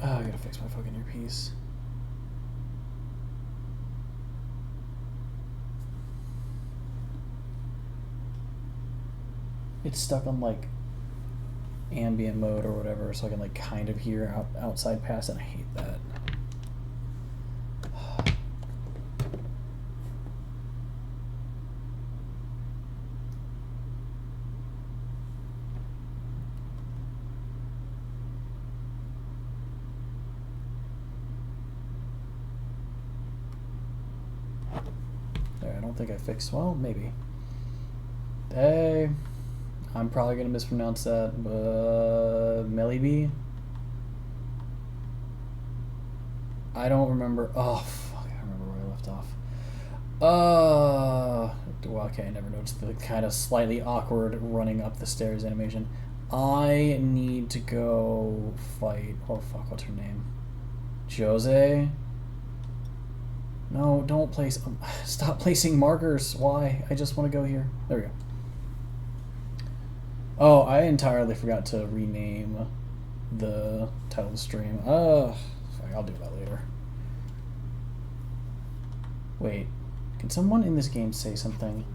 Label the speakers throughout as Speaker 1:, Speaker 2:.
Speaker 1: Oh, I gotta fix my fucking earpiece. It's stuck on like ambient mode or whatever, so I can like kind of hear outside past it, and I hate that. There, I don't think I fixed. Well, maybe. Hey, I'm probably gonna mispronounce that, but Mellyby. I don't remember. Oh fuck! I remember where I left off. Well, okay, I never noticed the kind of slightly awkward running up the stairs animation. I need to go fight. Oh fuck! What's her name? Josee. No, don't place. Stop placing markers. Why? I just want to go here. There we go. Oh, I entirely forgot to rename the title of the stream. I'll do that later. Wait, can someone in this game say something?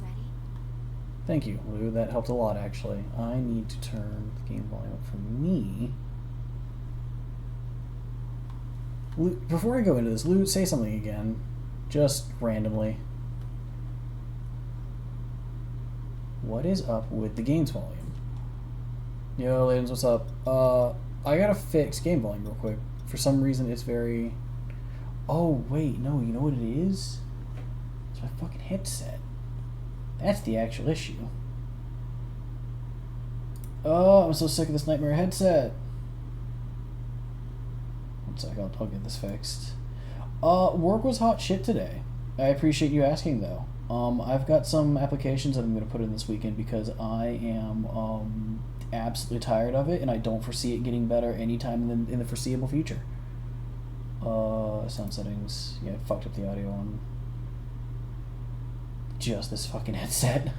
Speaker 1: Thank you, Lou. That helped a lot, actually. I need to turn the game volume up for me. Lou, before I go into this, Lou, say something again. Just randomly. What is up with the game's volume? Yo, ladies, what's up? I gotta fix game volume real quick. For some reason, it's very... Oh, wait, no, you know what it is? It's my fucking headset. That's the actual issue. Oh, I'm so sick of this nightmare headset. One sec, I'll get this fixed. Work was hot shit today. I appreciate you asking, though. I've got some applications that I'm going to put in this weekend because I am absolutely tired of it, and I don't foresee it getting better anytime in the foreseeable future. Sound settings. Yeah, I fucked up the audio on just this fucking headset.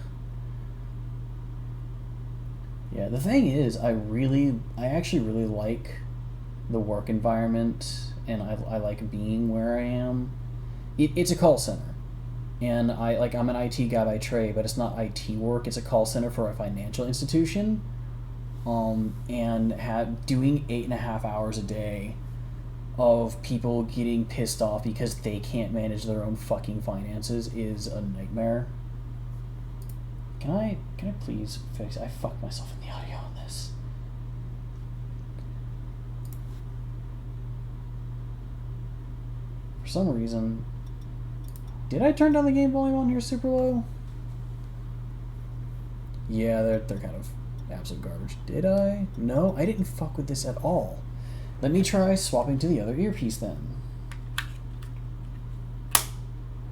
Speaker 1: Yeah, the thing is, I actually really like the work environment, and I like being where I am. It's a call center, and I'm an IT guy by trade, but it's not IT work. It's a call center for a financial institution, and doing 8.5 hours a day of people getting pissed off because they can't manage their own fucking finances is a nightmare. Can I please fix? I fucked myself in the audio on this. For some reason, did I turn down the game volume on here super low? Yeah, they're kind of absolute garbage. Did I? No, I didn't fuck with this at all. Let me try swapping to the other earpiece then.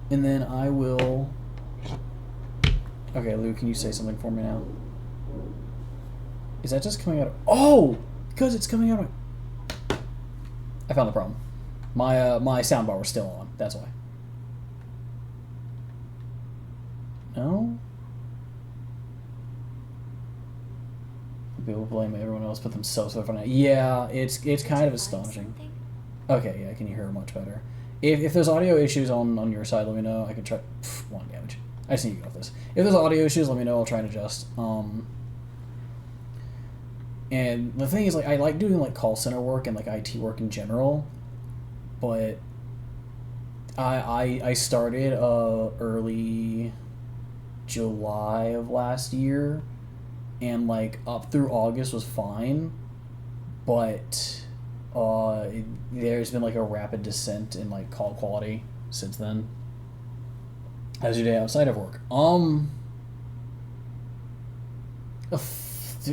Speaker 1: And then I will... Okay, Lou, can you say something for me now? Is that just coming out of... Oh! Because it's coming out of... I found the problem. My soundbar was still on. That's why. No? People blame everyone else but themselves for it. Yeah, it's kind of astonishing. Okay, yeah, I can hear her much better. If there's audio issues on your side, let me know. I can try... 1 damage. I just need to get off this. If there's audio issues, let me know. I'll try and adjust. And the thing is, like, I like doing like call center work and like IT work in general, but I started early July of last year, and like up through August was fine, but there's been like a rapid descent in like call quality since then. How's your day outside of work?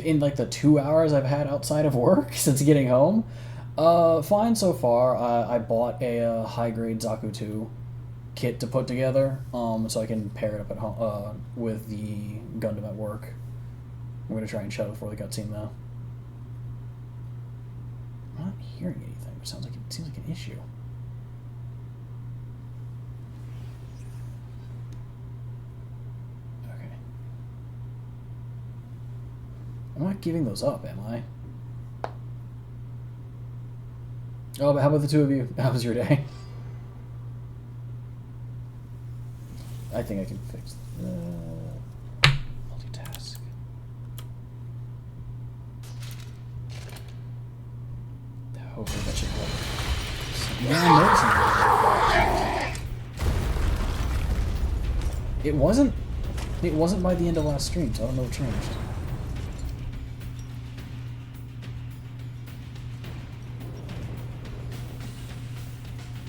Speaker 1: In like the 2 hours I've had outside of work since getting home, fine so far. I bought a high-grade Zaku 2 kit to put together, so I can pair it up at home with the Gundam at work. I'm gonna try and shut it before the cutscene though. I'm not hearing anything, which seems like an issue. Okay. I'm not giving those up, am I? Oh, but how about the two of you? How was your day? I think I can fix multitask. Hopefully that should work. Yeah, I'm noticing it. It wasn't by the end of last stream, so I don't know what changed.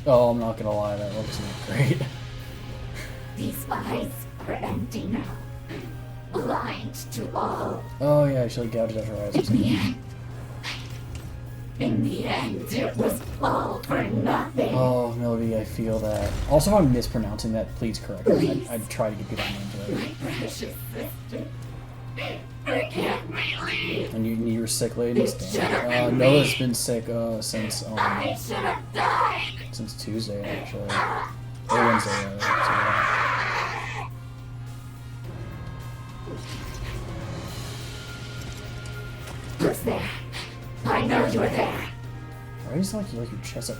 Speaker 1: Oh, I'm not gonna lie, that looks great.
Speaker 2: These eyes are empty now, blind to all.
Speaker 1: Oh yeah, I should have gouged out her eyes.
Speaker 2: In the end, it was all for nothing.
Speaker 1: Oh, Melody, I feel that. Also, if I'm mispronouncing that, please correct me. I'd try to get good names right.
Speaker 2: My precious sister, I can't believe.
Speaker 1: And you were sick, ladies? Noah's been sick since
Speaker 2: I should have died.
Speaker 1: Since Tuesday, actually. Or Wednesday,
Speaker 2: Who's there? I know you're there.
Speaker 1: Why is like your chest up?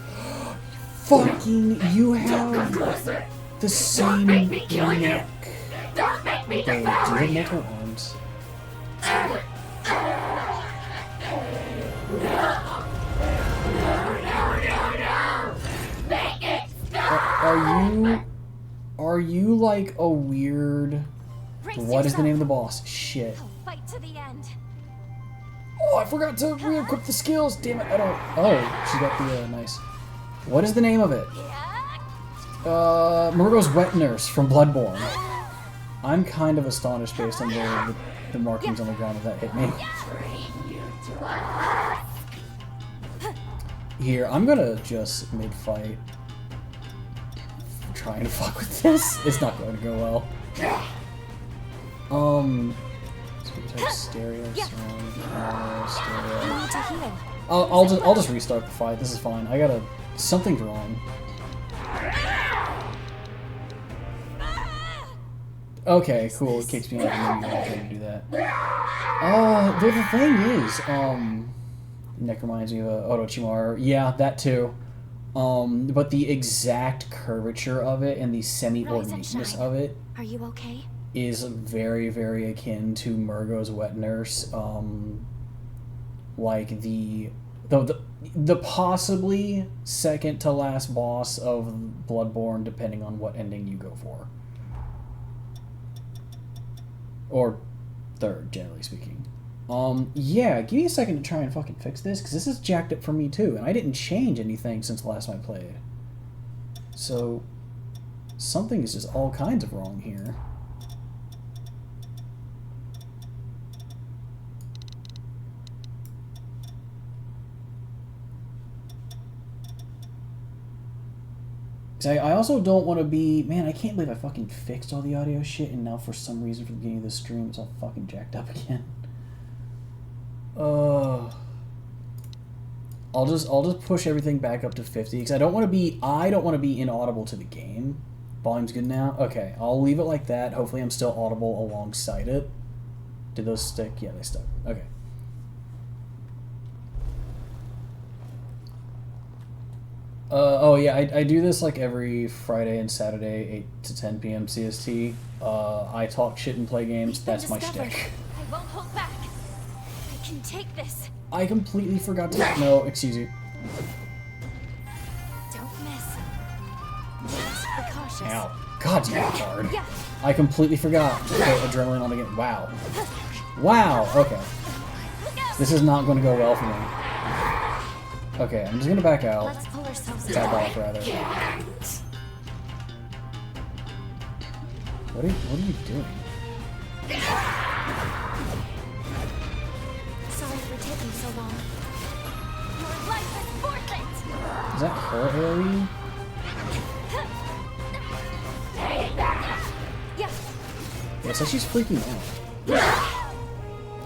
Speaker 1: Fucking, you have the same
Speaker 2: Make me kill you.
Speaker 1: neck.
Speaker 2: Don't make me
Speaker 1: Babe, do you
Speaker 2: devour
Speaker 1: have
Speaker 2: you.
Speaker 1: multiple arms?
Speaker 2: No. Make it stop.
Speaker 1: Are you like a weird... What is the name of the boss? Shit.
Speaker 3: I'll fight to the end.
Speaker 1: Oh, I forgot to re-equip the skills. Damn it, I don't... Oh, she got the, nice. What is the name of it? Murgo's Wet Nurse from Bloodborne. I'm kind of astonished based on the markings on the ground that hit me. Here, I'm gonna just mid-fight trying to fuck with this. It's not going to go well. Speaker type stereo, sound, stereo.
Speaker 3: Need to heal.
Speaker 1: I'll just restart the fight. This is fine. I gotta... Something's wrong. Okay, cool. It kicks me out and then you try to do that. The thing is, Neck reminds me of Orochimaru. Yeah, that too. But the exact curvature of it and the semi-ornateness of it
Speaker 3: Are you okay?
Speaker 1: is very, very akin to Murgo's Wet Nurse. Like the possibly second to last boss of Bloodborne, depending on what ending you go for. Or third, generally speaking. Yeah, give me a second to try and fucking fix this, because this is jacked up for me too, and I didn't change anything since the last time I played. So, something is just all kinds of wrong here. I also don't want to be... Man, I can't believe I fucking fixed all the audio shit, and now for some reason from the beginning of the stream, it's all fucking jacked up again. I'll just push everything back up to 50, because I don't want to be inaudible to the game. Volume's good now? Okay, I'll leave it like that. Hopefully I'm still audible alongside it. Did those stick? Yeah, they stuck. Okay. Oh yeah, I do this like every Friday and Saturday, 8 to 10 p.m. CST. I talk shit and play games. That's my shtick.
Speaker 3: I won't hold back. I can take this.
Speaker 1: I completely forgot to... No, excuse you.
Speaker 3: Don't miss. Just be cautious.
Speaker 1: Ow. God damn it, hard.
Speaker 3: Yeah.
Speaker 1: I completely forgot to put adrenaline on again. Wow. Wow, okay. This is not going to go well for me. Okay, I'm just going to back out.
Speaker 3: Let's pull ourselves
Speaker 1: Back
Speaker 3: together.
Speaker 1: off, rather. What are you doing?
Speaker 3: Sorry for taking so long. Your life is worth it.
Speaker 1: Is that her AoE?
Speaker 3: Yeah.
Speaker 1: Yeah, so she's freaking out.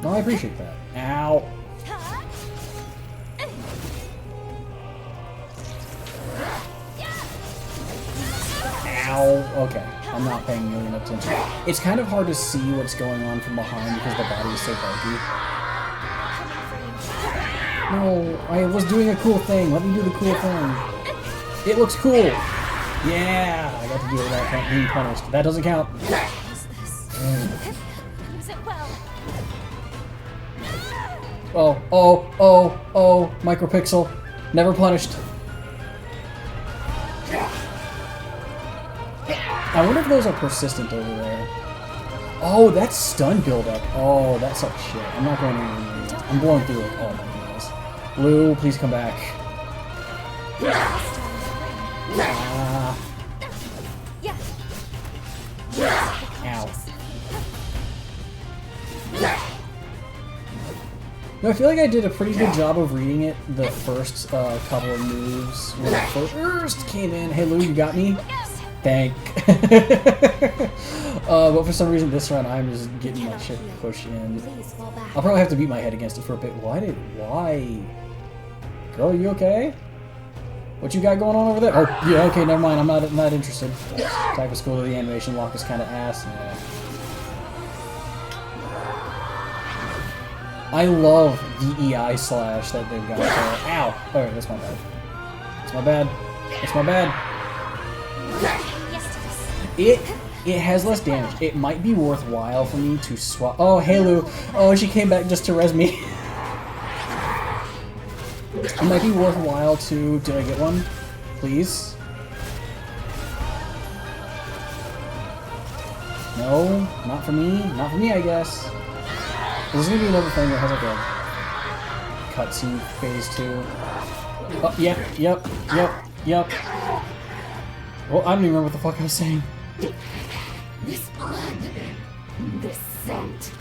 Speaker 1: No, I appreciate that. Ow. Ow. Okay. I'm not paying nearly enough attention. It's kind of hard to see what's going on from behind because the body is so bulky. No, I was doing a cool thing. Let me do the cool thing. It looks cool. Yeah, I got to do it without being punished. That doesn't count.
Speaker 3: Use it well.
Speaker 1: Oh, micropixel. Never punished. I wonder if those are persistent over there. Oh, that's stun buildup. Oh, that sucks shit. I'm not going to. I'm blowing through it. Oh my goodness. Blue, please come back. Ah.
Speaker 3: Yeah.
Speaker 1: Ow. No, I feel like I did a pretty good job of reading it the first couple of moves when I first came in. Hey Lou, you got me? Thank. But for some reason this run I'm just getting my shit pushed in.
Speaker 3: Please fall back.
Speaker 1: I'll probably have to beat my head against it for a bit. Why? Girl, you okay? What you got going on over there? Oh, yeah, okay, never mind. I'm not interested. Type of school, the animation lock is kind of ass. Yeah. I love the EI slash that they've got there. Ow! Alright, that's my bad. That's my bad. That's my bad. It has less damage. It might be worthwhile for me to swap. Oh, hey Lou. Oh, she came back just to res me. It might be worthwhile to. Did I get one? Please? No, not for me. Not for me, I guess. There's gonna be another thing that has like a cutscene phase 2. Oh, yep. Well, I don't even remember what the fuck I was saying.
Speaker 2: This blood, this scent.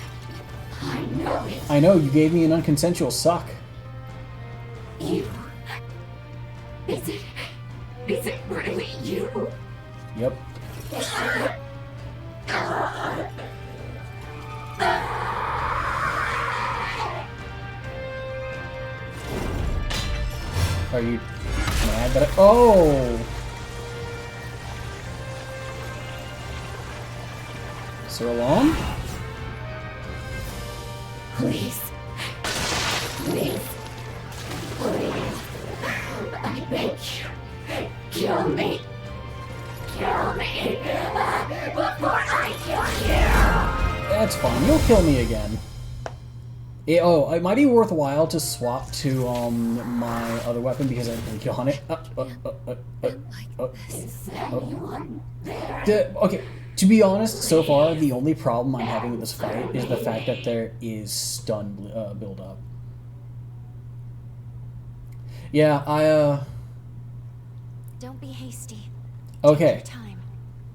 Speaker 2: I know it.
Speaker 1: I know, you gave me an unconsensual suck.
Speaker 2: You. Is it really you?
Speaker 1: Yep. Are you mad that I... Oh! Sir alone?
Speaker 2: Please. Please. Please. I beg you. Kill me. Kill me. Before I kill you.
Speaker 1: That's fine. You'll kill me again. It might be worthwhile to swap to my other weapon because I can kill on it. Okay, to be honest, so far the only problem I'm having with this fight is the fact that there is stun build-up. Yeah,
Speaker 3: Don't be hasty.
Speaker 1: Okay.
Speaker 3: Take your time.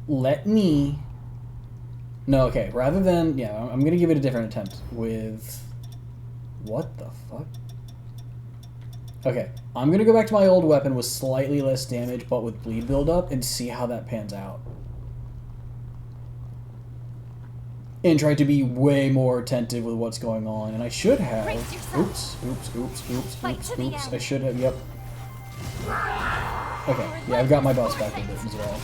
Speaker 1: Let me... No, okay, rather than... Yeah, I'm gonna give it a different attempt with... What the fuck? Okay, I'm gonna go back to my old weapon with slightly less damage, but with bleed buildup, and see how that pans out. And try to be way more attentive with what's going on, and I should have...
Speaker 3: Brace yourself.
Speaker 1: Oops. I should have, yep. Okay, yeah, I've got my boss back with it as well.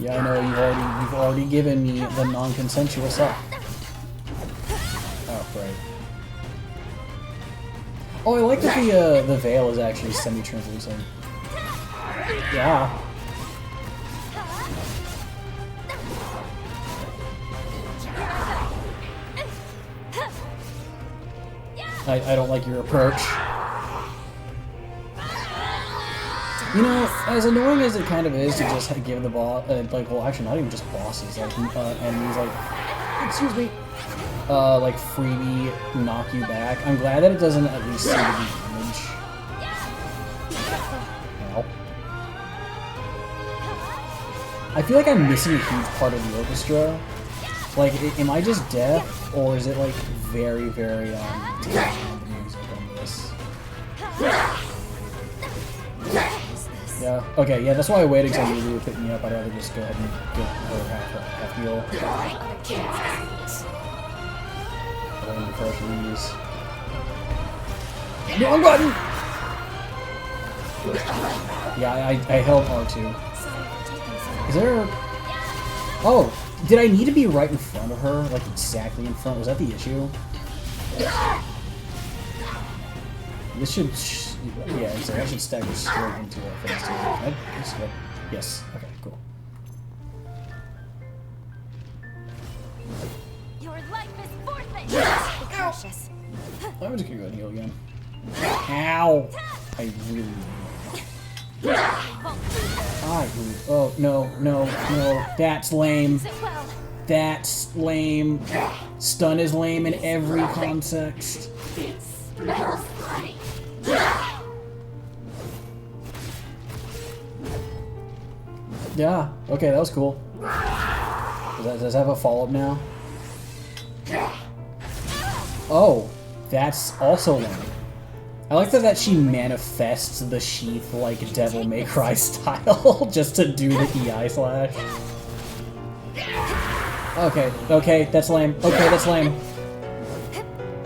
Speaker 1: Yeah, I know you've already given me the non-consensual suck. Oh, right. Oh, I like that the veil is actually semi-translucent. Yeah. I don't like your approach. You know, as annoying as it kind of is to just give the boss, like, well, actually, not even just bosses, like, enemies, like, excuse me, like, freebie knock you back. I'm glad that it doesn't at least seem to be damage. Ow. I feel like I'm missing a huge part of the orchestra. Like, am I just deaf, or is it, like, very, very, the music on this? Yeah, okay, yeah, that's why I waited until you would pick me up. I'd rather just go ahead and get her half heal. I want to refresh these. No, I'm button! Yeah, I held R2.
Speaker 3: Sorry for taking so
Speaker 1: Is there... Oh, did I need to be right in front of her? Like, exactly in front? Was that the issue? This should... Yeah, so I should stagger straight into it for this too. Yes. Okay, cool.
Speaker 3: your life is forfeit. Be cautious.
Speaker 1: I'm just gonna go and heal again. Ow! I really need Oh, no. That's lame.
Speaker 3: Use it well.
Speaker 1: That's lame. Stun is lame in every context.
Speaker 2: It smells funny.
Speaker 1: Yeah, okay, that was cool. Does that have a follow-up now? Oh, that's also lame. I like that she manifests the sheath like Devil May Cry style just to do the EI slash. Okay, that's lame. Okay, that's lame.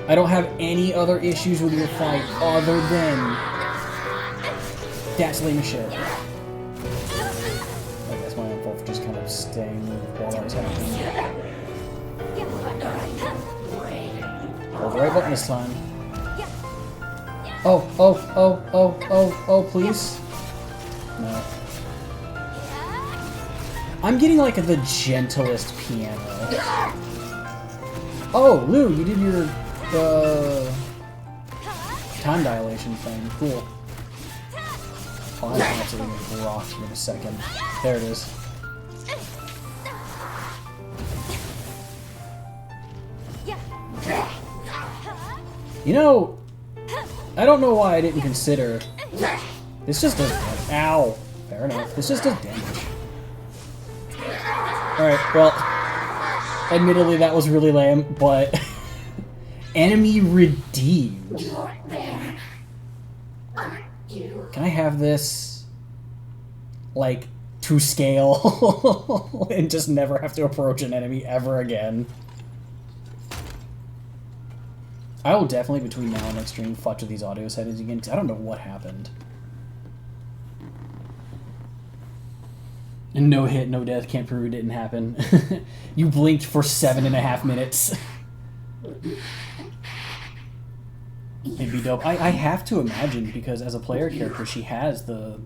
Speaker 1: I don't have any other issues with your fight other than that's lame as shit. I guess my own fault for just kind of staying while that was happening. Hold the right button this time. Oh, please. No. I'm getting like the gentlest piano. Oh, Lou, you did your time dilation thing. Cool. Oh, I'm absolutely gonna rock you in a second. There it is. You know, I don't know why I didn't consider. This just does damage. Ow. Fair enough. This just does damage. Alright, well, admittedly that was really lame, but enemy redeemed.
Speaker 2: You're there. Aren't you?
Speaker 1: Can I have this, like, to scale and just never have to approach an enemy ever again? I will definitely, between now and next stream, fudge with these audio settings again, because I don't know what happened. And no hit, no death, can't prove it didn't happen. You blinked for 7.5 minutes. It'd be dope. I have to imagine, because as a player character, she has the...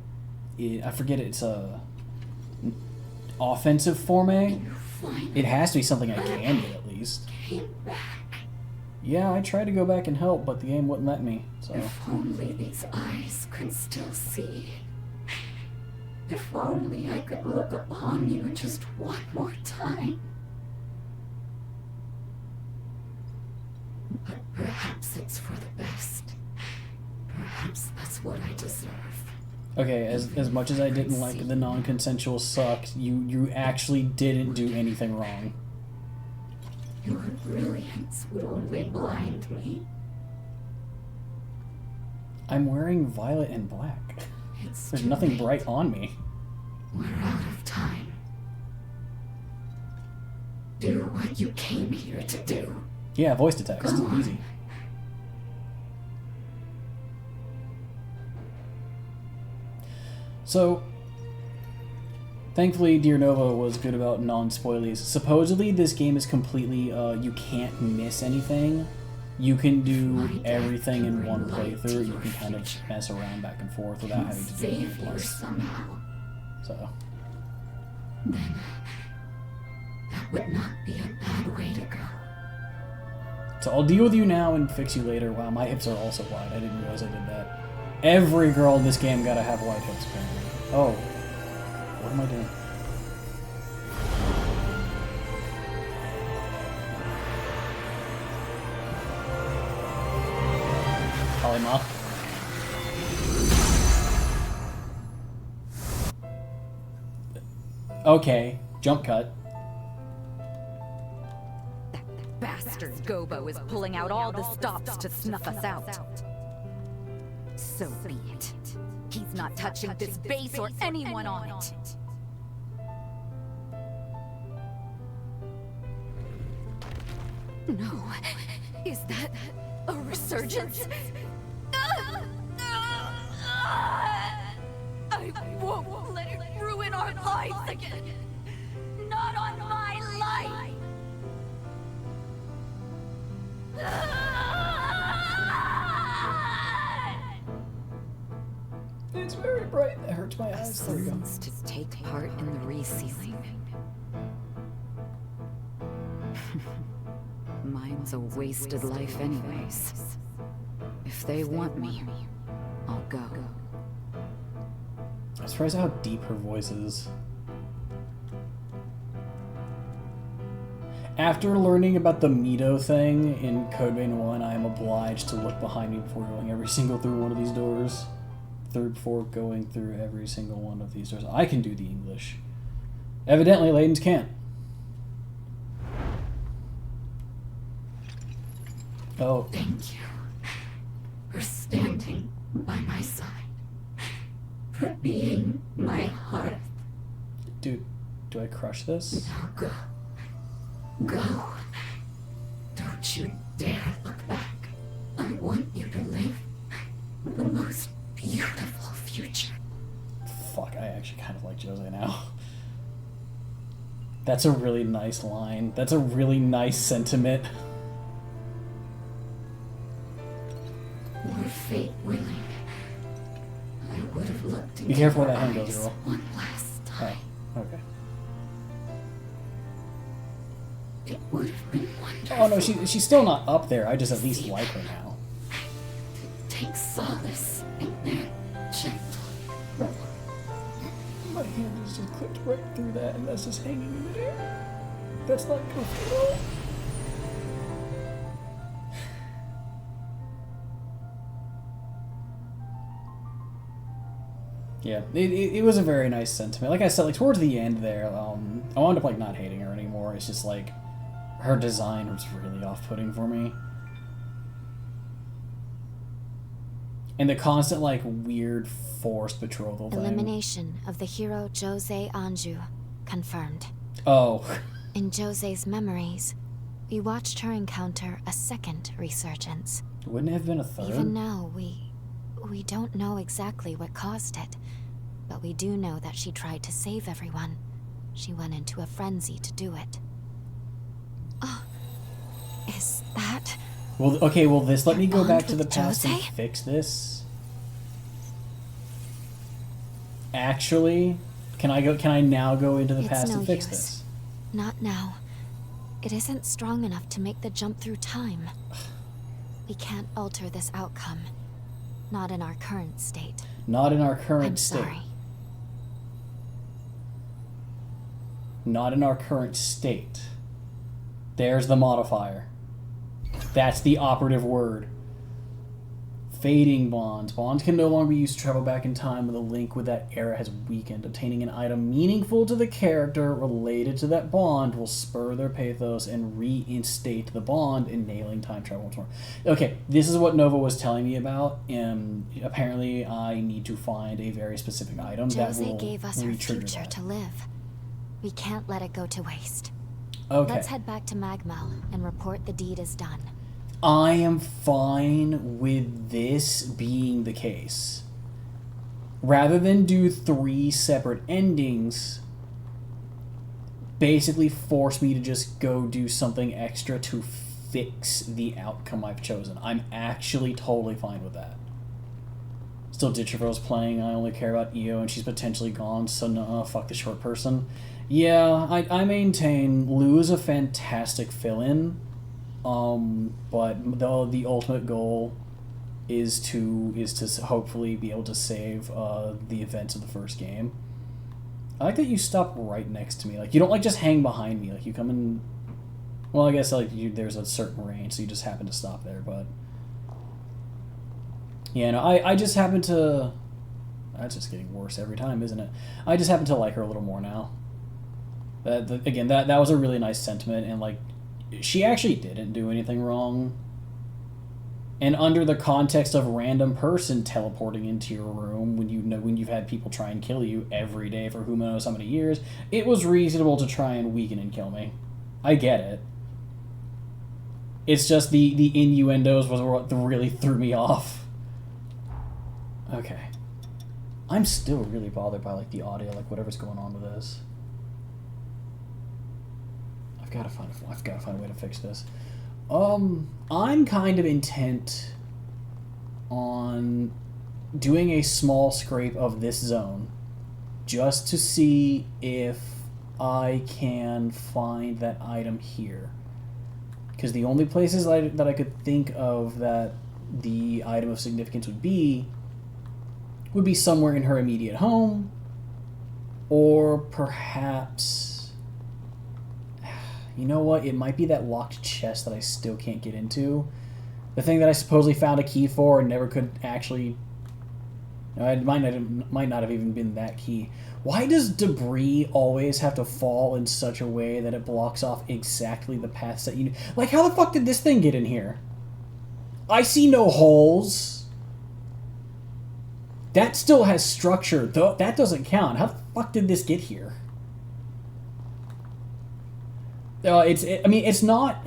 Speaker 1: I forget it's a... offensive form A? It has to be something I can get, at least. Yeah, I tried to go back and help, but the game wouldn't let me, so...
Speaker 2: If only these eyes could still see. If only I could look upon you just one more time. But perhaps it's for the best. Perhaps that's what I deserve.
Speaker 1: Okay, as much as I didn't like the non-consensual suck, you actually didn't do anything wrong.
Speaker 2: Your brilliance would only blind me.
Speaker 1: I'm wearing violet and black.
Speaker 2: It's
Speaker 1: There's
Speaker 2: too
Speaker 1: nothing
Speaker 2: late.
Speaker 1: bright on me.
Speaker 2: We're out of time. Do what you came here to do.
Speaker 1: Yeah, voice to text.
Speaker 2: Come on.
Speaker 1: Easy. So, thankfully, Dear Nova was good about non-spoilies. Supposedly, this game is completely, you can't miss anything. You can do everything in one playthrough. You can kind of mess around back and forth without having to do
Speaker 2: Save
Speaker 1: anything
Speaker 2: you
Speaker 1: else.
Speaker 2: somehow.
Speaker 1: So,
Speaker 2: Then that would not be a bad way to go.
Speaker 1: so I'll deal with you now and fix you later. Wow, my hips are also wide. I didn't realize I did that. Every girl in this game gotta have wide hips, apparently. Oh. What am I doing? Polymop. Okay, jump cut.
Speaker 4: Bastard Gobo is pulling out all the stops to snuff us out. So be it. He's not touching this base or anyone on it. No. Is that a resurgence?
Speaker 2: again. Not on my life.
Speaker 1: It's very bright. That hurts my
Speaker 4: A
Speaker 1: eyes. There we go.
Speaker 4: summons to take part in the resealing. Mine's a wasted life anyways. If they want me, I'll go.
Speaker 1: I'm surprised how deep her voice is. After learning about the Mito thing in Code Vein 1, I am obliged to look behind me before going every single through one of these doors. Before going through every single one of these doors. I can do the English. Evidently, Ladens can't. Oh.
Speaker 2: Thank you for standing by my side. For being my heart.
Speaker 1: Dude, do I crush this?
Speaker 2: Now go. Go. Don't you dare look back. I want you to live the most beautiful future.
Speaker 1: Fuck, I actually kind of like Josee now. That's a really nice line. That's a really nice sentiment.
Speaker 2: Were fate willing, I would have looked into
Speaker 1: Be careful where
Speaker 2: your
Speaker 1: that hand goes,
Speaker 2: eyes
Speaker 1: girl.
Speaker 2: one last time.
Speaker 1: Oh, okay.
Speaker 2: It would have been wonderful.
Speaker 1: Oh no, she's still not up there. I just at least like her now.
Speaker 2: Take solace in their gentle.
Speaker 1: My hand is just clipped right through that, and that's just hanging in midair. That's not comfortable. Yeah, it was a very nice sentiment. Like I said, like towards the end there, I wound up like not hating her anymore. It's just like her design was really off-putting for me. And the constant like weird forced betrothal thing.
Speaker 3: Elimination of the hero Josee Anju confirmed.
Speaker 1: Oh.
Speaker 3: In Josee's memories, we watched her encounter a second resurgence.
Speaker 1: Wouldn't it have been a third?
Speaker 3: Even now, we don't know exactly what caused it, but we do know that she tried to save everyone. She went into a frenzy to do it. Oh, is that...
Speaker 1: Well, okay, will this let me go
Speaker 3: bond
Speaker 1: back to the
Speaker 3: with
Speaker 1: past and
Speaker 3: Josee?
Speaker 1: fix this? Actually, can I now go into the
Speaker 3: It's
Speaker 1: past
Speaker 3: no
Speaker 1: and fix
Speaker 3: use.
Speaker 1: this?
Speaker 3: Not now. It isn't strong enough to make the jump through time. We can't alter this outcome. Not in our current state.
Speaker 1: Not in our current
Speaker 3: I'm
Speaker 1: state.
Speaker 3: sorry.
Speaker 1: Not in our current state. There's the modifier. That's the operative word. Fading bonds. Bonds can no longer be used to travel back in time when the link with that era has weakened. Obtaining an item meaningful to the character related to that bond will spur their pathos and reinstate the bond, enabling time travel once more. Okay, this is what Nova was telling me about, and apparently I need to find a very specific item that will
Speaker 3: Josee gave us her
Speaker 1: re-trigger
Speaker 3: future
Speaker 1: that.
Speaker 3: to live. We can't let it go to waste.
Speaker 1: Okay.
Speaker 3: Let's head back to Magmal and report the deed is done.
Speaker 1: I am fine with this being the case. Rather than do 3 separate endings, basically force me to just go do something extra to fix the outcome I've chosen. I'm actually totally fine with that. Still, Ditcherville's playing. I only care about Io, and she's potentially gone, so no, fuck the short person. Yeah, I maintain Lou is a fantastic fill-in. But the ultimate goal is to hopefully be able to save the events of the first game. I like that you stop right next to me. Like you don't like just hang behind me. Like you come in. Well, I guess like there's a certain range, so you just happen to stop there. But yeah, no, I just happen to. That's just getting worse every time, isn't it? I just happen to like her a little more now. That was a really nice sentiment, and like. She actually didn't do anything wrong. And under the context of random person teleporting into your room when you've had people try and kill you every day for who knows how many years, it was reasonable to try and weaken and kill me. I get it. It's just the innuendos was what really threw me off. Okay. I'm still really bothered by like the audio, like whatever's going on with this. I've got to find a way to fix this. I'm kind of intent on doing a small scrape of this zone just to see if I can find that item here. Because the only places that I could think of that the item of significance would be somewhere in her immediate home, or perhaps, you know what, it might be that locked chest that I still can't get into. The thing that I supposedly found a key for and never could actually... It might not have even been that key. Why does debris always have to fall in such a way that it blocks off exactly the paths that you... Like, how the fuck did this thing get in here? I see no holes. That still has structure. Though that doesn't count. How the fuck did this get here? I mean, it's not...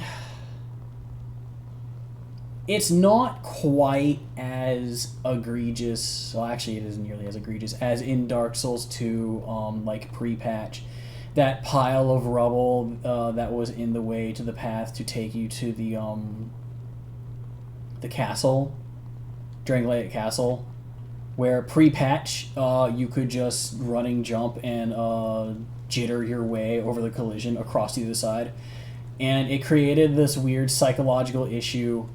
Speaker 1: It's not quite as egregious. Well, actually, it isn't nearly as egregious as in Dark Souls 2, like pre-patch. That pile of rubble that was in the way to the path to take you to the castle, Drangleic Castle, where pre-patch you could just running jump and jitter your way over the collision across the other side, and it created this weird psychological issue.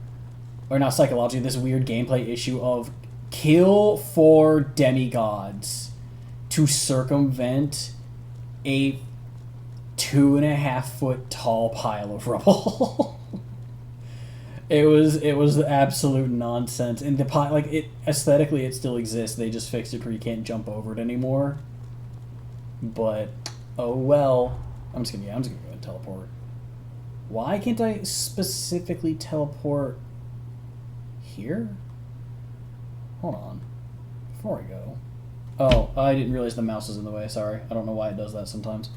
Speaker 1: Or not psychology, this weird gameplay issue of kill 4 demigods to circumvent a 2.5 foot tall pile of rubble. It was absolute nonsense. And the pile, like, it aesthetically it still exists. They just fixed it where you can't jump over it anymore. But oh well. I'm just gonna go and teleport. Why can't I specifically teleport here? Hold on. Before I go. Oh, I didn't realize the mouse was in the way. Sorry. I don't know why it does that sometimes.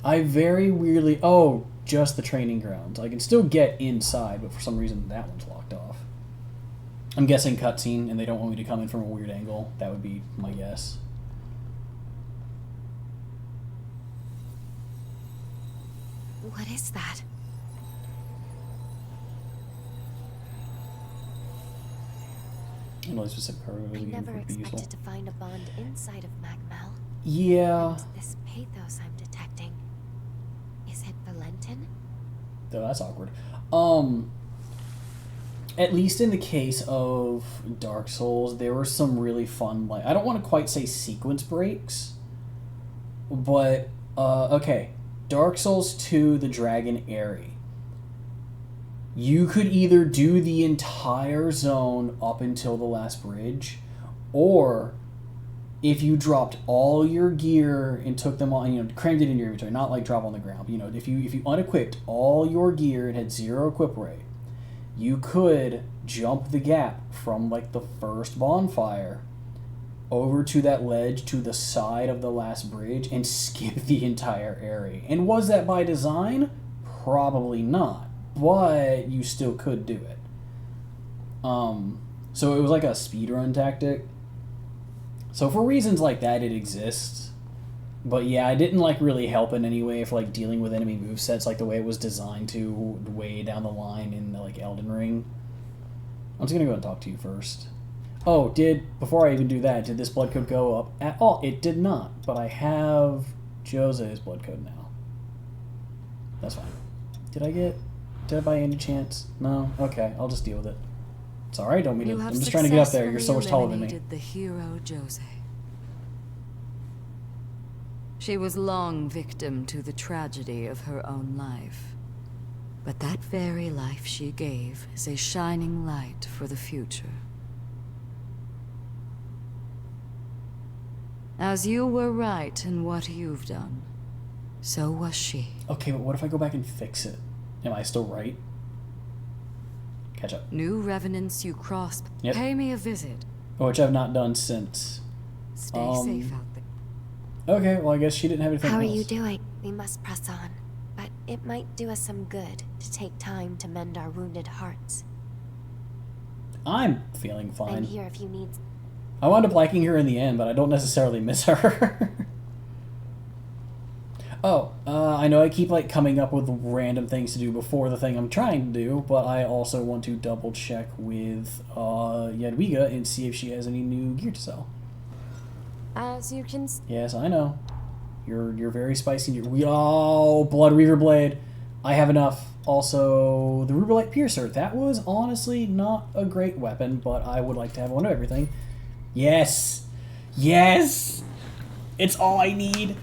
Speaker 1: I very weirdly... Oh, just the training grounds. I can still get inside, but for some reason that one's locked off. I'm guessing cutscene, and they don't want me to come in from a weird angle. That would be my guess.
Speaker 3: What is that?
Speaker 1: I know specific cargo
Speaker 3: I never
Speaker 1: would be useful.
Speaker 3: expected to find a bond inside of Magmal.
Speaker 1: Yeah.
Speaker 3: And this pathos I'm detecting. Is it Valentin?
Speaker 1: Oh, that's awkward. At least in the case of Dark Souls, there were some really fun, like, I don't want to quite say sequence breaks, but, okay. Dark Souls 2, the Dragon Aerie. You could either do the entire zone up until the last bridge, or if you dropped all your gear and took them all, and, crammed it in your inventory, not like drop on the ground, but, if you unequipped all your gear and had 0 equip rate, you could jump the gap from, like, the first bonfire over to that ledge to the side of the last bridge and skip the entire area. And was that by design? Probably not. But you still could do it. So it was like a speedrun tactic. So for reasons like that, it exists. But yeah, it didn't like really help in any way for like dealing with enemy movesets like the way it was designed to way down the line in like Elden Ring. I'm just gonna go and talk to you first. Oh, before I even do that, did this blood code go up at all? It did not, but I have Josee's blood code now. That's fine. Did I by any chance? No? Okay, I'll just deal with it. It's alright, don't mean to. I'm just trying to get up there. You're so much taller than me.
Speaker 4: The hero Josee. She was long victim to the tragedy of her own life. But that very life she gave is a shining light for the future. As you were right in what you've done, so was she.
Speaker 1: Okay, but what if I go back and fix it? Am I still right? Catch up.
Speaker 4: New revenants you cross,
Speaker 1: yep.
Speaker 4: Pay me a visit.
Speaker 1: Which I've not done since.
Speaker 4: Stay safe out there.
Speaker 1: Okay, well I guess she didn't have anything
Speaker 3: How
Speaker 1: else.
Speaker 3: are you doing? We must press on. But it might do us some good to take time to mend our wounded hearts.
Speaker 1: I'm feeling fine.
Speaker 3: I'm here if you need...
Speaker 1: I wound up liking her in the end, but I don't necessarily miss her. Oh, I know I keep like coming up with random things to do before the thing I'm trying to do, but I also want to double check with Jadwiga and see if she has any new gear to sell.
Speaker 5: As you can
Speaker 1: Yes, I know. You're very spicy. Oh, Blood Reaver Blade. I have enough. Also, the Ruberlight Piercer. That was honestly not a great weapon, but I would like to have one of everything. Yes! Yes! It's all I need!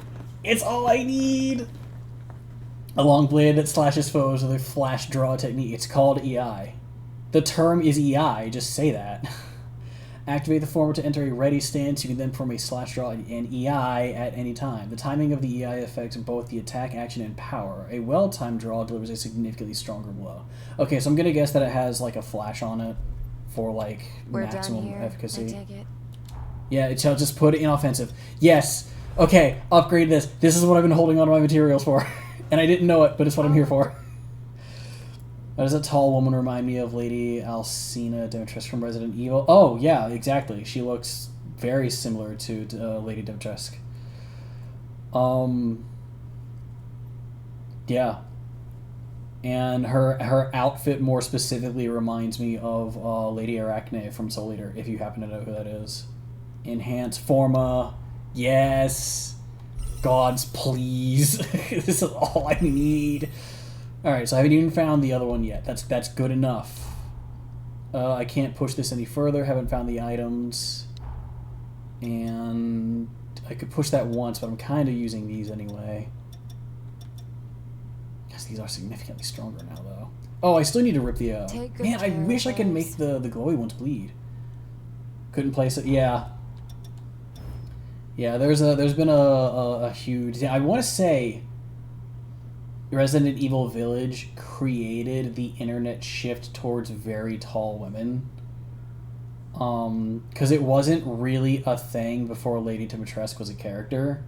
Speaker 1: It's all I need! A long blade that slashes foes with a flash draw technique. It's called EI. The term is EI, just say that. Activate the former to enter a ready stance. You can then perform a slash draw and EI at any time. The timing of the EI affects both the attack action and power. A well-timed draw delivers a significantly stronger blow. Okay, so I'm gonna guess that it has like a flash on it for like
Speaker 5: we're
Speaker 1: maximum
Speaker 5: done here.
Speaker 1: efficacy.
Speaker 5: I take it.
Speaker 1: Yeah, I'll just put it in offensive. Yes! Okay, upgrade this. This is what I've been holding on to my materials for. And I didn't know it, but it's what I'm here for. Why does that tall woman remind me of Lady Alcina Dimitrescu from Resident Evil? Oh, yeah, exactly. She looks very similar to Lady Dimitrescu. Yeah. And her outfit more specifically reminds me of Lady Arachne from Soul Eater, if you happen to know who that is. Enhanced Forma. Yes. Gods, please. This is all I need. Alright, so I haven't even found the other one yet. That's good enough. I can't push this any further. Haven't found the items. And I could push that once, but I'm kind of using these anyway. Yes, these are significantly stronger now, though. Oh, I still need to rip the... Man, I wish I could make the glowy ones bleed. Couldn't place it. Yeah. Yeah, there's been a huge... I want to say Resident Evil Village created the internet shift towards very tall women. Because it wasn't really a thing before Lady Dimitrescu was a character.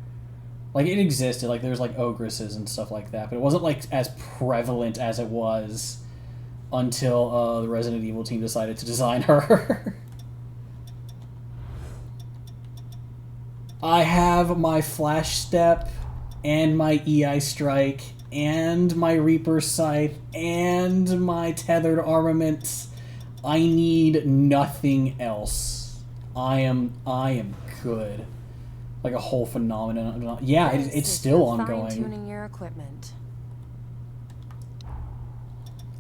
Speaker 1: Like, it existed, like, there's, like, ogresses and stuff like that, but it wasn't, like, as prevalent as it was until the Resident Evil team decided to design her. I have my Flash Step, and my EI Strike, and my Reaper Scythe, and my Tethered Armaments. I need nothing else. I am good. Like a whole phenomenon. Yeah, it's still ongoing.
Speaker 5: Fine-tuning your equipment.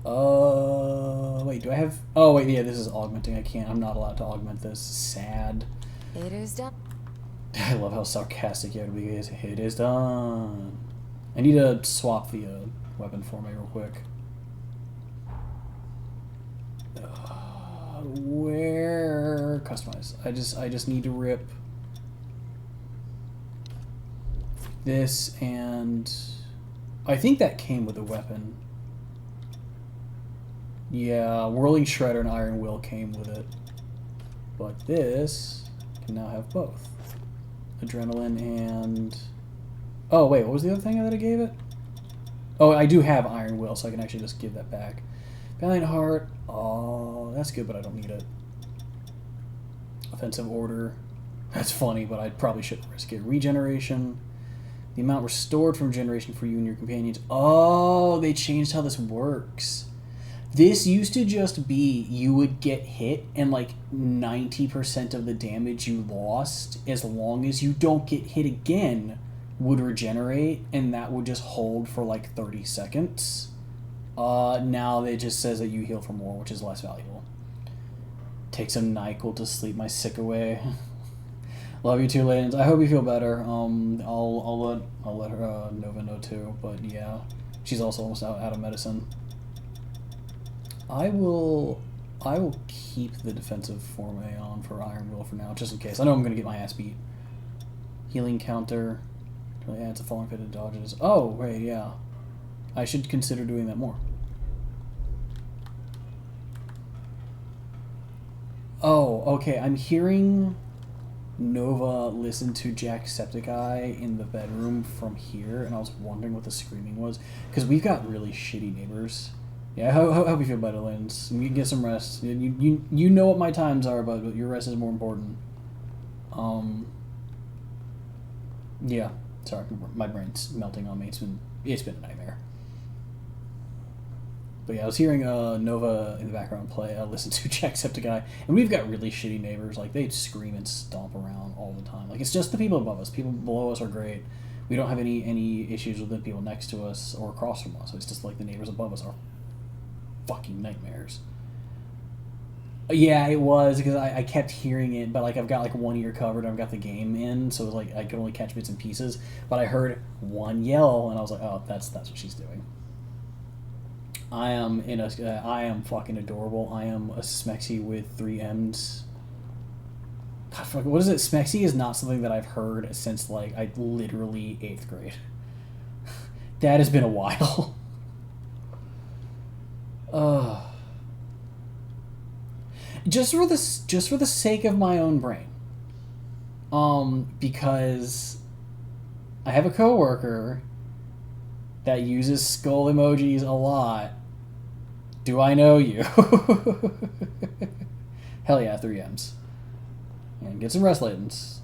Speaker 1: Wait, do I have... Oh, wait, yeah, this is augmenting. I'm not allowed to augment this. Sad.
Speaker 5: It is done.
Speaker 1: I love how sarcastic Jadwiga is. It is done. I need to swap the weapon for me real quick. Where... Customize. I just need to rip this, and I think that came with a weapon. Yeah, Whirling Shredder and Iron Will came with it. But this can now have both. Adrenaline and... Oh, wait, what was the other thing that I gave it? Oh, I do have Iron Will, so I can actually just give that back. Valiant Heart. Oh, that's good, but I don't need it. Offensive Order. That's funny, but I probably shouldn't risk it. Regeneration. The amount restored from regeneration for you and your companions. Oh, they changed how this works. This used to just be you would get hit and like 90% of the damage you lost, as long as you don't get hit again, would regenerate, and that would just hold for like 30 seconds. Now it just says that you heal for more, which is less valuable. Take some NyQuil to sleep my sick away. Love you too, Layden. I hope you feel better. I'll let her Nova know too. But yeah, she's also almost out of medicine. I will keep the defensive forme on for Iron Will for now, just in case. I know I'm gonna get my ass beat. Healing counter. Yeah, it's a falling fit of dodges. Oh, wait, yeah. I should consider doing that more. Oh, okay. I'm hearing Nova listen to Jacksepticeye in the bedroom from here, and I was wondering what the screaming was, because we've got really shitty neighbors. Yeah, I hope you feel better, Lens. You can get some rest. You know what my times are, but your rest is more important. Yeah. Sorry, my brain's melting on me. It's been a nightmare. But yeah, I was hearing Nova in the background listen to Jacksepticeye, and we've got really shitty neighbors. Like, they scream and stomp around all the time. Like, it's just the people above us. People below us are great. We don't have any issues with the people next to us or across from us. It's just like the neighbors above us are fucking nightmares. Yeah, it was, because I kept hearing it, but like I've got like one ear covered and I've got the game in, so it was like I could only catch bits and pieces. But I heard one yell and I was like, oh, that's what she's doing. I am fucking adorable. I am a Smexy with 3 M's. God, fuck, what is it? Smexy is not something that I've heard since like I literally 8th grade. That has been a while. Just for the sake of my own brain. Because I have a coworker that uses skull emojis a lot. Do I know you? Hell yeah, 3 M's. And get some rest latents.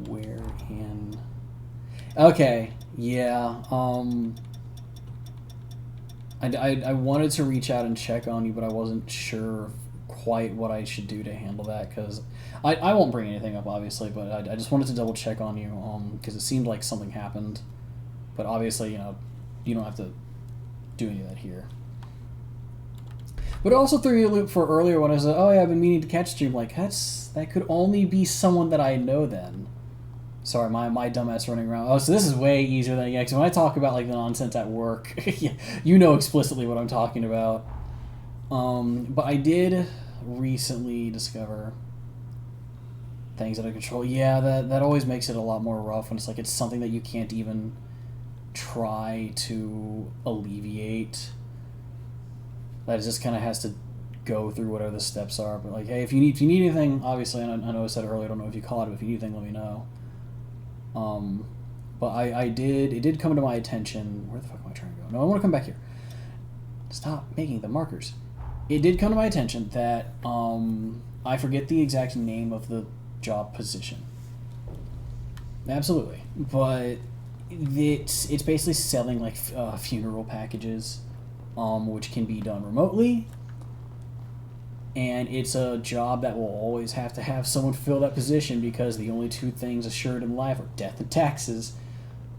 Speaker 1: Where in... Okay, yeah, I wanted to reach out and check on you, but I wasn't sure quite what I should do to handle that, because I won't bring anything up, obviously, but I just wanted to double check on you, because it seemed like something happened. But obviously, you know, you don't have to do any of that here. But it also threw you a loop for earlier when I said, oh yeah, I've been meaning to catch stream. Like, that could only be someone that I know then. Sorry, my dumbass running around. Oh, so this is way easier than because when I talk about like the nonsense at work, you know explicitly what I'm talking about. But I did recently discover things that I control. Yeah, that always makes it a lot more rough when it's like it's something that you can't even try to alleviate. That it just kind of has to go through whatever the steps are. But like, hey, if you need anything, obviously, and I know I said it earlier, I don't know if you caught it, but if you need anything, let me know. But it did come to my attention. Where the fuck am I trying to go? No, I want to come back here. Stop making the markers. It did come to my attention that I forget the exact name of the job position. Absolutely, but it's basically selling like funeral packages, which can be done remotely. And it's a job that will always have to have someone fill that position because the only 2 things assured in life are death and taxes.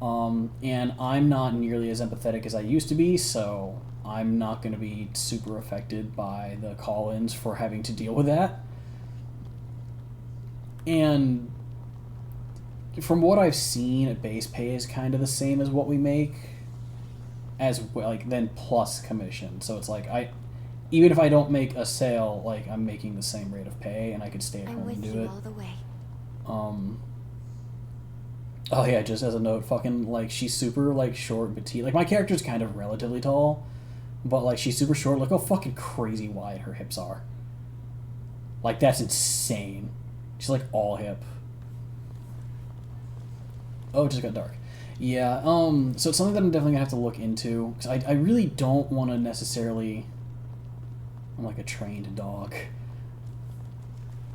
Speaker 1: And I'm not nearly as empathetic as I used to be, so I'm not going to be super affected by the call-ins for having to deal with that. And from what I've seen, base pay is kind of the same as what we make, as like then plus commission. So it's like even if I don't make a sale, like I'm making the same rate of pay, and I could stay at home and do it.
Speaker 3: All the way.
Speaker 1: Oh yeah, just as a note, fucking like she's super like short, petite. Like my character's kind of relatively tall, but like she's super short. Look how fucking crazy wide her hips are. Like that's insane. She's like all hip. Oh, it just got dark. Yeah. So it's something that I'm definitely gonna have to look into because I really don't want to necessarily. I'm like a trained dog.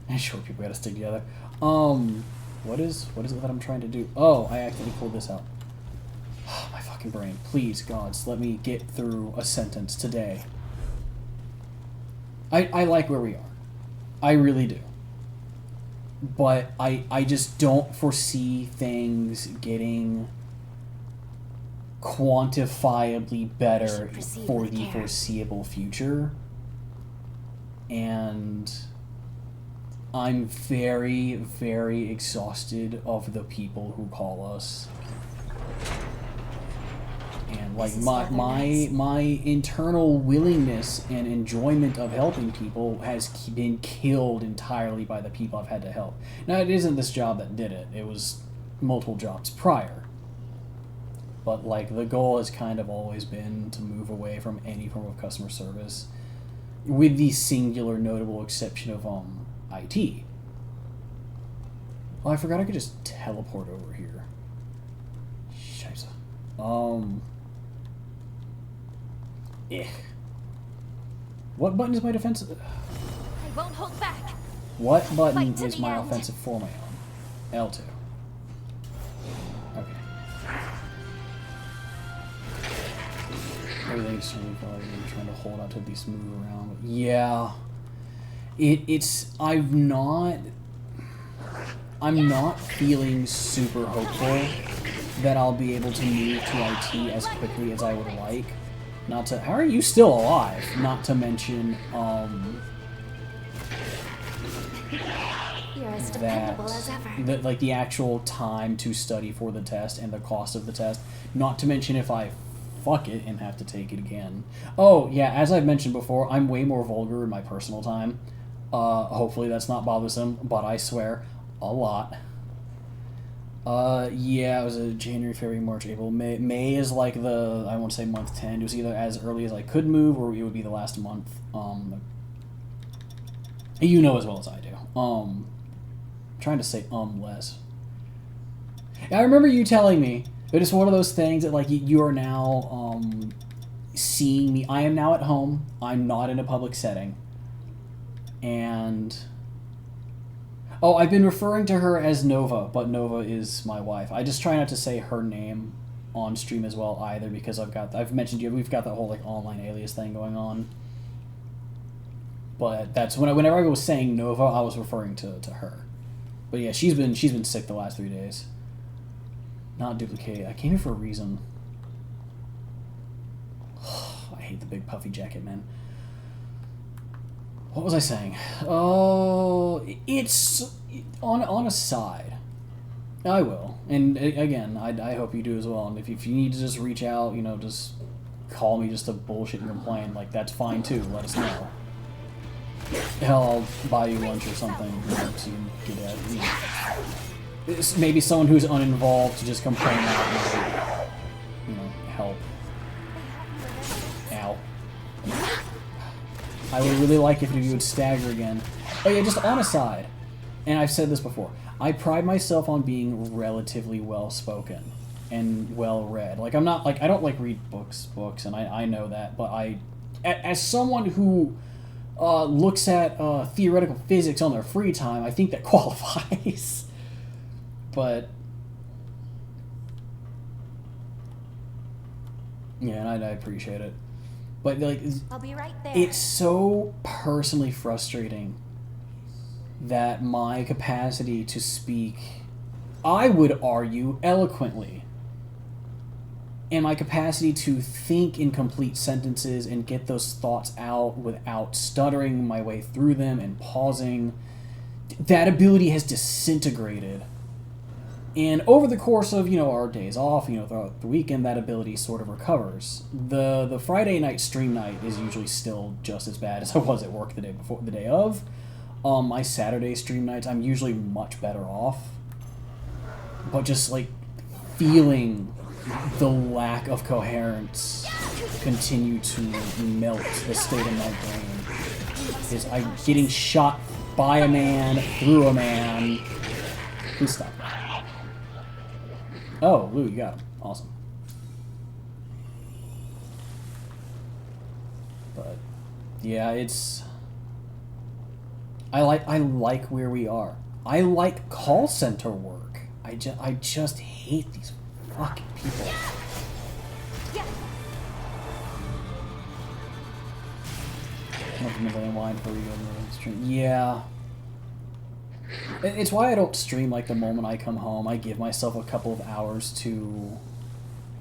Speaker 1: And short people gotta stick together. What is it that I'm trying to do? Oh, I accidentally pulled this out. My fucking brain. Please, gods, let me get through a sentence today. I like where we are. I really do. But I just don't foresee things getting quantifiably better for the foreseeable future. And I'm very, very exhausted of the people who call us. And like my internal willingness and enjoyment of helping people has been killed entirely by the people I've had to help. Now it isn't this job that did it. It was multiple jobs prior. But like the goal has kind of always been to move away from any form of customer service, with the singular notable exception of IT. Oh, I forgot I could just teleport over here. Scheiße. What button is my defense?
Speaker 4: I won't hold back.
Speaker 1: What button
Speaker 3: Fight to
Speaker 1: is
Speaker 3: the
Speaker 1: my
Speaker 3: end.
Speaker 1: offensive format on? L2. Okay. Everything's totally fine. I'm trying to hold out to at least move around. But yeah. I'm not feeling super hopeful that I'll be able to move to IT as quickly as I would like. Not to, how are you still alive? Not to mention,
Speaker 3: You're as
Speaker 1: that,
Speaker 3: dependable as ever.
Speaker 1: like the actual time to study for the test and the cost of the test. Not to mention if I fuck it and have to take it again. Oh, yeah, as I've mentioned before, I'm way more vulgar in my personal time. Hopefully that's not bothersome, but I swear, a lot. Yeah, it was a January, February, March, April, May. May is like the, I won't say month 10. It was either as early as I could move or it would be the last month. You know as well as I do. Trying to say less. I remember you telling me, but it's one of those things that like you are now seeing me. I am now at home. I'm not in a public setting. And oh, I've been referring to her as Nova, but Nova is my wife. I just try not to say her name on stream as well either because I've mentioned we've got that whole like online alias thing going on. But that's whenever I was saying Nova, I was referring to her. But yeah, she's been sick the last 3 days. Not duplicate. I came here for a reason. I hate the big puffy jacket, man. What was I saying? Oh, it's on a side. I will, and again, I hope you do as well. And if you need to just reach out, just call me just to bullshit and complain. Like that's fine too. Let us know. Hell, I'll buy you lunch or something so you can get out. Maybe someone who's uninvolved to just complain out and help. Ow. I would really like if you would stagger again. Oh yeah, just on a side, and I've said this before, I pride myself on being relatively well-spoken and well-read. Like, I'm not, like, I don't, like, read books, and I know that, but as someone who looks at theoretical physics on their free time, I think that qualifies. But, yeah, and I appreciate it. But, like,
Speaker 3: I'll be right there.
Speaker 1: it's so personally frustrating that my capacity to speak, I would argue, eloquently, and my capacity to think in complete sentences and get those thoughts out without stuttering my way through them and pausing, that ability has disintegrated. And over the course of, our days off, throughout the weekend, that ability sort of recovers. The Friday night stream night is usually still just as bad as I was at work the day of. My Saturday stream nights, I'm usually much better off. But just, like, feeling the lack of coherence continue to melt the state of my brain. Is I'm getting shot by a man, through a man. Please stop. Oh, Lou, you got him. Awesome. But yeah, it's I like where we are. I like call center work. I just hate these fucking people. Yeah. It's why I don't stream like the moment I come home. I give myself a couple of hours to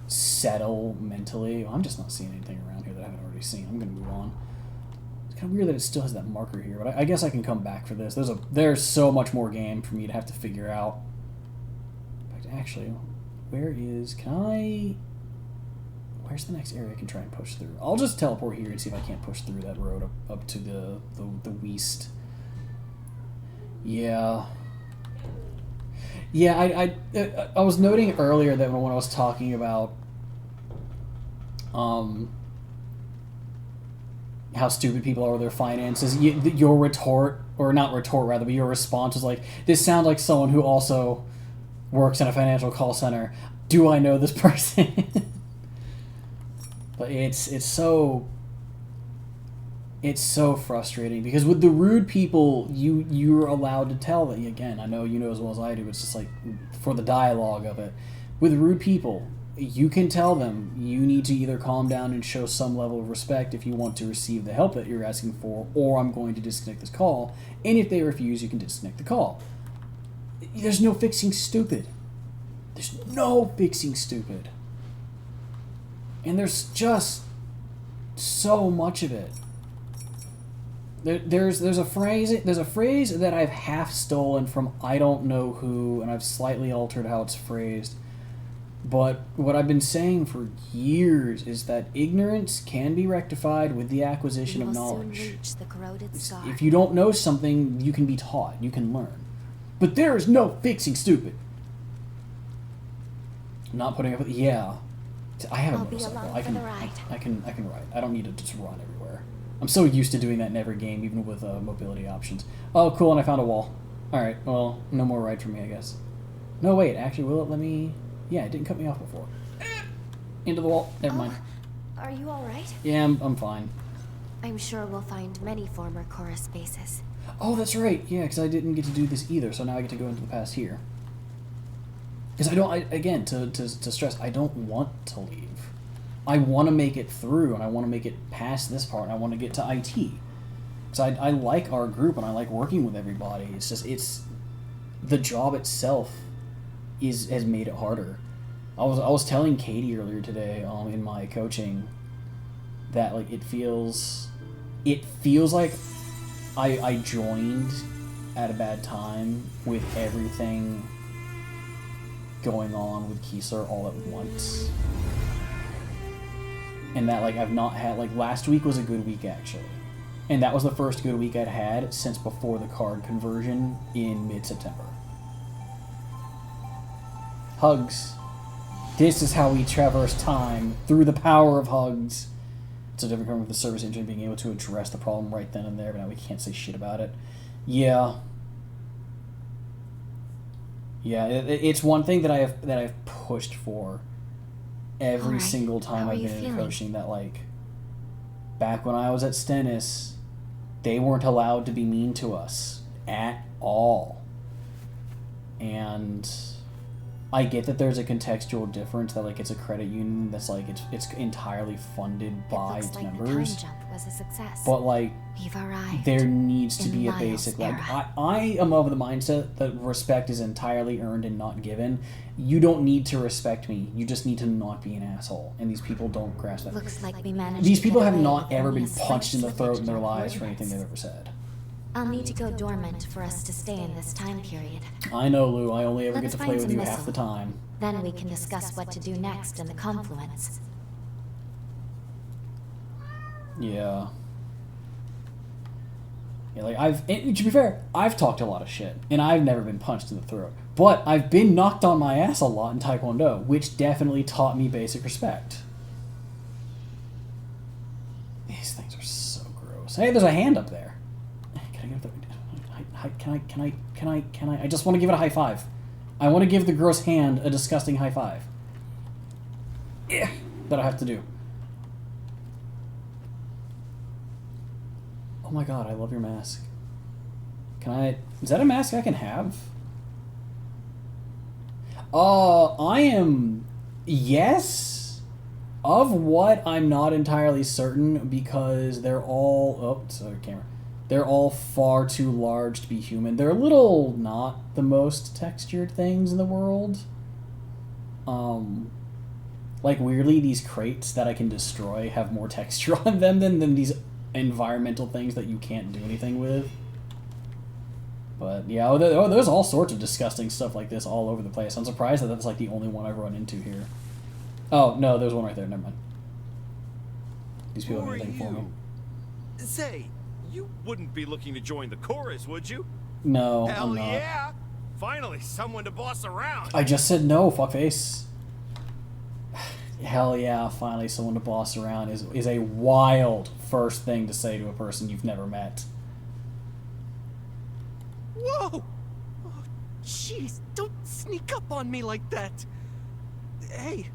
Speaker 1: settle mentally. I'm just not seeing anything around here that I haven't already seen. I'm gonna move on. It's kind of weird that it still has that marker here, but I guess I can come back for this. There's so much more game for me to have to figure out. But actually, where's the next area I can try and push through? I'll just teleport here and see if I can't push through that road up to the west. Yeah. Yeah, I was noting earlier that when I was talking about how stupid people are with their finances, your retort, or not retort rather, but your response was like, this sounds like someone who also works in a financial call center. Do I know this person? But it's so It's so frustrating because with the rude people, you're allowed to tell that. Again, I know you know as well as I do. It's just like for the dialogue of it. With rude people, you can tell them you need to either calm down and show some level of respect if you want to receive the help that you're asking for, or I'm going to disconnect this call. And if they refuse, you can disconnect the call. There's no fixing stupid. There's no fixing stupid. And there's just so much of it. There's a phrase that I've half stolen from I don't know who, and I've slightly altered how it's phrased. But what I've been saying for years is that ignorance can be rectified with the acquisition of knowledge. If you don't know something, you can be taught, you can learn. But there is no fixing stupid. Not putting up with I have a motorcycle. I can ride. I don't need to just run everywhere. I'm so used to doing that in every game, even with mobility options. Oh, cool, and I found a wall. Alright, well, no more ride for me, I guess. No, wait, actually, will it let me... Yeah, it didn't cut me off before. Into the wall. Never mind.
Speaker 3: Are you alright?
Speaker 1: Yeah, I'm fine.
Speaker 3: I'm sure we'll find many former chorus bases.
Speaker 1: Oh, that's right. Yeah, because I didn't get to do this either, so now I get to go into the past here. Because again, to stress, I don't want to leave. I want to make it through, and I want to make it past this part, and I want to get to IT. Because I like our group, and I like working with everybody. It's just, the job itself has made it harder. I was telling Katie earlier today, in my coaching, that, like, it feels like I joined at a bad time with everything going on with Keesler all at once. And that, like, I've not had, like, last week was a good week, actually. And that was the first good week I'd had since before the card conversion in mid-September. Hugs. This is how we traverse time, through the power of hugs. It's a different problem with the service engine being able to address the problem right then and there, but now we can't say shit about it. Yeah. Yeah, it's one thing that I've pushed for every single time I've been in coaching, that, like, back when I was at Stennis, they weren't allowed to be mean to us at all. And I get that there's a contextual difference, that, like, it's a credit union that's, like, it's entirely funded by its members. The time jump was a success. But, like, there needs to be a basic, like, I am of the mindset that respect is entirely earned and not given. You don't need to respect me. You just need to not be an asshole. And these people don't grasp that.
Speaker 3: Looks like we managed.
Speaker 1: These people have not ever been punched in the throat in their lives for anything they've ever said.
Speaker 3: I'll need to go dormant for us to stay in this time period.
Speaker 1: I know, Lou. I only ever get to play with you half the time.
Speaker 3: Then we can discuss what to do next in the confluence.
Speaker 1: Yeah. Yeah, like, to be fair, I've talked a lot of shit, and I've never been punched in the throat. But I've been knocked on my ass a lot in Taekwondo, which definitely taught me basic respect. These things are so gross. Hey, there's a hand up there. Can I? I just want to give it a high five. I want to give the gross hand a disgusting high five. Yeah, that I have to do. Oh my god, I love your mask. Is that a mask I can have? I am... Yes? Of what, I'm not entirely certain, because they're all... Oh, sorry, camera. They're all far too large to be human. They're not the most textured things in the world. Like, weirdly, these crates that I can destroy have more texture on them than these environmental things that you can't do anything with. But, yeah, there's all sorts of disgusting stuff like this all over the place. I'm surprised that that's, like, the only one I've run into here. Oh, no, there's one right there. Never mind. These people have anything for me.
Speaker 6: Say... You wouldn't be looking to join the chorus, would you?
Speaker 1: No,
Speaker 6: Hell
Speaker 1: I'm not.
Speaker 6: Yeah! Finally, someone to boss around.
Speaker 1: I just said no, fuckface. Hell yeah, finally someone to boss around is a wild first thing to say to a person you've never met.
Speaker 6: Whoa! Oh, jeez, don't sneak up on me like that. Hey,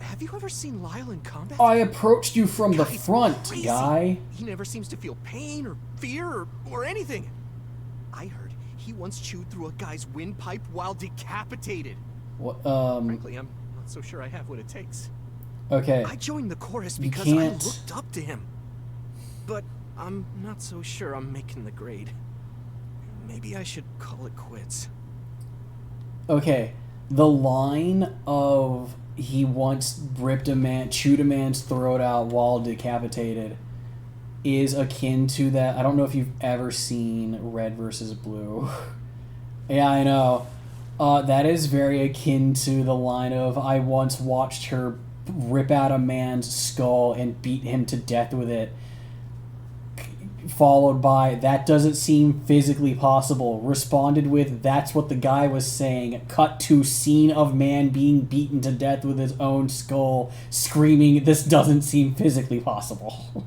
Speaker 7: have you ever seen Lyle in combat?
Speaker 1: I approached you from the
Speaker 7: Guy's
Speaker 1: front,
Speaker 7: crazy.
Speaker 1: guy.
Speaker 7: He never seems to feel pain or fear or anything. I heard he once chewed through a guy's windpipe while decapitated.
Speaker 1: What,
Speaker 7: Frankly, I'm not so sure I have what it takes.
Speaker 1: okay.
Speaker 7: I joined the chorus
Speaker 1: You
Speaker 7: because
Speaker 1: can't-
Speaker 7: I looked up to him. But I'm not so sure I'm making the grade. Maybe I should call it quits.
Speaker 1: Okay, the line of he once chewed a man's throat out while decapitated is akin to that. I don't know if you've ever seen Red versus Blue. Yeah, I know. That is very akin to the line of I once watched her rip out a man's skull and beat him to death with it, followed by that doesn't seem physically possible, responded with that's what the guy was saying, cut to scene of man being beaten to death with his own skull, screaming this doesn't seem physically possible.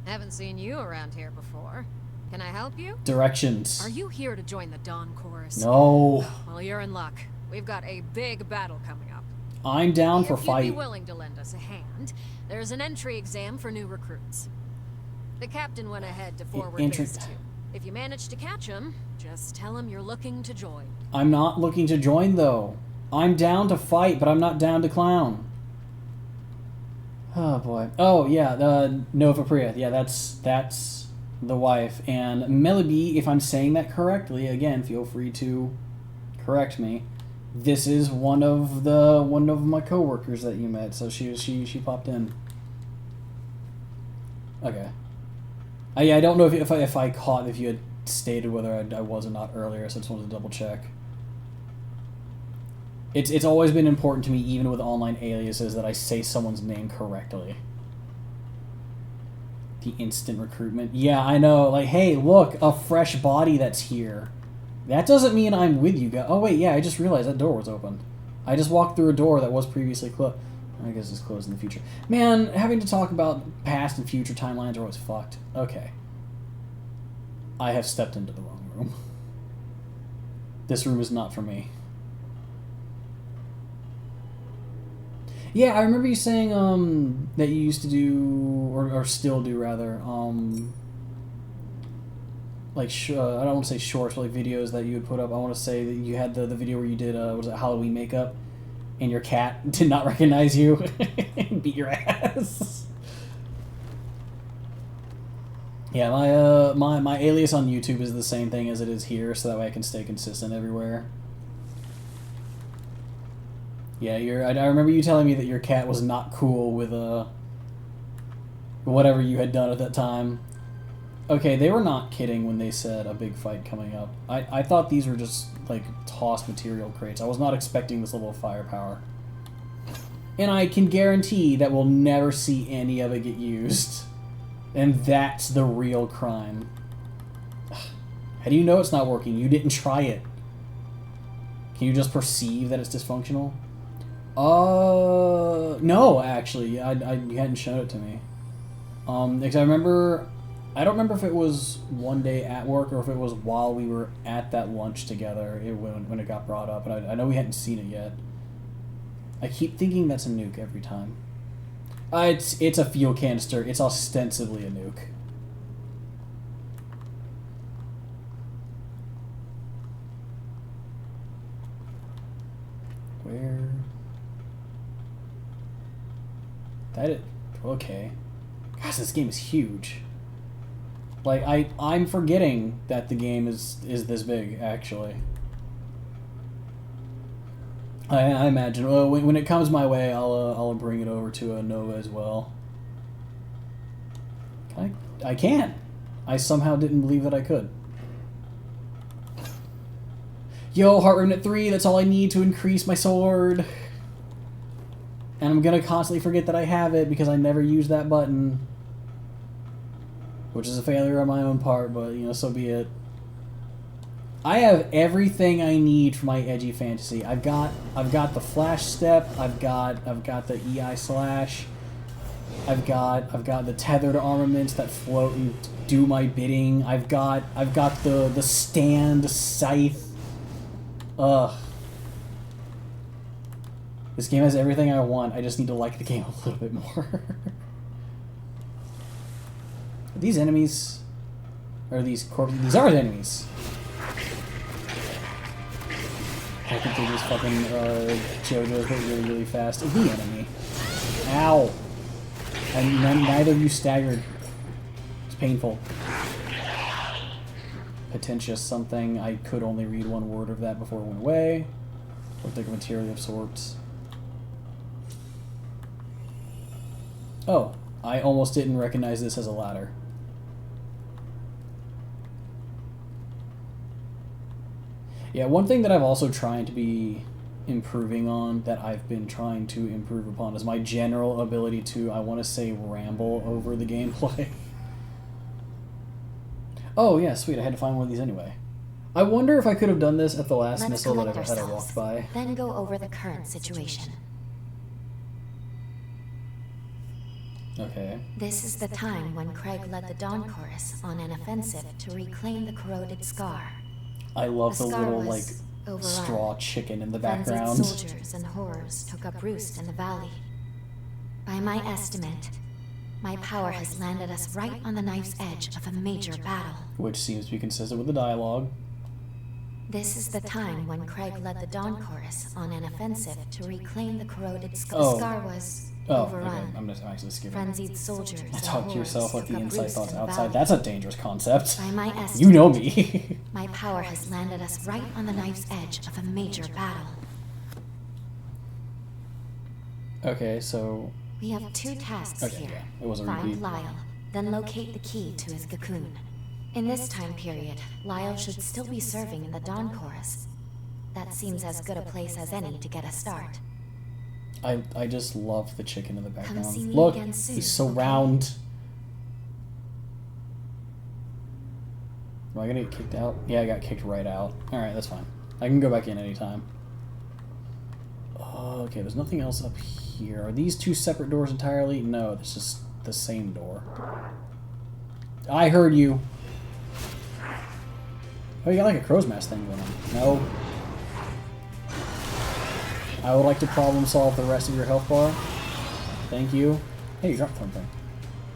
Speaker 8: Haven't seen you around here before. Can I help you?
Speaker 1: Directions.
Speaker 8: Are you here to join the Dawn Chorus?
Speaker 1: No.
Speaker 8: Well, you're in luck. We've got a big battle coming up.
Speaker 1: I'm down for
Speaker 8: If you'd
Speaker 1: fight.
Speaker 8: be willing to lend us a hand, there's an entry exam for new recruits. The captain went ahead to forward
Speaker 1: entry-
Speaker 8: base 2. If you manage to catch him, just tell him you're looking to join.
Speaker 1: I'm not looking to join though. I'm down to fight, but I'm not down to clown. Oh boy. Oh yeah, Nova Priya. Yeah, that's the wife. And Melody, if I'm saying that correctly, again, feel free to correct me. This is one of my coworkers that you met, so she popped in. Okay. I don't know if I caught if you had stated whether I was or not earlier, so I just wanted to double check. It's always been important to me, even with online aliases, that I say someone's name correctly. The instant recruitment. Yeah, I know. Like, hey, look, a fresh body that's here. That doesn't mean I'm with you guys. Oh, wait, yeah, I just realized that door was open. I just walked through a door that was previously closed. I guess it's closed in the future. Man, having to talk about past and future timelines are always fucked. Okay. I have stepped into the wrong room. This room is not for me. Yeah, I remember you saying that you used to do, or still do rather, like I don't want to say shorts, but like videos that you would put up. I want to say that you had the video where you did was it Halloween makeup, and your cat did not recognize you and beat your ass. Yeah, my alias on YouTube is the same thing as it is here, so that way I can stay consistent everywhere. Yeah, I remember you telling me that your cat was not cool with whatever you had done at that time. Okay, they were not kidding when they said a big fight coming up. I thought these were just like tossed material crates. I was not expecting this level of firepower. And I can guarantee that we'll never see any of it get used. And that's the real crime. How do you know it's not working? You didn't try it. Can you just perceive that it's dysfunctional? No, actually, you hadn't shown it to me. Because I don't remember if it was one day at work or if it was while we were at that lunch together when it got brought up, and I know we hadn't seen it yet. I keep thinking that's a nuke every time. It's a fuel canister. It's ostensibly a nuke. Where? Okay. Gosh, this game is huge. Like, I'm forgetting that the game is this big, actually. I imagine. Well, when it comes my way, I'll bring it over to Nova as well. I can. I somehow didn't believe that I could. Yo, Heart Remnant 3, that's all I need to increase my sword. And I'm gonna constantly forget that I have it because I never use that button. Which is a failure on my own part, but, you know, so be it. I have everything I need for my edgy fantasy. I've got the flash step, I've got the EI slash, I've got the tethered armaments that float and do my bidding. I've got the stand scythe. Ugh. This game has everything I want. I just need to like the game a little bit more. Are these enemies? Or are these corpses? These are enemies. I can take this fucking JoJo's but really, really fast. The enemy. Ow! And neither of you staggered. It's painful. Pretentious something. I could only read one word of that before it went away. Looked like a material of sorts. Oh, I almost didn't recognize this as a ladder. Yeah, one thing that I've also tried to be improving on, that I've been trying to improve upon, is my general ability to, I want to say, ramble over the gameplay. Oh, yeah, sweet, I had to find one of these anyway. I wonder if I could have done this at the last
Speaker 3: Let's
Speaker 1: missile that I
Speaker 3: collect
Speaker 1: had
Speaker 3: ourselves,
Speaker 1: walked by.
Speaker 3: then go over the current situation.
Speaker 1: Okay.
Speaker 3: This is the time when Craig led the Dawn Chorus on an offensive to reclaim the corroded scar.
Speaker 1: I love the
Speaker 3: scar
Speaker 1: little,
Speaker 3: was
Speaker 1: like,
Speaker 3: overrun.
Speaker 1: straw chicken in the
Speaker 3: Frenzied
Speaker 1: background.
Speaker 3: soldiers and horrors took up roost in the valley. By my estimate, my power has landed us right on the knife's edge of a major battle.
Speaker 1: Which seems to be consistent with the dialogue.
Speaker 3: This is the time when Craig led the Dawn Chorus on an offensive to reclaim the corroded scar.
Speaker 1: Oh.
Speaker 3: The scar was
Speaker 1: Okay,
Speaker 3: overrun.
Speaker 1: I'm actually skipping.
Speaker 3: Frenzied soldiers and
Speaker 1: Talk to yourself
Speaker 3: horrors
Speaker 1: like the
Speaker 3: took up
Speaker 1: inside
Speaker 3: roost
Speaker 1: thoughts
Speaker 3: in the
Speaker 1: outside.
Speaker 3: valley.
Speaker 1: That's a dangerous concept.
Speaker 3: By my estimate,
Speaker 1: You know me.
Speaker 3: my power has landed us right on the knife's edge of a major battle.
Speaker 1: Okay, so...
Speaker 3: We have two tasks
Speaker 1: Okay,
Speaker 3: here.
Speaker 1: yeah, it was a
Speaker 3: Find
Speaker 1: repeat.
Speaker 3: Lyle, then locate the key to his cocoon. In this time period, Lyle should still be serving in the Dawn Chorus. That seems as good a place as any to get a start.
Speaker 1: I just love the chicken in the background.
Speaker 3: see me
Speaker 1: Look,
Speaker 3: again soon,
Speaker 1: he's so
Speaker 3: okay?
Speaker 1: round. Am I gonna get kicked out? Yeah, I got kicked right out. Alright, that's fine. I can go back in anytime. Okay, there's nothing else up here. Are these two separate doors entirely? No, it's just the same door. I heard you. Oh, you got like a crow's mask thing going on. No. I would like to problem solve the rest of your health bar. Thank you. Hey, you dropped something.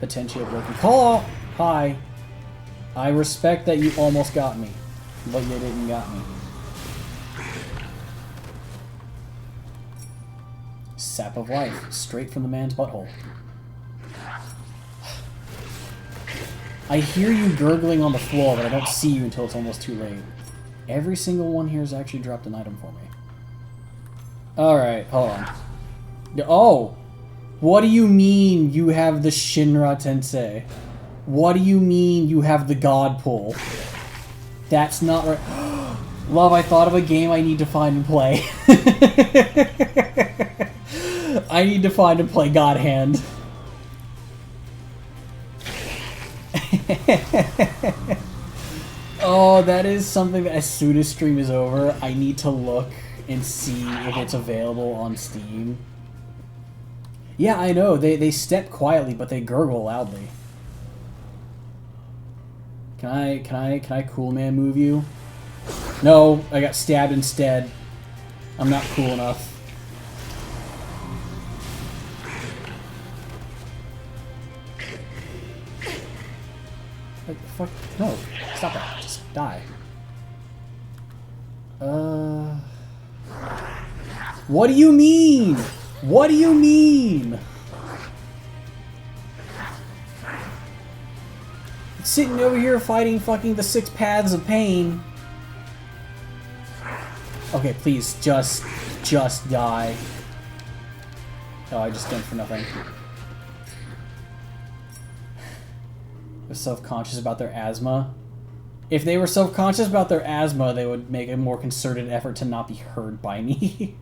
Speaker 1: Potentially broken. Call! Hi. I respect that you almost got me, but you didn't got me. Sap of life, straight from the man's butthole. I hear you gurgling on the floor, but I don't see you until it's almost too late. Every single one here has actually dropped an item for me. Alright, hold on. Oh! What do you mean you have the Shinra Tensei? What do you mean you have the God Pull? That's not right. Love, I thought of a game I need to find and play. I need to find and play God Hand. Oh, that is something that as soon as stream is over, I need to look and see if it's available on Steam. Yeah, I know. They step quietly, but they gurgle loudly. Can I cool man move you? No, I got stabbed instead. I'm not cool enough. What the fuck? No, stop that. Just die. What do you mean? What do you mean? Sitting over here fighting fucking the 6 paths of pain. Okay, please, just die. Oh, I just jumped for nothing. They're self-conscious about their asthma. If they were self-conscious about their asthma, they would make a more concerted effort to not be heard by me.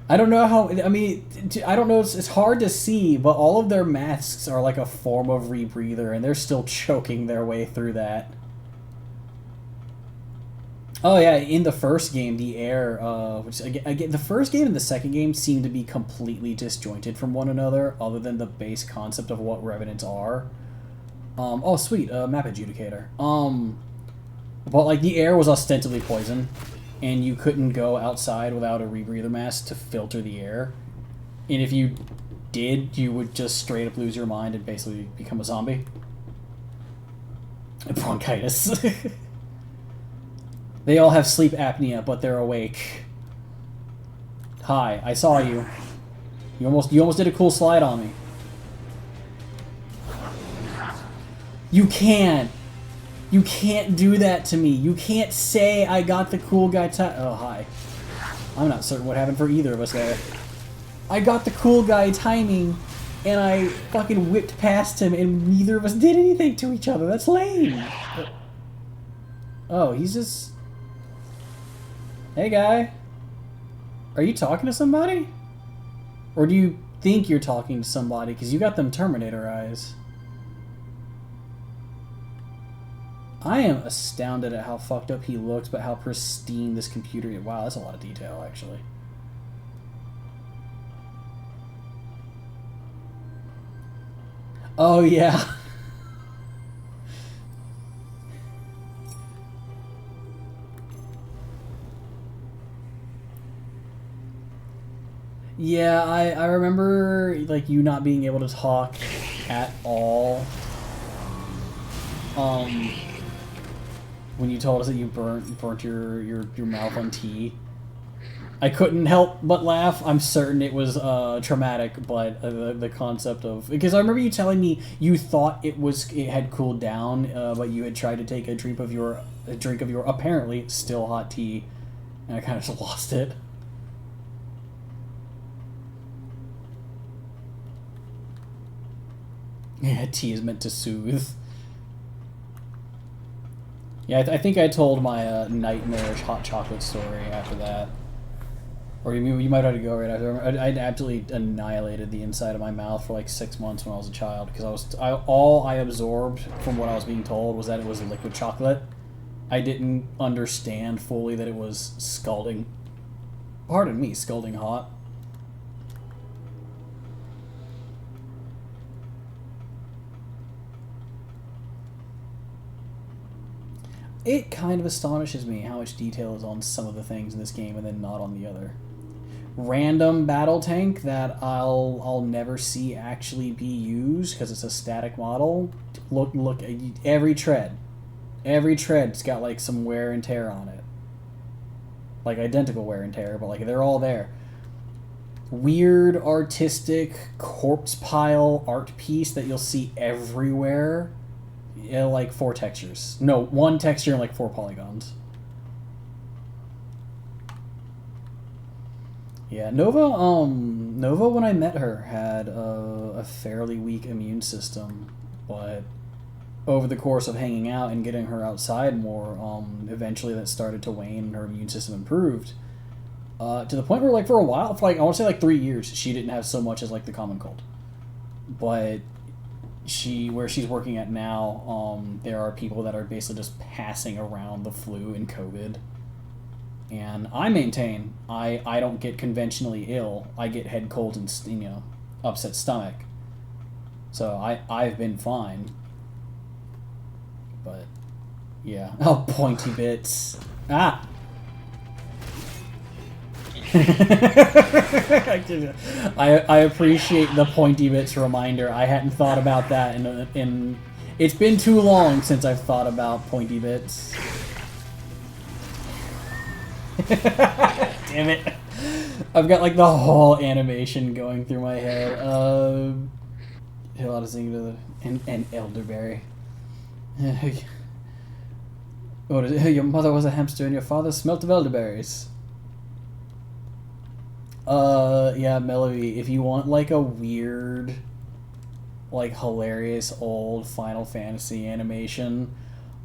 Speaker 1: I don't know how, I mean, I don't know, it's hard to see, but all of their masks are like a form of rebreather, and they're still choking their way through that. Oh yeah, in the first game, the air, which again, the first game and the second game seem to be completely disjointed from one another, other than the base concept of what revenants are. Oh sweet, map adjudicator. But like the air was ostensibly poison, and you couldn't go outside without a rebreather mask to filter the air. And if you did, you would just straight up lose your mind and basically become a zombie. Bronchitis. They all have sleep apnea, but they're awake. Hi, I saw you. You almost did a cool slide on me. You can't. You can't do that to me. You can't say I got the cool guy oh, hi. I'm not certain what happened for either of us there. I got the cool guy timing, and I fucking whipped past him, and neither of us did anything to each other. That's lame. Oh, he's just... Hey, guy. Are you talking to somebody? Or do you think you're talking to somebody? Because you got them Terminator eyes. I am astounded at how fucked up he looks, but how pristine this computer is. Wow, that's a lot of detail, actually. Oh, yeah. Yeah, I remember, like, you not being able to talk at all. When you told us that you burnt your mouth on tea. I couldn't help but laugh. I'm certain it was traumatic, but the concept of... Because I remember you telling me you thought it had cooled down, but you had tried to take a drink of your apparently still hot tea, and I kind of just lost it. Yeah, tea is meant to soothe. Yeah, I think I told my nightmarish hot chocolate story after that. Or you might have to go right after. I'd absolutely annihilated the inside of my mouth for like 6 months when I was a child, because all I absorbed from what I was being told was that it was liquid chocolate. I didn't understand fully that it was scalding. Pardon me, scalding hot. It kind of astonishes me how much detail is on some of the things in this game and then not on the other. Random battle tank that I'll never see actually be used because it's a static model. Look, every tread's got like some wear and tear on it. Like identical wear and tear, but like they're all there. Weird artistic corpse pile art piece that you'll see everywhere. Yeah, like 4 textures. No, 1 texture and like 4 polygons. Yeah, Nova when I met her had a fairly weak immune system, but over the course of hanging out and getting her outside more, eventually that started to wane and her immune system improved. To the point where, like, for a while, for like I want to say like 3 years, she didn't have so much as like the common cold. But where she's working at now, there are people that are basically just passing around the flu and COVID. And I maintain I don't get conventionally ill. I get head colds and upset stomach. So I've been fine. But yeah. Oh, pointy bits. Ah. I appreciate the pointy bits reminder. I hadn't thought about that in it's been too long since I've thought about pointy bits. Damn it. I've got like the whole animation going through my head. A lot of singing to an elderberry. What is it? Your mother was a hamster and your father smelt of elderberries. Yeah, Melody, if you want like a weird, like hilarious old Final Fantasy animation,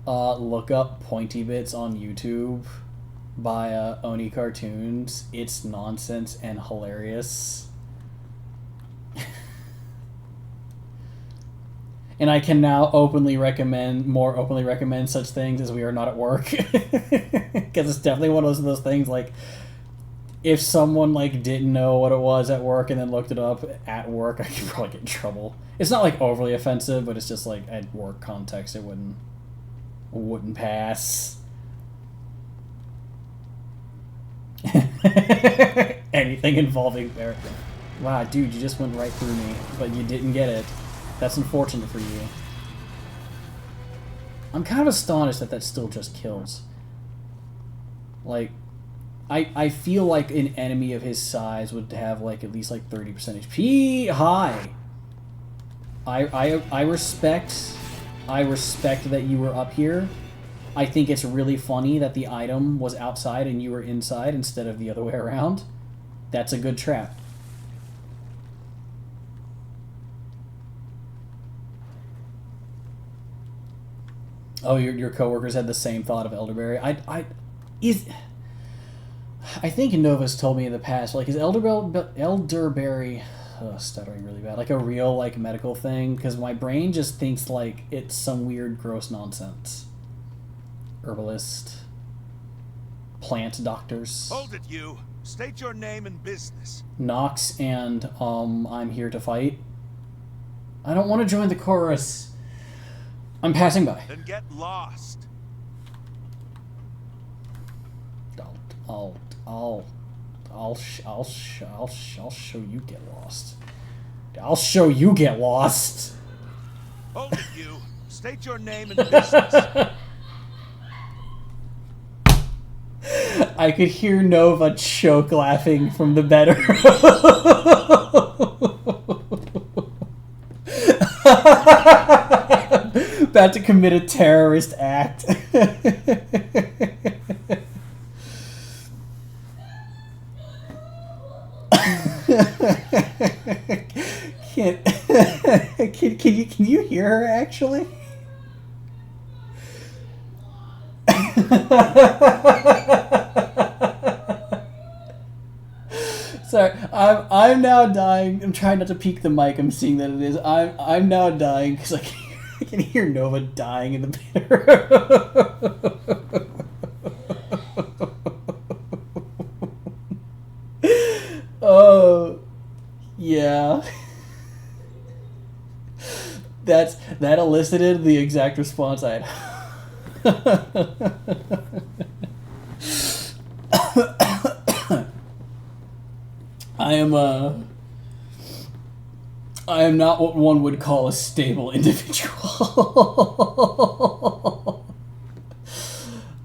Speaker 1: look up Pointy Bits on YouTube by Oni Cartoons. It's nonsense and hilarious. And I can now more openly recommend such things as we are not at work. Because it's definitely one of those things, like, if someone like didn't know what it was at work and then looked it up at work, I could probably get in trouble. It's not like overly offensive, but it's just like at work context it wouldn't pass. Anything involving Barry. Wow, dude, you just went right through me, but you didn't get it. That's unfortunate for you. I'm kind of astonished that that still just kills. Like, I feel like an enemy of his size would have like at least like 30% HP high. I respect that you were up here. I think it's really funny that the item was outside and you were inside instead of the other way around. That's a good trap. Oh, your coworkers had the same thought of elderberry. I think Nova's told me in the past, like, is elderberry, stuttering really bad, like a real like medical thing? Because my brain just thinks like it's some weird, gross nonsense. Herbalist, plant doctors.
Speaker 6: Hold it, you. State your name and business.
Speaker 1: Nox and I'm here to fight. I don't want to join the chorus. I'm passing by.
Speaker 6: Then get lost.
Speaker 1: I'll show you get lost. I'll show you get lost.
Speaker 6: Hold it, you. State your name and business.
Speaker 1: I could hear Nova choke laughing from the better. About to commit a terrorist act. Can you hear her actually? Sorry, I'm now dying. I'm trying not to peek the mic. I'm seeing that it is. I'm now dying because I can hear Nova dying in the pit. Oh, yeah. That elicited the exact response I had. I am not what one would call a stable individual.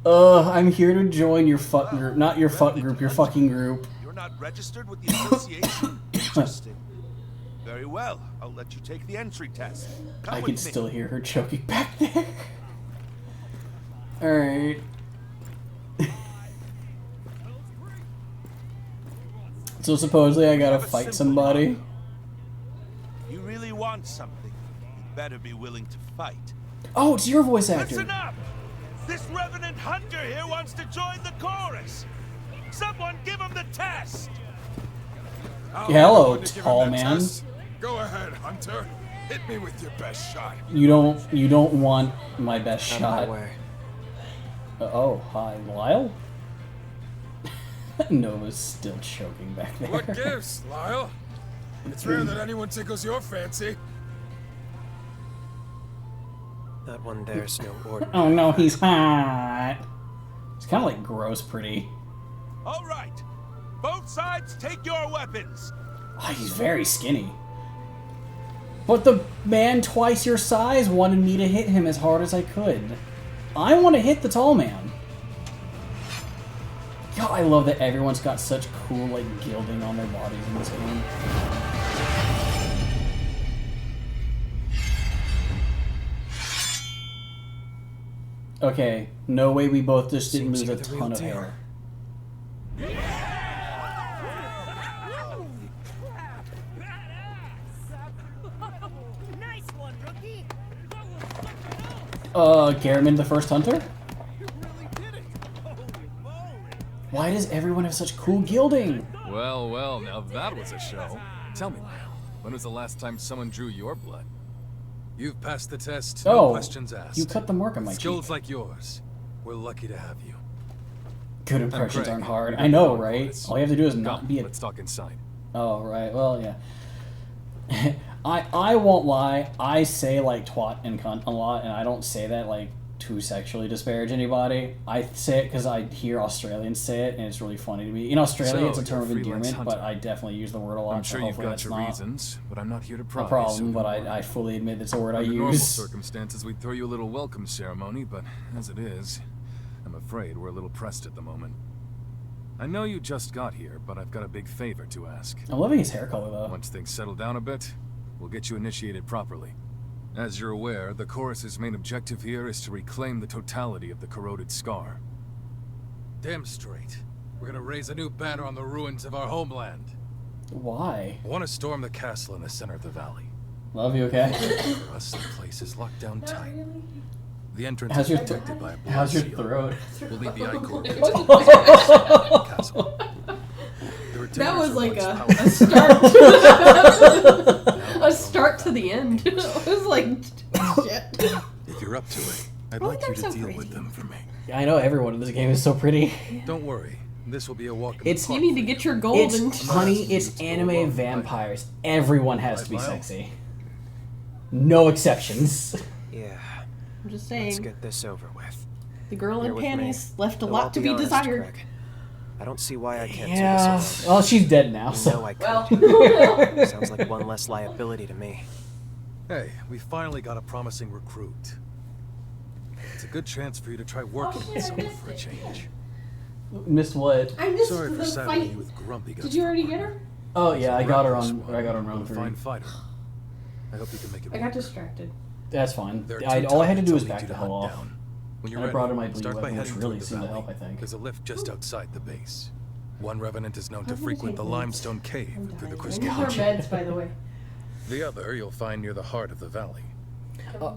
Speaker 1: I'm here to join your fuck group. Not your fuck group, your fucking group.
Speaker 6: You're not registered with the association? Interesting. Very well. I'll let you take the entry test. Come
Speaker 1: I
Speaker 6: with
Speaker 1: can
Speaker 6: me.
Speaker 1: still hear her choking back there. Alright. So supposedly I gotta fight somebody.
Speaker 6: You really want something, you better be willing to fight.
Speaker 1: Oh, it's your voice actor.
Speaker 6: Listen up! This Revenant Hunter here wants to join the chorus. Someone give him the test!
Speaker 1: Hello, tall man.
Speaker 9: Go ahead, Hunter. Hit me with your best shot.
Speaker 1: You don't want my best shot.
Speaker 9: way.
Speaker 1: Oh, hi, Lyle? Nova's still choking back there.
Speaker 9: What gives, Lyle? It's rare that anyone tickles your fancy.
Speaker 10: That one there's no order.
Speaker 1: Oh no, he's hot. He's kind of like gross pretty.
Speaker 6: All right, both sides take your weapons.
Speaker 1: Oh, he's very skinny. But the man twice your size wanted me to hit him as hard as I could. I want to hit the tall man. God, I love that everyone's got such cool, like, gilding on their bodies in this game. Okay, no way we both just didn't lose a ton of hair. Garmin the First Hunter? Why does everyone have such cool gilding?
Speaker 11: Well, well, now that was a show. Tell me, Lyle, when was the last time someone drew your blood?
Speaker 9: You've passed the test, no questions asked.
Speaker 1: You cut the mark on my cheek.
Speaker 9: Skills like yours, we're lucky to have you.
Speaker 1: Good impressions aren't hard. I know, right? All you have to do is not be a...
Speaker 11: Let's talk inside.
Speaker 1: Oh, right. Well, yeah. I won't lie. I say, like, twat and cunt a lot, and I don't say that, like, to sexually disparage anybody. I say it because I hear Australians say it, and it's really funny to me. In Australia,
Speaker 11: So,
Speaker 1: it's a term of
Speaker 11: you're a freelance
Speaker 1: endearment, but
Speaker 11: hunter.
Speaker 1: I definitely use the word a lot.
Speaker 11: I'm sure
Speaker 1: so
Speaker 11: you've
Speaker 1: hopefully
Speaker 11: got
Speaker 1: that's
Speaker 11: your
Speaker 1: not
Speaker 11: reasons, but I'm not here to
Speaker 1: a
Speaker 11: pry.
Speaker 1: problem.
Speaker 11: so
Speaker 1: But
Speaker 11: don't worry.
Speaker 1: I fully admit it's a word I
Speaker 11: Under normal
Speaker 1: use.
Speaker 11: circumstances, we'd throw you a little welcome ceremony, but as it is, I'm afraid we're a little pressed at the moment. I know you just got here, but I've got a big favor to ask.
Speaker 1: I'm loving his hair color though.
Speaker 11: Once things settle down a bit, we'll get you initiated properly. As you're aware, the chorus's main objective here is to reclaim the totality of the corroded scar.
Speaker 9: Damn straight. We're gonna raise a new banner on the ruins of our homeland.
Speaker 1: Why?
Speaker 9: I want to storm the castle in the center of the valley.
Speaker 1: Love you, okay?
Speaker 9: For us, the place is locked down tight. The entrance
Speaker 1: How's
Speaker 9: is
Speaker 1: your
Speaker 9: protected by a blood
Speaker 1: how's your
Speaker 9: shield.
Speaker 1: throat?
Speaker 9: We'll need the Icor castle.
Speaker 12: That was like a start to the end. It was like, shit.
Speaker 9: If you're up to it, I'd
Speaker 12: Oh,
Speaker 9: like you
Speaker 12: they're
Speaker 9: to
Speaker 12: so
Speaker 9: deal
Speaker 12: pretty.
Speaker 9: with them for me.
Speaker 1: I know everyone in this game is so pretty.
Speaker 9: Don't worry, this will be a walk in
Speaker 1: It's-
Speaker 9: the
Speaker 12: You
Speaker 9: park
Speaker 12: need to
Speaker 9: for
Speaker 12: get your gold and
Speaker 1: It's honey. It's anime vampires. Everyone has to be
Speaker 9: Right, Lyle?
Speaker 1: sexy. No exceptions.
Speaker 10: Yeah,
Speaker 12: I'm just
Speaker 10: let's
Speaker 12: saying,
Speaker 10: get this over with.
Speaker 12: the girl
Speaker 10: You're
Speaker 12: in
Speaker 10: with me.
Speaker 12: panties left a
Speaker 10: Though
Speaker 12: lot
Speaker 10: I'll
Speaker 12: to be
Speaker 10: honest,
Speaker 12: desired.
Speaker 10: Craig, I don't see why I can't
Speaker 1: Yeah.
Speaker 10: do this alone.
Speaker 1: Well, she's dead now,
Speaker 10: You
Speaker 1: so.
Speaker 10: know I could.
Speaker 12: Well,
Speaker 10: Sounds like one less liability to me.
Speaker 9: Hey, we finally got a promising recruit. It's a good chance for you to try working with someone for a change.
Speaker 1: Missed what?
Speaker 12: I missed
Speaker 9: Sorry for
Speaker 12: the
Speaker 9: saddling
Speaker 12: fight.
Speaker 9: you with grumpy guts.
Speaker 12: Did you already get her?
Speaker 1: Oh yeah, I got her
Speaker 9: Reckless
Speaker 1: on.
Speaker 9: one,
Speaker 1: I got her on
Speaker 9: but
Speaker 1: round
Speaker 9: a
Speaker 1: 3.
Speaker 9: fine fighter. I hope you can make it
Speaker 12: I
Speaker 9: work.
Speaker 12: got distracted.
Speaker 1: That's fine.
Speaker 9: There are
Speaker 1: All I had to do
Speaker 9: two
Speaker 1: was
Speaker 9: targets
Speaker 1: back
Speaker 9: I'll
Speaker 1: the
Speaker 9: need
Speaker 1: hell
Speaker 9: you to
Speaker 1: off.
Speaker 9: hunt down. When you're
Speaker 1: And I
Speaker 9: ready,
Speaker 1: brought her my blue
Speaker 9: start by
Speaker 1: weapon, which
Speaker 9: heading
Speaker 1: really
Speaker 9: toward the
Speaker 1: seemed to
Speaker 9: valley.
Speaker 1: help, I think.
Speaker 9: There's a lift just outside the base. One revenant is known to
Speaker 12: How many
Speaker 9: frequent the
Speaker 12: tables?
Speaker 9: limestone cave
Speaker 12: I'm
Speaker 9: through the
Speaker 12: dying.
Speaker 9: crystal.
Speaker 12: I need more meds, by the way.
Speaker 9: The other you'll find near the heart of the valley.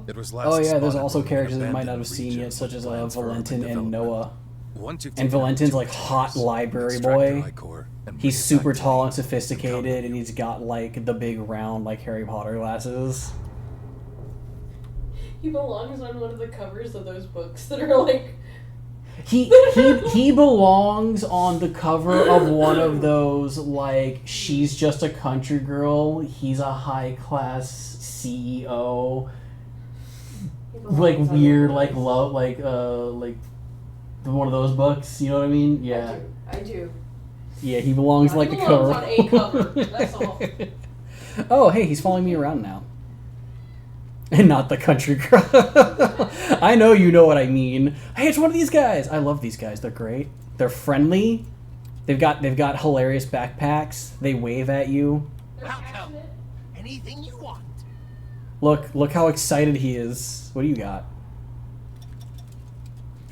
Speaker 9: It was last
Speaker 1: Oh yeah, there's
Speaker 9: spotted
Speaker 1: also
Speaker 9: when we
Speaker 1: characters that you might not
Speaker 9: abandoned
Speaker 1: have seen
Speaker 9: region
Speaker 1: yet, such
Speaker 9: with
Speaker 1: as
Speaker 9: plans for urban
Speaker 1: Valentin and
Speaker 9: development.
Speaker 1: Noah.
Speaker 9: Once you've
Speaker 1: And
Speaker 9: taken out
Speaker 1: Valentin's
Speaker 9: two
Speaker 1: like hot
Speaker 9: pictures,
Speaker 1: library
Speaker 9: extract
Speaker 1: boy.
Speaker 9: your Icor and
Speaker 1: He's
Speaker 9: bring it
Speaker 1: super
Speaker 9: back to
Speaker 1: tall
Speaker 9: me.
Speaker 1: and sophisticated, and he's got like the big round like Harry Potter glasses.
Speaker 12: He belongs on one of the covers of those books that are like.
Speaker 1: He belongs on the cover of one of those like she's just a country girl, he's a high class CEO, like weird like love like one of those books. You know what I mean? Yeah.
Speaker 12: I do.
Speaker 1: Yeah, he belongs
Speaker 12: He
Speaker 1: like
Speaker 12: belongs
Speaker 1: a cover.
Speaker 12: on a cover, that's all.
Speaker 1: Oh, hey, he's following me around now. And not the country girl. I know you know what I mean. Hey, it's one of these guys. I love these guys. They're great. They're friendly. They've got hilarious backpacks. They wave at you.
Speaker 6: How come? Anything you want.
Speaker 1: Look how excited he is. What do you got?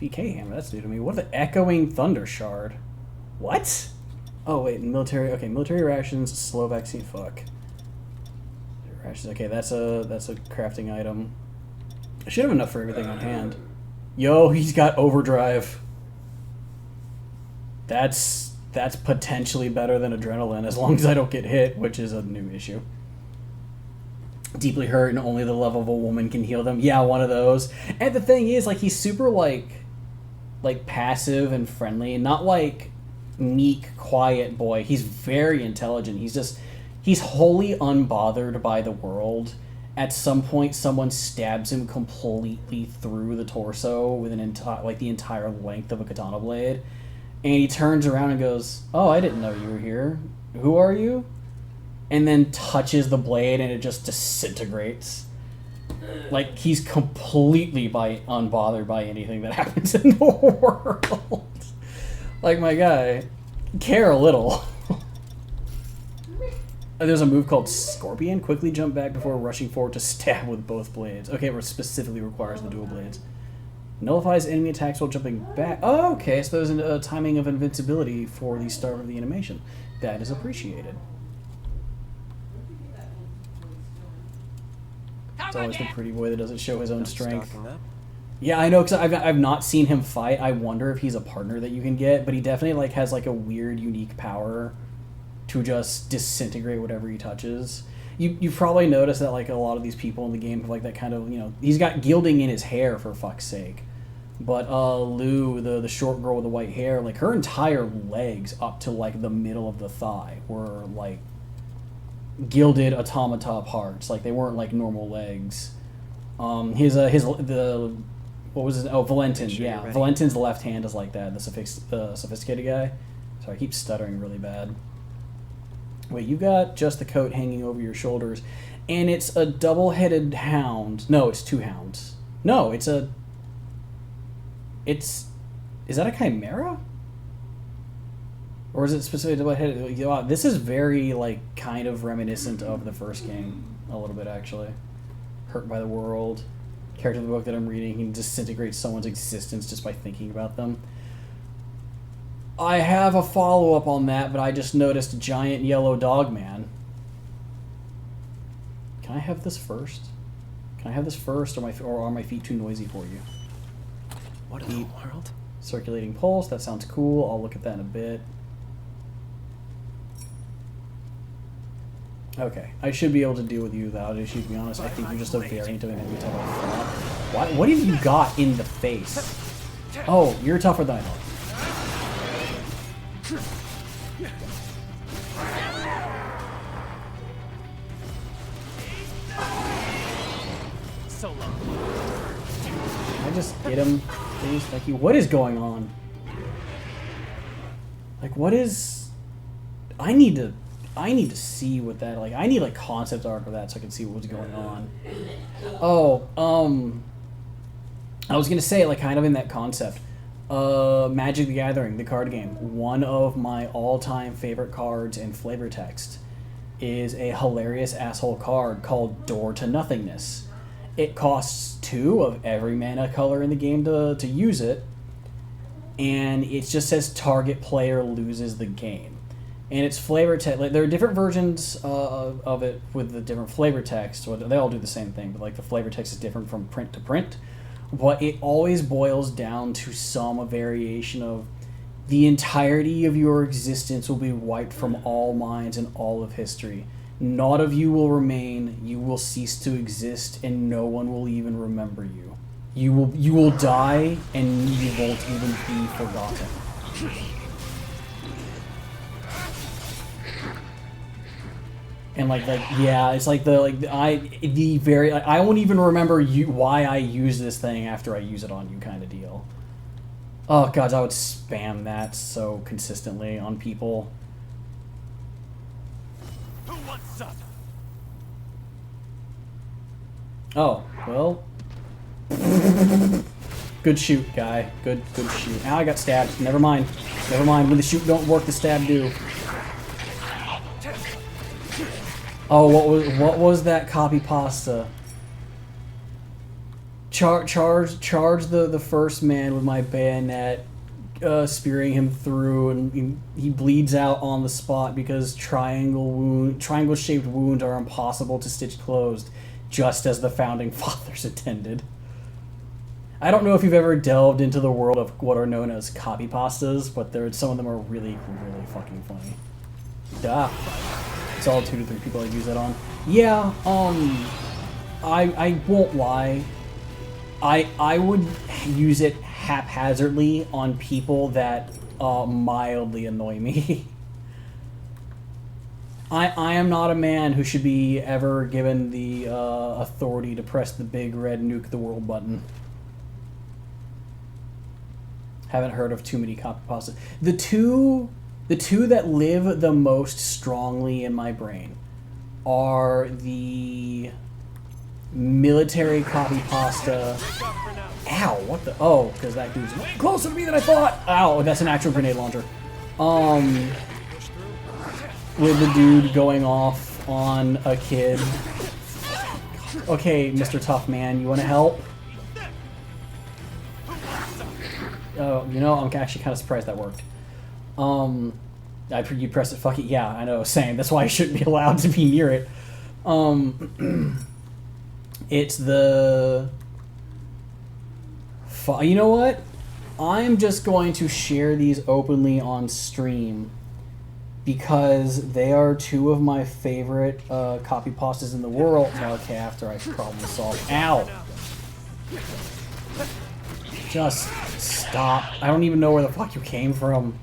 Speaker 1: PK hammer. That's new to me. What the echoing thunder shard? What? Oh wait, military. Okay, military rations. Slow vaccine. Fuck. Rations. Okay, that's a crafting item. I should have enough for everything on hand. Yo, he's got overdrive. That's potentially better than adrenaline as long as I don't get hit, which is a new issue. Deeply hurt and only the love of a woman can heal them. Yeah, one of those. And the thing is, like, he's super like passive and friendly, not like meek, quiet boy. He's very intelligent. He's wholly unbothered by the world. At some point, someone stabs him completely through the torso with the entire length of a katana blade, and he turns around and goes, "Oh, I didn't know you were here. Who are you?" And then touches the blade, and it just disintegrates. Like, he's completely unbothered by anything that happens in the world. Like, my guy, care a little. There's a move called Scorpion. Quickly jump back before rushing forward to stab with both blades. Okay, it specifically requires the dual blades. Nullifies enemy attacks while jumping back. Oh, okay, so there's a timing of invincibility for the start of the animation. That is appreciated. It's always the pretty boy that doesn't show his own strength. Yeah, I know, because I've not seen him fight. I wonder if he's a partner that you can get, but he definitely like has like a weird, unique power to just disintegrate whatever he touches. You've probably noticed that like a lot of these people in the game have like that kind of, you know, he's got gilding in his hair for fuck's sake. But Lou, the short girl with the white hair, like her entire legs up to like the middle of the thigh were like gilded automata parts. Like they weren't like normal legs. The what was his? Oh, Valentin.
Speaker 10: Make sure
Speaker 1: Yeah,
Speaker 10: you're ready.
Speaker 1: Valentin's left hand is like that. The sophisticated guy. So I keep stuttering really bad. Wait, you got just the coat hanging over your shoulders, and it's a double-headed hound. No, it's two hounds. No, it's a. It's. Is that a chimera? Or is it specifically double-headed? Wow, this is very like kind of reminiscent of the first game, a little bit actually. Hurt by the world. Character of the book that I'm reading, he disintegrates someone's existence just by thinking about them. I have a follow-up on that, but I just noticed giant yellow dog man. Can I have this first? Can I have this first, or are my feet too noisy for you?
Speaker 10: What in the world?
Speaker 1: Circulating pulse, that sounds cool. I'll look at that in a bit. Okay, I should be able to deal with you without issue, to be honest. I think you're just a variant of an enemy type I thought. What have you got in the face? Oh, you're tougher than I thought.
Speaker 10: So low.
Speaker 1: Can I just get him, please? Thank you. What is going on? Like, what is... I need to see what that, like, I need, like, concept art of that so I can see what's going on. Oh, I was gonna say, like, kind of in that concept. Magic the Gathering, the card game. One of my all-time favorite cards in flavor text is a hilarious asshole card called Door to Nothingness. It costs 2 of every mana color in the game to use it, and it just says target player loses the game. And it's flavor text. Like, there are different versions of it with the different flavor text. So they all do the same thing, but like the flavor text is different from print to print. But it always boils down to some variation of the entirety of your existence will be wiped from all minds and all of history. Naught of you will remain. You will cease to exist, and no one will even remember you. You will die, and you won't even be forgotten. And yeah, it's like I won't even remember why I use this thing after I use it on you kind of deal. Oh god, I would spam that so consistently on people.
Speaker 6: Who wants up?
Speaker 1: Oh, well. Good shoot, guy. Good shoot. Now I got stabbed. Never mind. When the shoot don't work, the stab do. Oh, what was that copy pasta? Charge the first man with my bayonet, spearing him through, and he bleeds out on the spot because triangle-shaped wounds are impossible to stitch closed, just as the founding fathers intended. I don't know if you've ever delved into the world of what are known as copy pastas, but some of them are really, really fucking funny. Duh. It's all 2 to 3 people I use that on. Yeah, I won't lie. I would use it haphazardly on people that mildly annoy me. I am not a man who should be ever given the authority to press the big red nuke the world button. Haven't heard of too many copy pastas. The two that live the most strongly in my brain are the military copy pasta. Ow, what the? Oh, because that dude's way closer to me than I thought. Ow, that's an actual grenade launcher. With the dude going off on a kid. Okay, Mr. Tough Man, you want to help? Oh, you know, I'm actually kind of surprised that worked. You press it, fuck it, yeah, I know, same. That's why I shouldn't be allowed to be near it. It's the... You know what? I'm just going to share these openly on stream because they are 2 of my favorite copy pastas in the world. Okay, after I problem solve. Ow! Just stop. I don't even know where the fuck you came from.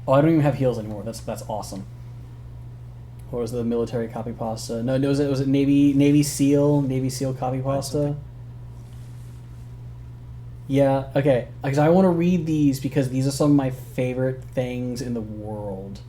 Speaker 1: Oh, I don't even have heals anymore. That's awesome. What was the military copy pasta? No, was it Navy SEAL copy pasta? Yeah, okay. Because I want to read these because these are some of my favorite things in the world.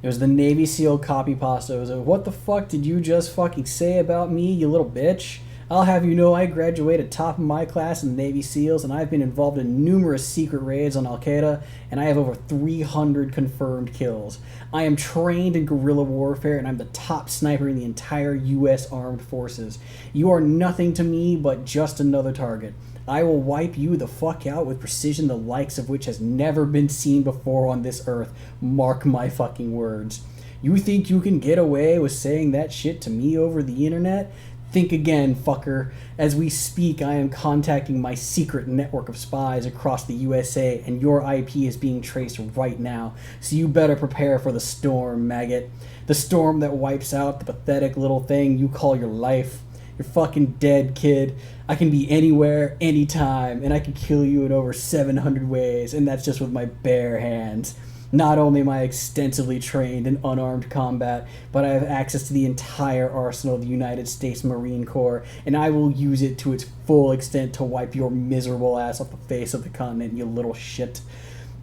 Speaker 1: It was the Navy SEAL copy pasta. It was like, what the fuck did you just fucking say about me, you little bitch? I'll have you know I graduated top of my class in the Navy SEALs, and I've been involved in numerous secret raids on Al-Qaeda, and I have over 300 confirmed kills. I am trained in guerrilla warfare, and I'm the top sniper in the entire U.S. Armed Forces. You are nothing to me but just another target. I will wipe you the fuck out with precision the likes of which has never been seen before on this earth. Mark my fucking words. You think you can get away with saying that shit to me over the internet? Think again, fucker. As we speak, I am contacting my secret network of spies across the USA, and your IP is being traced right now, so you better prepare for the storm, maggot. The storm that wipes out the pathetic little thing you call your life. You're fucking dead, kid. I can be anywhere, anytime, and I can kill you in over 700 ways, and that's just with my bare hands. Not only am I extensively trained in unarmed combat, but I have access to the entire arsenal of the United States Marine Corps, and I will use it to its full extent to wipe your miserable ass off the face of the continent, you little shit.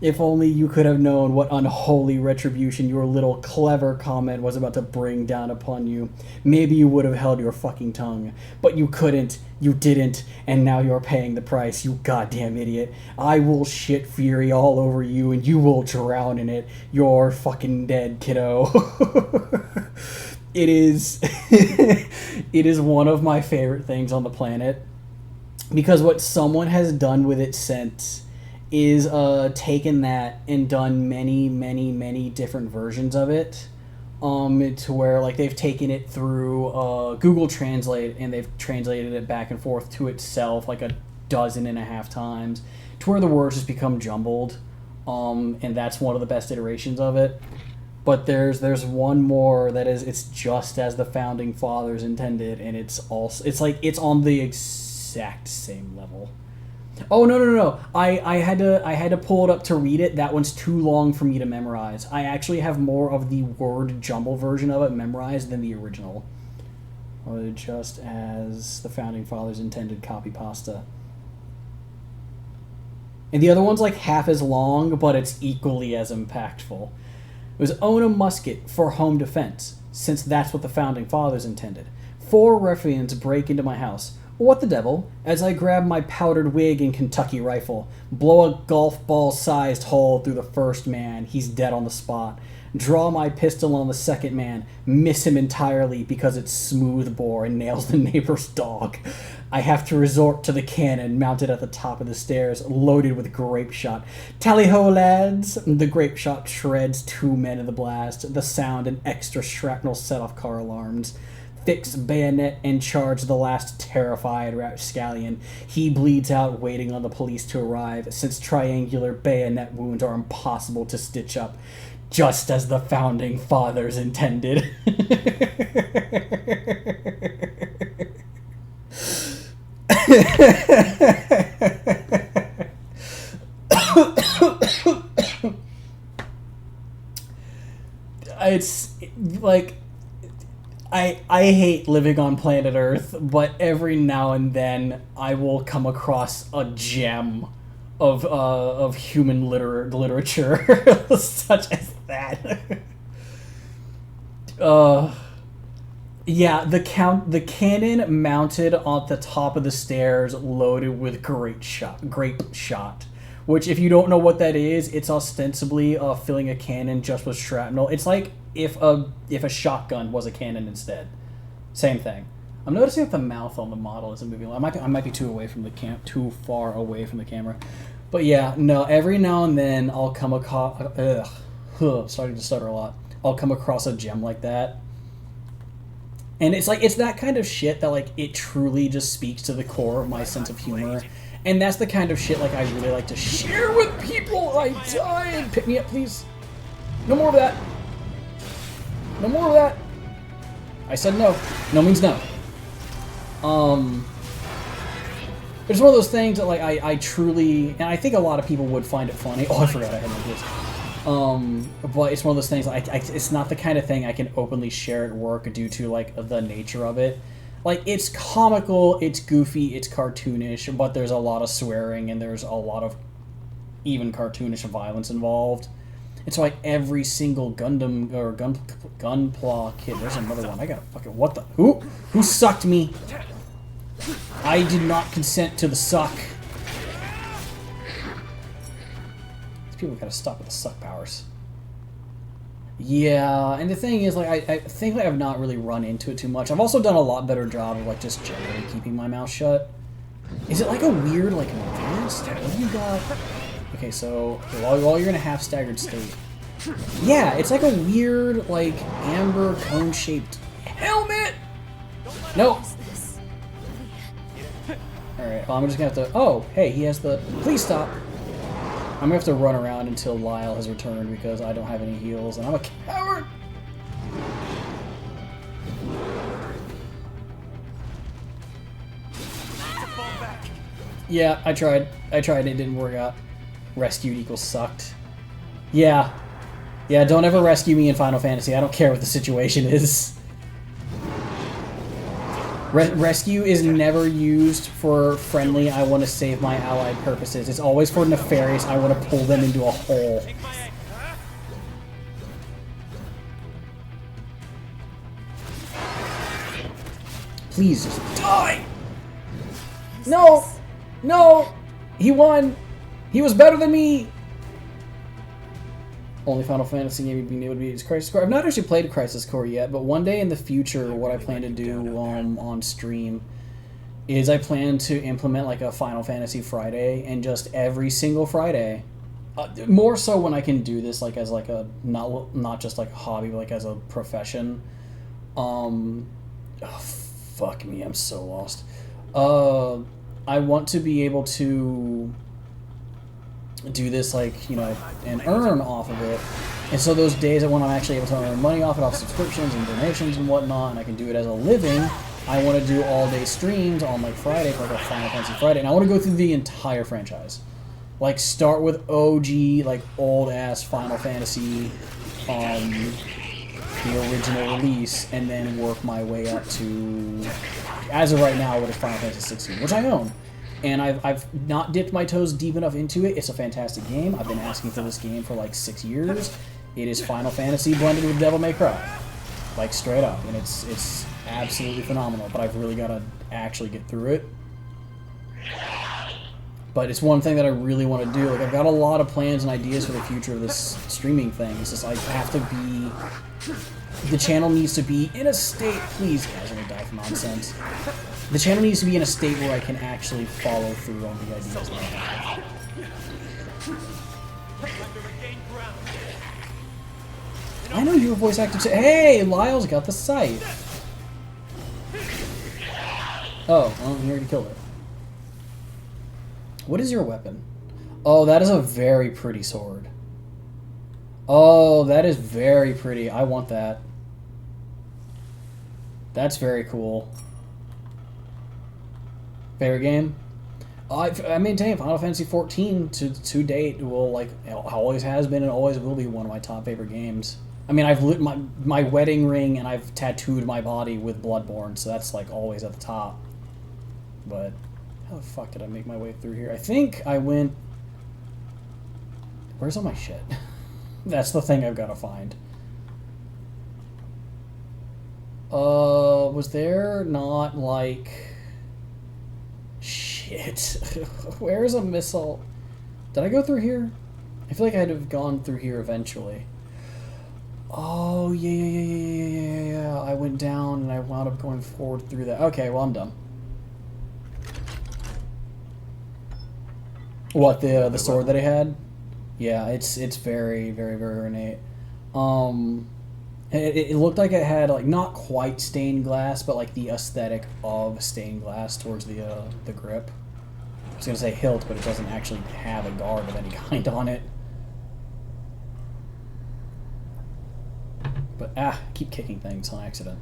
Speaker 1: If only you could have known what unholy retribution your little clever comment was about to bring down upon you. Maybe you would have held your fucking tongue. But you couldn't, you didn't, and now you're paying the price, you goddamn idiot. I will shit fury all over you and you will drown in it. You're fucking dead, kiddo. It is it is one of my favorite things on the planet. Because what someone has done with it since is taken that and done many different versions of it, to where like they've taken it through Google Translate and they've translated it back and forth to itself like 12.5 times, to where the words just become jumbled, and that's one of the best iterations of it. But there's one more that is, it's just as the founding fathers intended, and it's on the exact same level. Oh no! I had to pull it up to read it. That one's too long for me to memorize. I actually have more of the word jumble version of it memorized than the original. Just as the founding fathers intended, copy pasta. And the other one's like half as long, but it's equally as impactful. It was own a musket for home defense, since that's what the founding fathers intended. 4 ruffians break into my house. What the devil? As I grab my powdered wig and Kentucky rifle, blow a golf ball-sized hole through the first man, he's dead on the spot. Draw my pistol on the second man, miss him entirely because it's smoothbore and nails the neighbor's dog. I have to resort to the cannon mounted at the top of the stairs, loaded with grape shot. Tally-ho, lads! The grape shot shreds 2 men in the blast. The sound and extra shrapnel set off car alarms. Fix bayonet and charge the last terrified rapscallion. He bleeds out waiting on the police to arrive, since triangular bayonet wounds are impossible to stitch up, just as the founding fathers intended. It's like, I hate living on planet Earth, but every now and then I will come across a gem of human literature such as that. Yeah, the cannon mounted on the top of the stairs, loaded with grape shot. Which, if you don't know what that is, it's ostensibly filling a cannon just with shrapnel. It's like if a shotgun was a cannon instead. Same thing. I'm noticing that the mouth on the model isn't moving. I might be too far away from the camera. But yeah, no. Every now and then I'll come across. Starting to stutter a lot. I'll come across a gem like that. And it's that kind of shit that like it truly just speaks to the core of my sense of humor. And that's the kind of shit like I really like to share with people. I died. Pick me up, please. No more of that. No more of that. I said no. No means no. It's one of those things that like I truly, and I think a lot of people would find it funny. Oh, I forgot I had my this. But it's one of those things. It's not the kind of thing I can openly share at work due to like the nature of it. like, it's comical, it's goofy, it's cartoonish, but there's a lot of swearing and there's a lot of even cartoonish violence involved. It's like every single Gundam or Gunpla kid. There's another one. I gotta fucking what the who sucked me? I did not consent to the suck. These people gotta stop with the suck powers. Yeah, and the thing is, like, I think I've not really run into it too much. I've also done a lot better job of, like, just generally keeping my mouth shut. Is it like a weird, like, advanced? What have you got? Okay, so while you're in a half staggered state, yeah, it's like a weird, like, amber cone-shaped helmet. Nope. All right, well, I'm just gonna have to. Oh, hey, he has the. Please stop. I'm gonna have to run around until Lyle has returned because I don't have any heals and I'm a coward. Yeah, I tried. It didn't work out. Rescued equals sucked. Yeah. Yeah, don't ever rescue me in Final Fantasy. I don't care what the situation is. Rescue is never used for friendly, I want to save my allied purposes. It's always for nefarious, I want to pull them into a hole. Please just die! No! No! He won! He was better than me! Only Final Fantasy game being able to beat is Crisis Core. I've not actually played Crisis Core yet, but one day in the future, what I plan to do on stream is I plan to implement like a Final Fantasy Friday, and just every single Friday, more so when I can do this like as like a not just like a hobby, but like as a profession. Oh, fuck me, I'm so lost. I want to be able to do this, like, you know, and earn off of it. And so those days when I'm actually able to earn money off it, off subscriptions and donations and whatnot, and I can do it as a living, I want to do all-day streams on, like, Friday for, like, a Final Fantasy Friday. And I want to go through the entire franchise. Like, start with OG, like, old-ass Final Fantasy, the original release, and then work my way up to, as of right now, what is Final Fantasy 16, which I own. And I've not dipped my toes deep enough into it. It's a fantastic game. I've been asking for this game for like 6 years. It is Final Fantasy blended with Devil May Cry. Like, straight up. And it's absolutely phenomenal. But I've really got to actually get through it. But it's one thing that I really want to do. Like, I've got a lot of plans and ideas for the future of this streaming thing. It's just, I have to be... The channel needs to be in a state... Please, guys, I'm going to die from nonsense. The channel needs to be in a state where I can actually follow through on the ideas that I have. I know you were voice active too. Hey, Lyle's got the sight. Oh, well, he already killed it. What is your weapon? Oh, that is a very pretty sword. Oh, that is very pretty. I want that. That's very cool. Favorite game? I maintain Final Fantasy 14 to date will, like, always has been and always will be one of my top favorite games. I mean, I've lit my wedding ring and I've tattooed my body with Bloodborne, so that's like always at the top. But how the fuck did I make my way through here? I think I went... Where's all my shit? That's the thing I've got to find. Was there not, like... Shit. Where's a missile? Did I go through here? I feel like I'd have gone through here eventually. Oh, yeah. I went down and I wound up going forward through that. Okay, well, I'm done. What, the sword that I had? Yeah, it's very, very, very ornate. It looked like it had, like, not quite stained glass, but like the aesthetic of stained glass towards the grip. I was gonna say hilt, but it doesn't actually have a guard of any kind on it. But I keep kicking things on accident.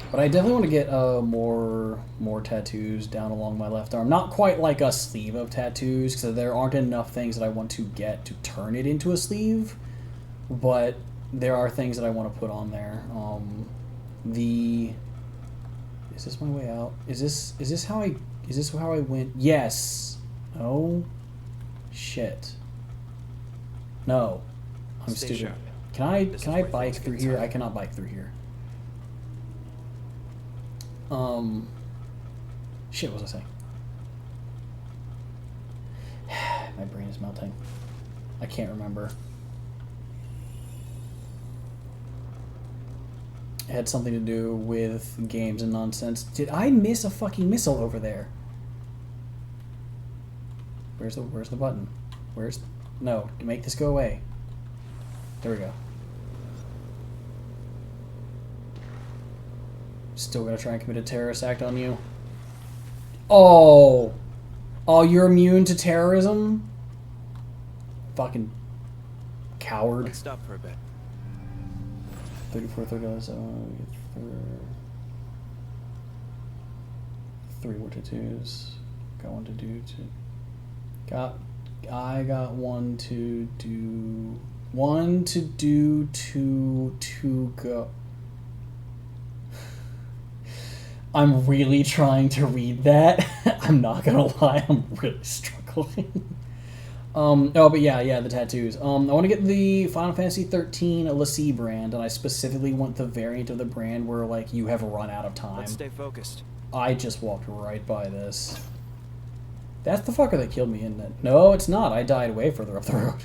Speaker 1: But I definitely want to get more tattoos down along my left arm. Not quite like a sleeve of tattoos, because there aren't enough things that I want to get to turn it into a sleeve. But there are things that I want to put on there. Is this my way out? Is this how I went? Yes. Oh shit. No. I'm
Speaker 10: Stay
Speaker 1: stupid.
Speaker 10: sharp.
Speaker 1: Can I bike through here? I cannot bike through here. Shit, what was I saying? My brain is melting. I can't remember. It had something to do with games and nonsense. Did I miss a fucking missile over there? Where's the button? No, make this go away. There we go. Still gonna try and commit a terrorist act on you. Oh! Oh, you're immune to terrorism? Fucking coward.
Speaker 10: Let's stop for a bit.
Speaker 1: 34, 3 more tattoos. Got one to do. I got one to do. One to do, two to go. I'm really trying to read that. I'm not gonna lie, I'm really struggling. Oh, but yeah, the tattoos. I want to get the Final Fantasy 13 LaCie brand, and I specifically want the variant of the brand where, like, you have run out of time.
Speaker 10: Let's stay focused.
Speaker 1: I just walked right by this. That's the fucker that killed me, isn't it? No, it's not. I died way further up the road.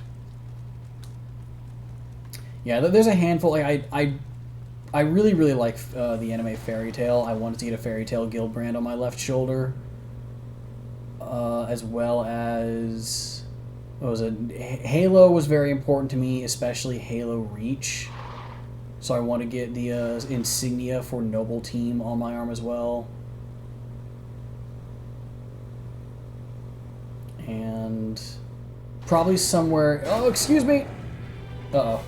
Speaker 1: Yeah, there's a handful. Like, I really, really like the anime Fairy Tail. I wanted to get a Fairy Tail Guild brand on my left shoulder. As well as... What was it? Halo was very important to me, especially Halo Reach. So I want to get the insignia for Noble Team on my arm as well. And probably somewhere... Oh, excuse me! Uh-oh.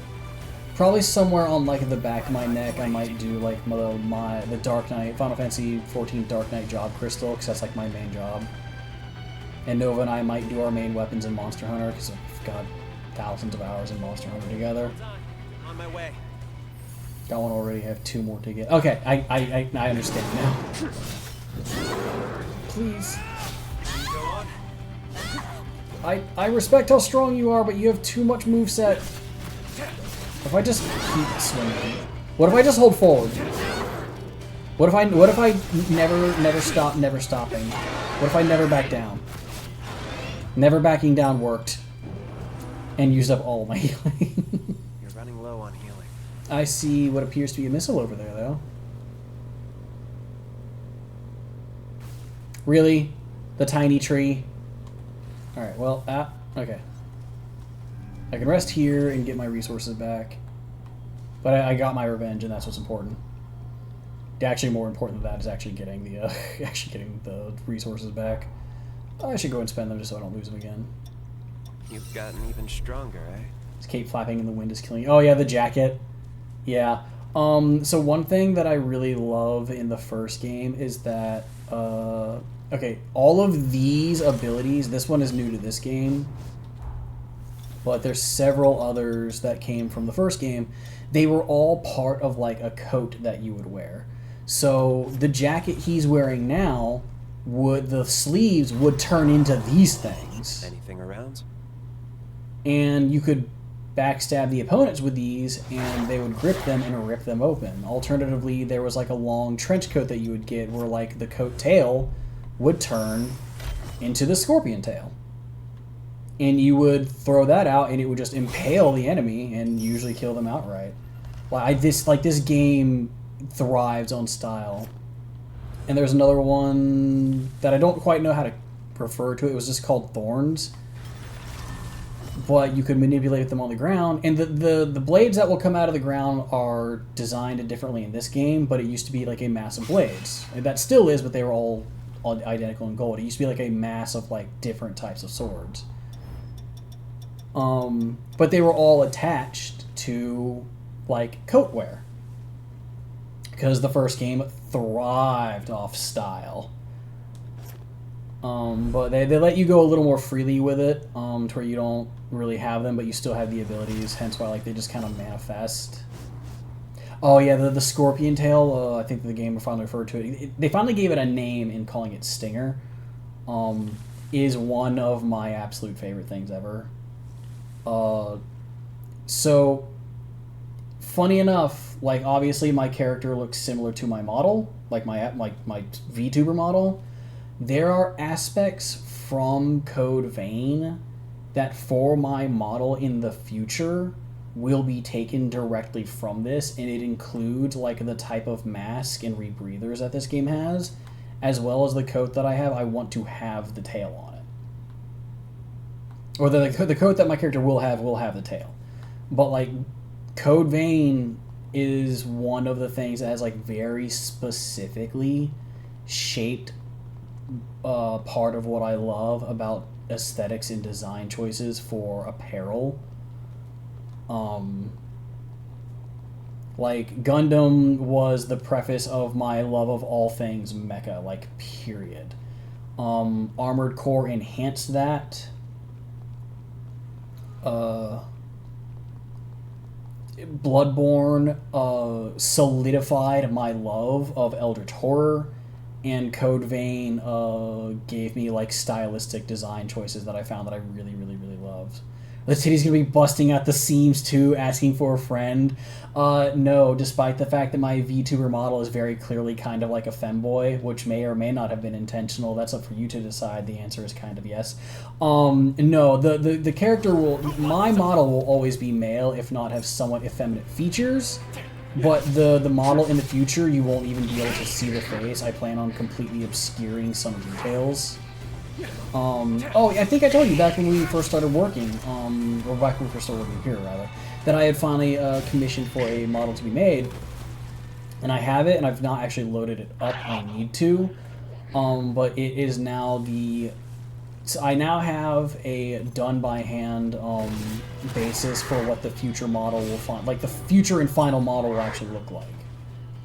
Speaker 1: Probably somewhere on, like, the back of my neck, I might do, like, the Dark Knight, Final Fantasy 14 Dark Knight job crystal, because that's, like, my main job. And Nova and I might do our main weapons in Monster Hunter, because we've got thousands of hours in Monster Hunter together.
Speaker 10: On my way.
Speaker 1: Got one already, I have 2 more to get. Okay, I understand now. Please.
Speaker 10: Go on.
Speaker 1: I respect how strong you are, but you have too much moveset. If I just keep swinging. What if I just hold forward? What if I never stopping? What if I never back down? Never backing down worked. And used up all my healing.
Speaker 10: You're running low on healing.
Speaker 1: I see what appears to be a missile over there, though. Really? The tiny tree? Alright, well, okay. I can rest here and get my resources back. But I got my revenge, and that's what's important. Actually, more important than that is actually getting the resources back. I should go and spend them just so I don't lose them again.
Speaker 10: You've gotten even stronger, eh?
Speaker 1: This cape flapping in the wind is killing you. Oh yeah, the jacket. Yeah. So one thing that I really love in the first game is that okay, all of these abilities, this one is new to this game, but there's several others that came from the first game. They were all part of, like, a coat that you would wear. So the jacket he's wearing now, the sleeves would turn into these things.
Speaker 10: Anything around?
Speaker 1: And you could backstab the opponents with these, and they would grip them and rip them open. Alternatively, there was, like, a long trench coat that you would get where, like, the coat tail would turn into the scorpion tail. And you would throw that out, and it would just impale the enemy and usually kill them outright. This game thrives on style. And there's another one that I don't quite know how to refer to. It was just called Thorns. But you could manipulate them on the ground. And the blades that will come out of the ground are designed differently in this game, but it used to be like a mass of blades. That still is, but they were all identical in gold. It used to be like a mass of, like, different types of swords. But they were all attached to, like, coat wear. Because the first game thrived off style. But they let you go a little more freely with it, to where you don't really have them, but you still have the abilities, hence why like they just kind of manifest. Oh yeah, the scorpion tail, I think the game finally referred to it. They finally gave it a name in calling it Stinger. Is one of my absolute favorite things ever. So, funny enough, like obviously my character looks similar to my model, like my VTuber model. There are aspects from Code Vein that for my model in the future will be taken directly from this, and it includes like the type of mask and rebreathers that this game has, as well as the coat that I have. I want to have the tail on it, or the coat that my character will have the tail. But like Code Vein is one of the things that has like very specifically shaped part of what I love about aesthetics and design choices for apparel. Like Gundam was the preface of my love of all things mecha, like period. Armored Core enhanced that. Bloodborne solidified my love of Eldritch Horror, and Code Vein gave me like stylistic design choices that I found that I really, really, really loved. The titty's gonna be busting at the seams too, asking for a friend. No, despite the fact that my VTuber model is very clearly kind of like a femboy, which may or may not have been intentional. That's up for you to decide. The answer is kind of yes. No, the character my model will always be male, if not have somewhat effeminate features. But the model in the future, you won't even be able to see the face. I plan on completely obscuring some details. Oh, I think I told you back when we first started working, or back when we first started working here, rather, that I had finally commissioned for a model to be made, and I have it, and I've not actually loaded it up. I need to, but it is now so I now have a done-by-hand basis for what the future model will like the future and final model will actually look like.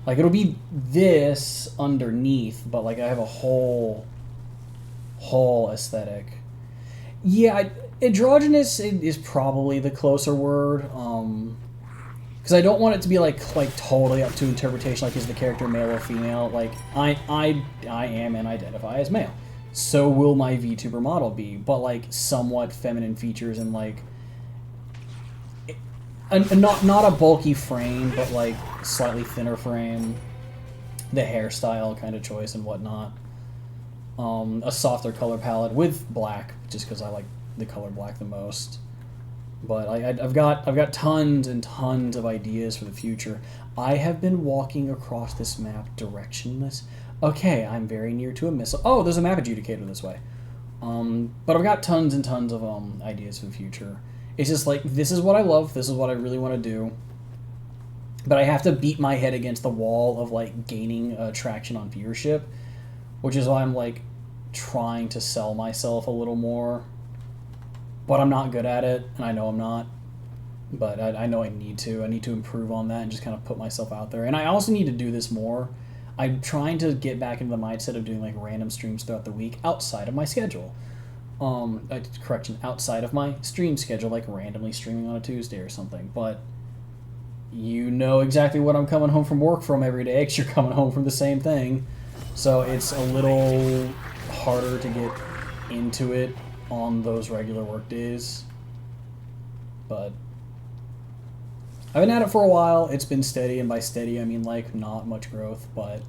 Speaker 1: Like, it'll be this underneath, but like I have a whole aesthetic. Yeah, androgynous is probably the closer word, because I don't want it to be like totally up to interpretation. Like, is the character male or female? Like, I am and identify as male. So will my VTuber model be, but like somewhat feminine features and like not a bulky frame, but like slightly thinner frame. The hairstyle kind of choice and whatnot. A softer color palette with black, just because I like the color black the most. But I've got tons and tons of ideas for the future. I have been walking across this map directionless. Okay, I'm very near to a missile. Oh, there's a map adjudicator this way. But I've got tons and tons of ideas for the future. It's just like, this is what I love. This is what I really want to do. But I have to beat my head against the wall of like gaining traction on viewership, which is why I'm like trying to sell myself a little more. But I'm not good at it, and I know I'm not. But I know I need to. I need to improve on that and just kind of put myself out there. And I also need to do this more. I'm trying to get back into the mindset of doing like random streams throughout the week outside of my schedule. Outside of my stream schedule, like randomly streaming on a Tuesday or something. But you know exactly what I'm coming home from work from every day, because you're coming home from the same thing. So it's a little harder to get into it on those regular work days. But I've been at it for a while. It's been steady, and by steady I mean like not much growth. But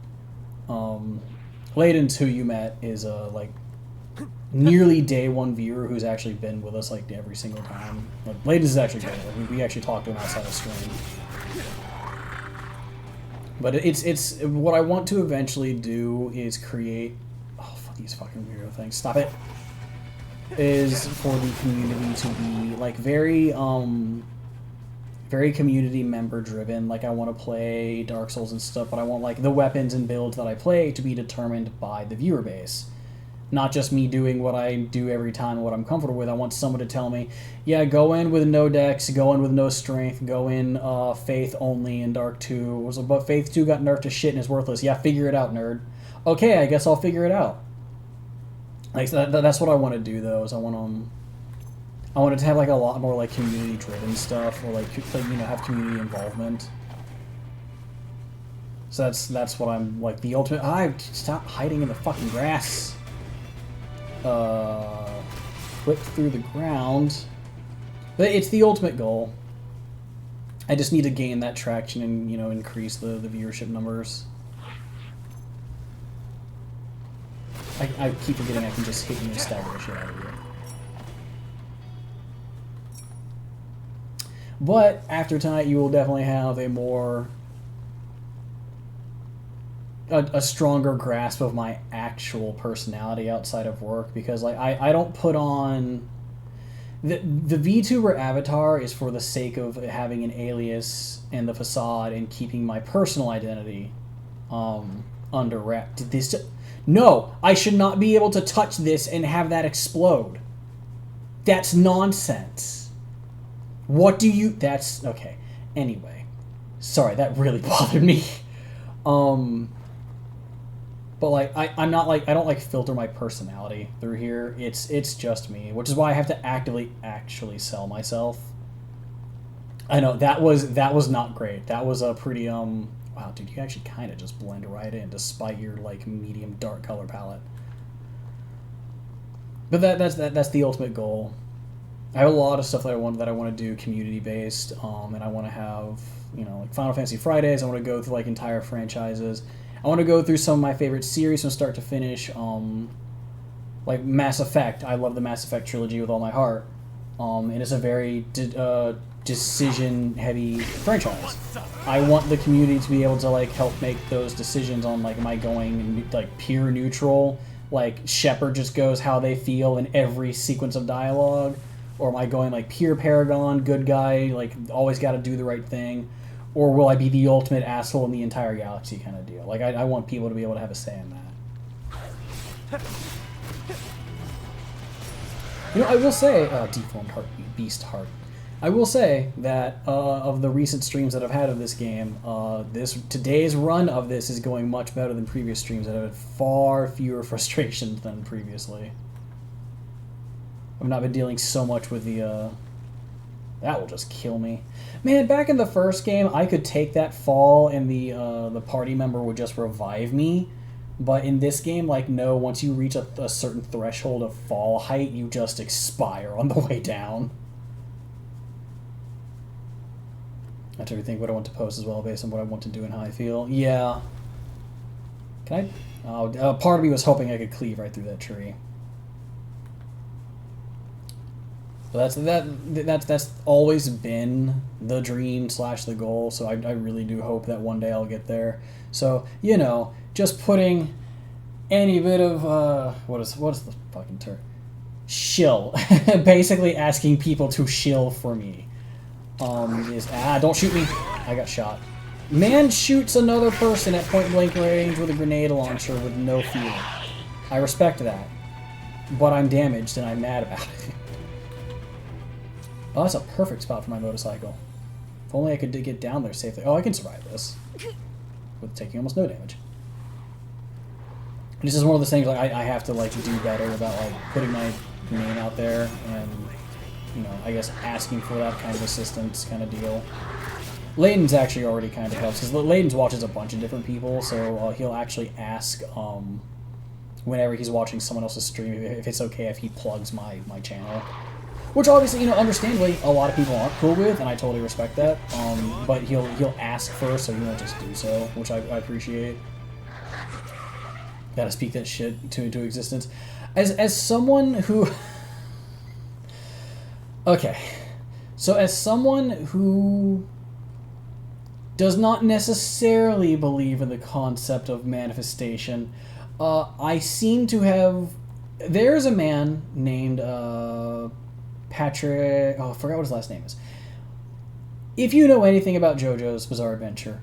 Speaker 1: Layden's who you met is like nearly day one viewer who's actually been with us like every single time. Like, Layden's is actually good. Like, we actually talked to him outside of stream. But it's what I want to eventually do is create. Oh, fuck these fucking weirdo things! Stop it. Is for the community to be like very community member driven. Like, I want to play Dark Souls and stuff, but I want like the weapons and builds that I play to be determined by the viewer base. Not just me doing what I do every time and what I'm comfortable with. I want someone to tell me, yeah, go in with no dex, go in with no strength, go in Faith only in Dark 2. But Faith 2 got nerfed to shit and is worthless. Yeah, figure it out, nerd. Okay, I guess I'll figure it out. Like, that's what I want to do, though, is I want I wanted to have like a lot more like community driven stuff, or like have community involvement. So that's what I'm like the ultimate. Stop hiding in the fucking grass. Flip through the ground, but it's the ultimate goal. I just need to gain that traction and increase the viewership numbers. I keep forgetting I can just hit you and stagger the shit out of you. But after tonight, you will definitely have a stronger grasp of my actual personality outside of work, because like I don't put on the VTuber avatar is for the sake of having an alias and the facade and keeping my personal identity under wrap. No, I should not be able to touch this and have that explode. That's nonsense. What do you... That's... Okay. Anyway. Sorry, that really bothered me. But, like, I'm not, like... I don't, like, filter my personality through here. It's just me. Which is why I have to actively actually sell myself. I know, that was not great. That was a pretty, Wow, dude, you actually kind of just blend right in, despite your, like, medium dark color palette. But that's the ultimate goal. I have a lot of stuff that I want to do community based, and I want to have like Final Fantasy Fridays. I want to go through like entire franchises. I want to go through some of my favorite series from start to finish, like Mass Effect. I love the Mass Effect trilogy with all my heart, and it's a very decision heavy franchise. I want the community to be able to like help make those decisions on like, am I going like pure neutral, like Shepard just goes how they feel in every sequence of dialogue. Or am I going like pure Paragon, good guy, like always got to do the right thing? Or will I be the ultimate asshole in the entire galaxy kind of deal? Like, I want people to be able to have a say in that. I will say, deformed heartbeat, beast heart. I will say that of the recent streams that I've had of this game, today's run of this is going much better than previous streams that have had far fewer frustrations than previously. I've not been dealing so much with the, that will just kill me. Man, back in the first game, I could take that fall and the party member would just revive me. But in this game, like, no, once you reach a certain threshold of fall height, you just expire on the way down. I have to rethink what I want to post as well based on what I want to do and how I feel. Yeah. Can I? Part of me was hoping I could cleave right through that tree. But that's always been the dream / the goal, so I really do hope that one day I'll get there. So, just putting any bit of, what is the fucking term? Shill. Basically asking people to shill for me. Don't shoot me. I got shot. Man shoots another person at point blank range with a grenade launcher with no fear. I respect that. But I'm damaged and I'm mad about it. Oh, that's a perfect spot for my motorcycle. If only I could get down there safely. Oh, I can survive this. With taking almost no damage. This is one of those things, like, I have to, like, do better about, like, putting my name out there and, I guess asking for that kind of assistance kind of deal. Layden's actually already kind of helps, because Layden's watches a bunch of different people, so he'll actually ask, whenever he's watching someone else's stream, if it's okay if he plugs my channel. Which obviously, understandably, a lot of people aren't cool with, and I totally respect that. But he'll ask first, so he won't just do so, which I appreciate. Gotta speak that shit into existence. As someone who... Okay. So as someone who does not necessarily believe in the concept of manifestation, I seem to have... There's a man named... Patrick... Oh, I forgot what his last name is. If you know anything about JoJo's Bizarre Adventure,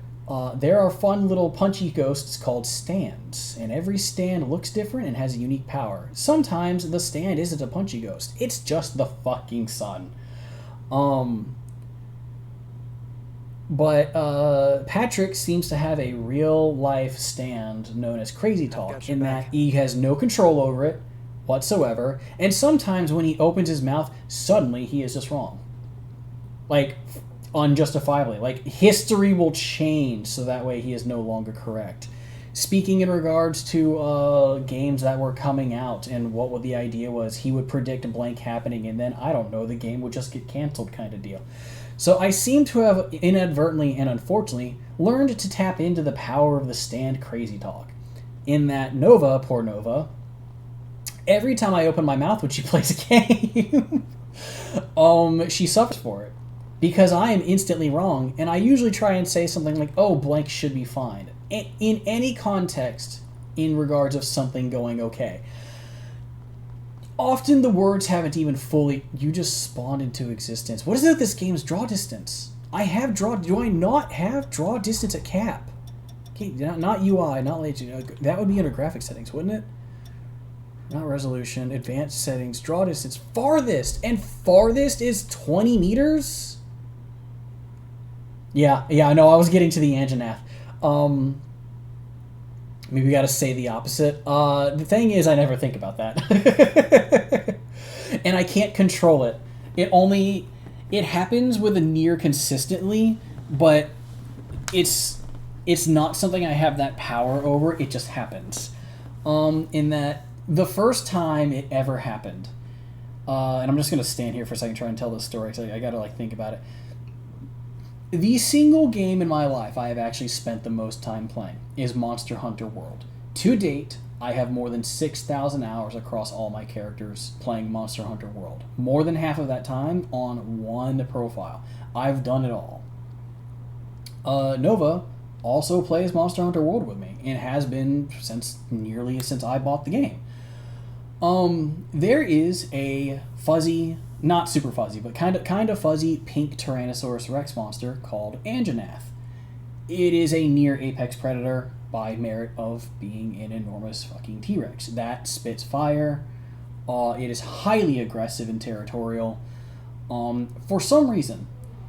Speaker 1: there are fun little punchy ghosts called stands, and every stand looks different and has a unique power. Sometimes the stand isn't a punchy ghost, it's just the fucking sun. But Patrick seems to have a real-life stand known as Crazy Talk, in that he has no control over it. whatsoever, and sometimes when he opens his mouth, suddenly he is just wrong. Like, unjustifiably. Like, history will change so that way he is no longer correct. Speaking in regards to games that were coming out and what the idea was, he would predict a blank happening and then, I don't know, the game would just get canceled kind of deal. So I seem to have inadvertently and unfortunately learned to tap into the power of the stand crazy talk. In that Nova, poor Nova, every time I open my mouth when she plays a game, she suffers for it. Because I am instantly wrong, and I usually try and say something like, oh, blank should be fine. In any context in regards of something going okay. Often the words haven't even fully, you just spawned into existence. What is it with this game's draw distance? Do I not have draw distance at cap? Okay, not UI, not lazy. That would be under graphics settings, wouldn't it? Not resolution, advanced settings, draw distance, farthest, and farthest is 20 meters? Yeah, I know, I was getting to the Anjanath. Maybe we gotta say the opposite. The thing is, I never think about that. And I can't control it. It happens with unhear consistently, but it's not something I have that power over, it just happens. In that, the first time it ever happened, and I'm just gonna stand here for a second and try and tell this story, because I gotta think about it. The single game in my life I have actually spent the most time playing is Monster Hunter World. To date, I have more than 6,000 hours across all my characters playing Monster Hunter World. More than half of that time on one profile. I've done it all. Nova also plays Monster Hunter World with me, and has been since I bought the game. There is a fuzzy, not super fuzzy, but kind of fuzzy pink Tyrannosaurus Rex monster called Anjanath. It is a near apex predator by merit of being an enormous fucking T-Rex that spits fire. It is highly aggressive and territorial. For some reason,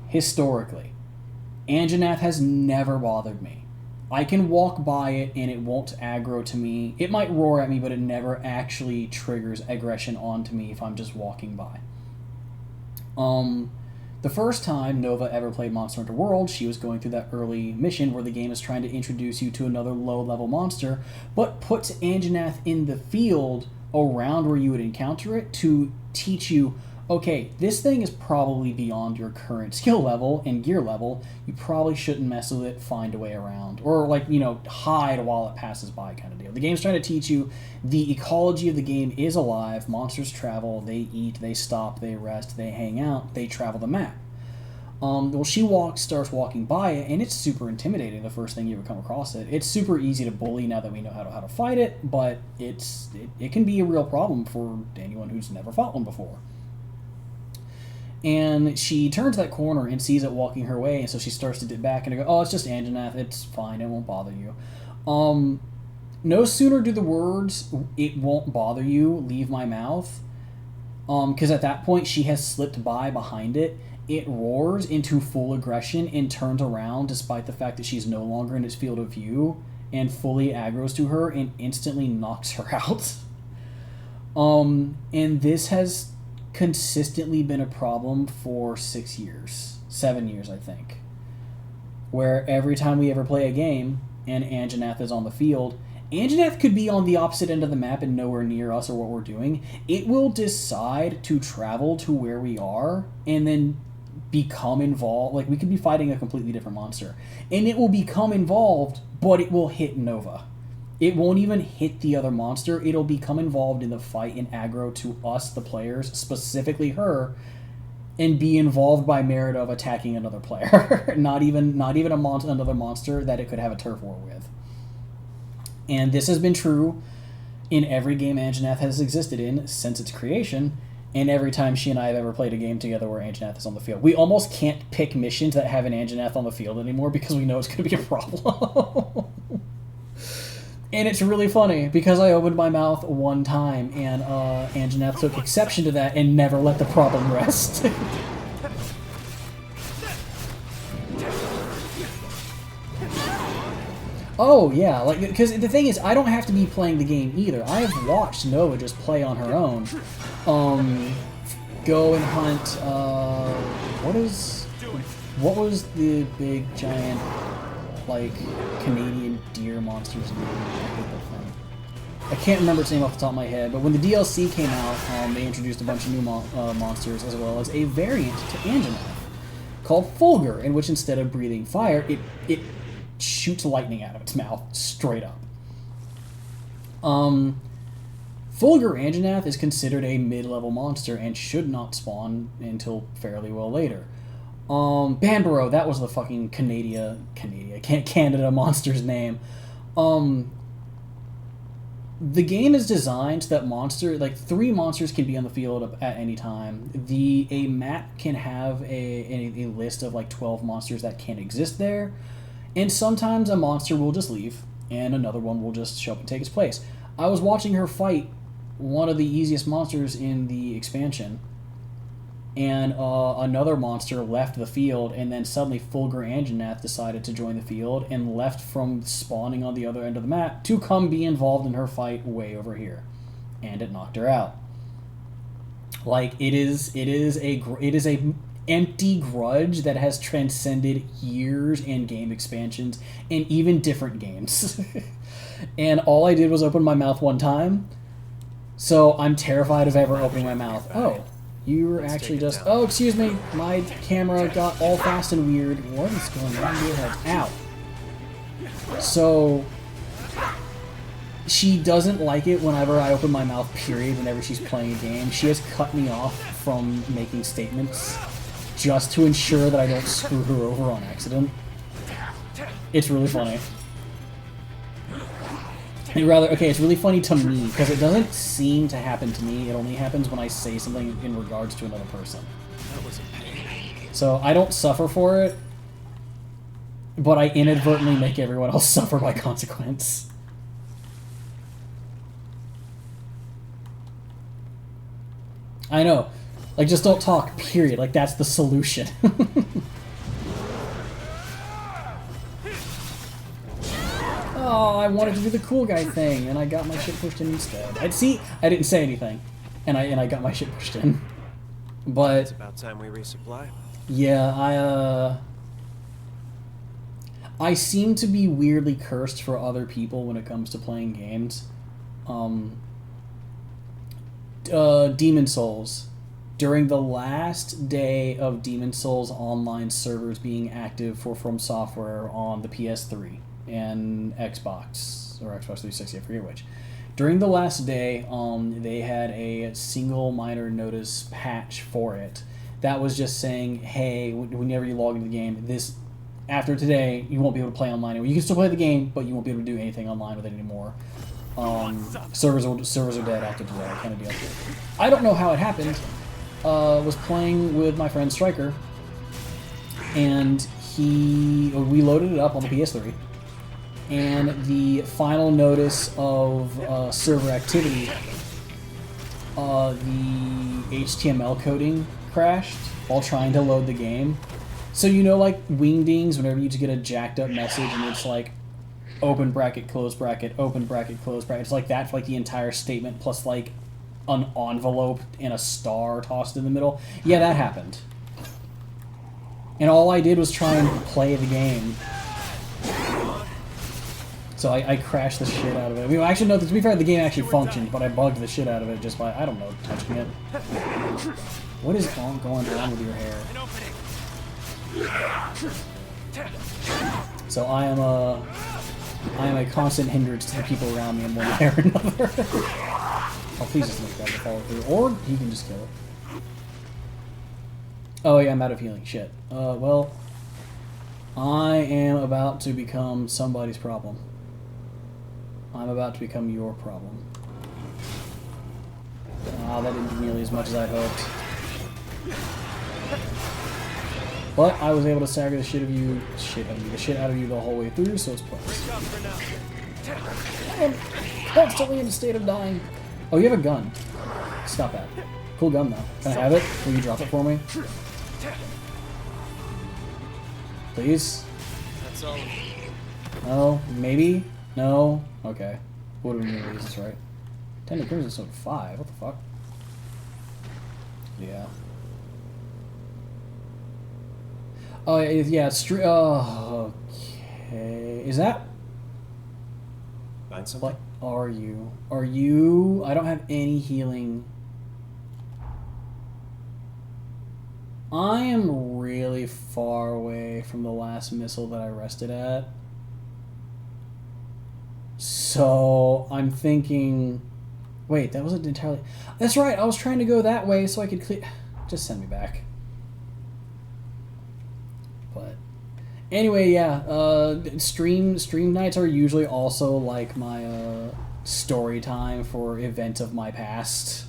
Speaker 1: historically, Anjanath has never bothered me. I can walk by it and it won't aggro to me. It might roar at me, but it never actually triggers aggression onto me if I'm just walking by. The first time Nova ever played Monster Hunter World, she was going through that early mission where the game is trying to introduce you to another low-level monster, but puts Anjanath in the field around where you would encounter it to teach you, okay, this thing is probably beyond your current skill level and gear level. You probably shouldn't mess with it, find a way around. Or, hide while it passes by kind of deal. The game's trying to teach you the ecology of the game is alive. Monsters travel, they eat, they stop, they rest, they hang out, they travel the map. She starts walking by it, and it's super intimidating the first thing you ever come across it. It's super easy to bully now that we know how to fight it, but it can be a real problem for anyone who's never fought one before. And she turns that corner and sees it walking her way, and so she starts to dip back and go, oh, it's just Anjanath, it's fine, it won't bother you. No sooner do the words, it won't bother you, leave my mouth, because at that point she has slipped behind it. It roars into full aggression and turns around despite the fact that she's no longer in its field of view, and fully aggroes to her and instantly knocks her out. And this has consistently been a problem for 7 years, I think. Where every time we ever play a game and Anjanath is on the field, Anjanath could be on the opposite end of the map and nowhere near us or what we're doing. It will decide to travel to where we are and then become involved. Like, we could be fighting a completely different monster, and it will become involved, but it will hit Nova. It won't even hit the other monster. It'll become involved in the fight and aggro to us, the players, specifically her, and be involved by merit of attacking another player. not even another monster that it could have a turf war with. And this has been true in every game Anjanath has existed in since its creation, and every time she and I have ever played a game together where Anjanath is on the field. We almost can't pick missions that have an Anjanath on the field anymore because we know it's going to be a problem. And it's really funny because I opened my mouth one time and Anjanath took exception to that and never let the problem rest. Oh yeah, like because the thing is, I don't have to be playing the game either. I have watched Nova just play on her own. Go and hunt. What was the big giant like Canadian deer monster's name? I can't remember its name off the top of my head, but when the DLC came out, they introduced a bunch of new monsters as well as a variant to Anjanath called Fulgur, in which instead of breathing fire, it shoots lightning out of its mouth straight up. Fulgur Anjanath is considered a mid-level monster and should not spawn until fairly well later. Banbaro, that was the fucking Canada monster's name. The game is designed so that 3 monsters can be on the field at any time. A map can have a list of like 12 monsters that can exist there, and sometimes a monster will just leave and another one will just show up and take its place. I was watching her fight one of the easiest monsters in the expansion, and another monster left the field, and then suddenly Fulgur Anjanath decided to join the field and left from spawning on the other end of the map to come be involved in her fight way over here, and it knocked her out. Like it is a empty grudge that has transcended years and game expansions and even different games. And all I did was open my mouth one time, so I'm terrified of ever opening my mouth. Oh. You were actually just... Oh, excuse me. My camera got all fast and weird. What is going on in your head? Ow. So... She doesn't like it whenever I open my mouth, period, whenever she's playing a game. She has cut me off from making statements just to ensure that I don't screw her over on accident. It's really funny. It's really funny to me, because it doesn't seem to happen to me. It only happens when I say something in regards to another person.
Speaker 10: That was a pain.
Speaker 1: So I don't suffer for it, but I inadvertently make everyone else suffer by consequence. I know. Like, just don't talk, period. Like, that's the solution. Oh, I wanted to do the cool guy thing, and I got my shit pushed in instead. I didn't say anything, and I got my shit pushed in. But
Speaker 10: it's about time we resupply.
Speaker 1: Yeah, I seem to be weirdly cursed for other people when it comes to playing games. Demon Souls. During the last day of Demon Souls online servers being active for From Software on the PS3 and Xbox, or Xbox 360, I forget which. During the last day, they had a single minor notice patch for it that was just saying, hey, whenever you log into the game, after today, you won't be able to play online anymore. You can still play the game, but you won't be able to do anything online with it anymore. Servers are dead after today, kind of deal. I don't know how it happened. Was playing with my friend Striker, and we loaded it up on the PS3, and the final notice of server activity, the HTML coding crashed while trying to load the game. So like Wingdings, whenever you just get a jacked up message and it's like open bracket, close bracket, open bracket, close bracket. It's like that for like the entire statement plus like an envelope and a star tossed in the middle. Yeah, that happened. And all I did was try and play the game. So I crashed the shit out of it. I mean, actually, no, to be fair, the game actually functioned, but I bugged the shit out of it just by, I don't know, touching it. What is going on with your hair? So I am a constant hindrance to the people around me in one way or another. Oh, please just make that to follow through. Or you can just kill it. Oh yeah, I'm out of healing. Shit. Well, I am about to become somebody's problem. I'm about to become your problem. Ah, that didn't do nearly as much as I hoped. But I was able to stagger the shit out of you the whole way through, so it's plus. I'm constantly in a state of dying. Oh, you have a gun. Stop that. Cool gun, though. Can I have it? Will you drop it for me? Please?
Speaker 10: That's all.
Speaker 1: No, maybe? No? Okay. What do we mean this right? 10 to Crimson Sword 5, what the fuck? Yeah. Oh, yeah, oh, okay. Is that...
Speaker 10: Find something?
Speaker 1: What are you? Are you... I don't have any healing. I am really far away from the last missile that I rested at. So, I'm thinking... Wait, that wasn't entirely... That's right, I was trying to go that way so I could clear... Just send me back. But... Anyway, yeah, stream nights are usually also like my story time for events of my past.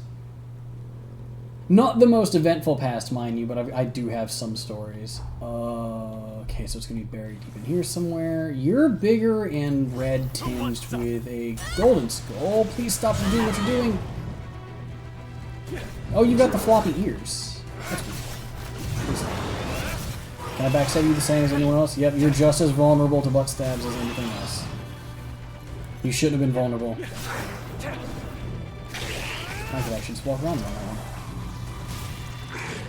Speaker 1: Not the most eventful past, mind you, but I do have some stories. Okay, so it's gonna be buried deep in here somewhere. You're bigger and red tinged with a golden skull. Please stop doing what you're doing. Oh, you got the floppy ears. That's good. Please stop. Can I backstab you the same as anyone else? Yep, you're just as vulnerable to butt stabs as anything else. You shouldn't have been vulnerable. I could actually just walk around on that one.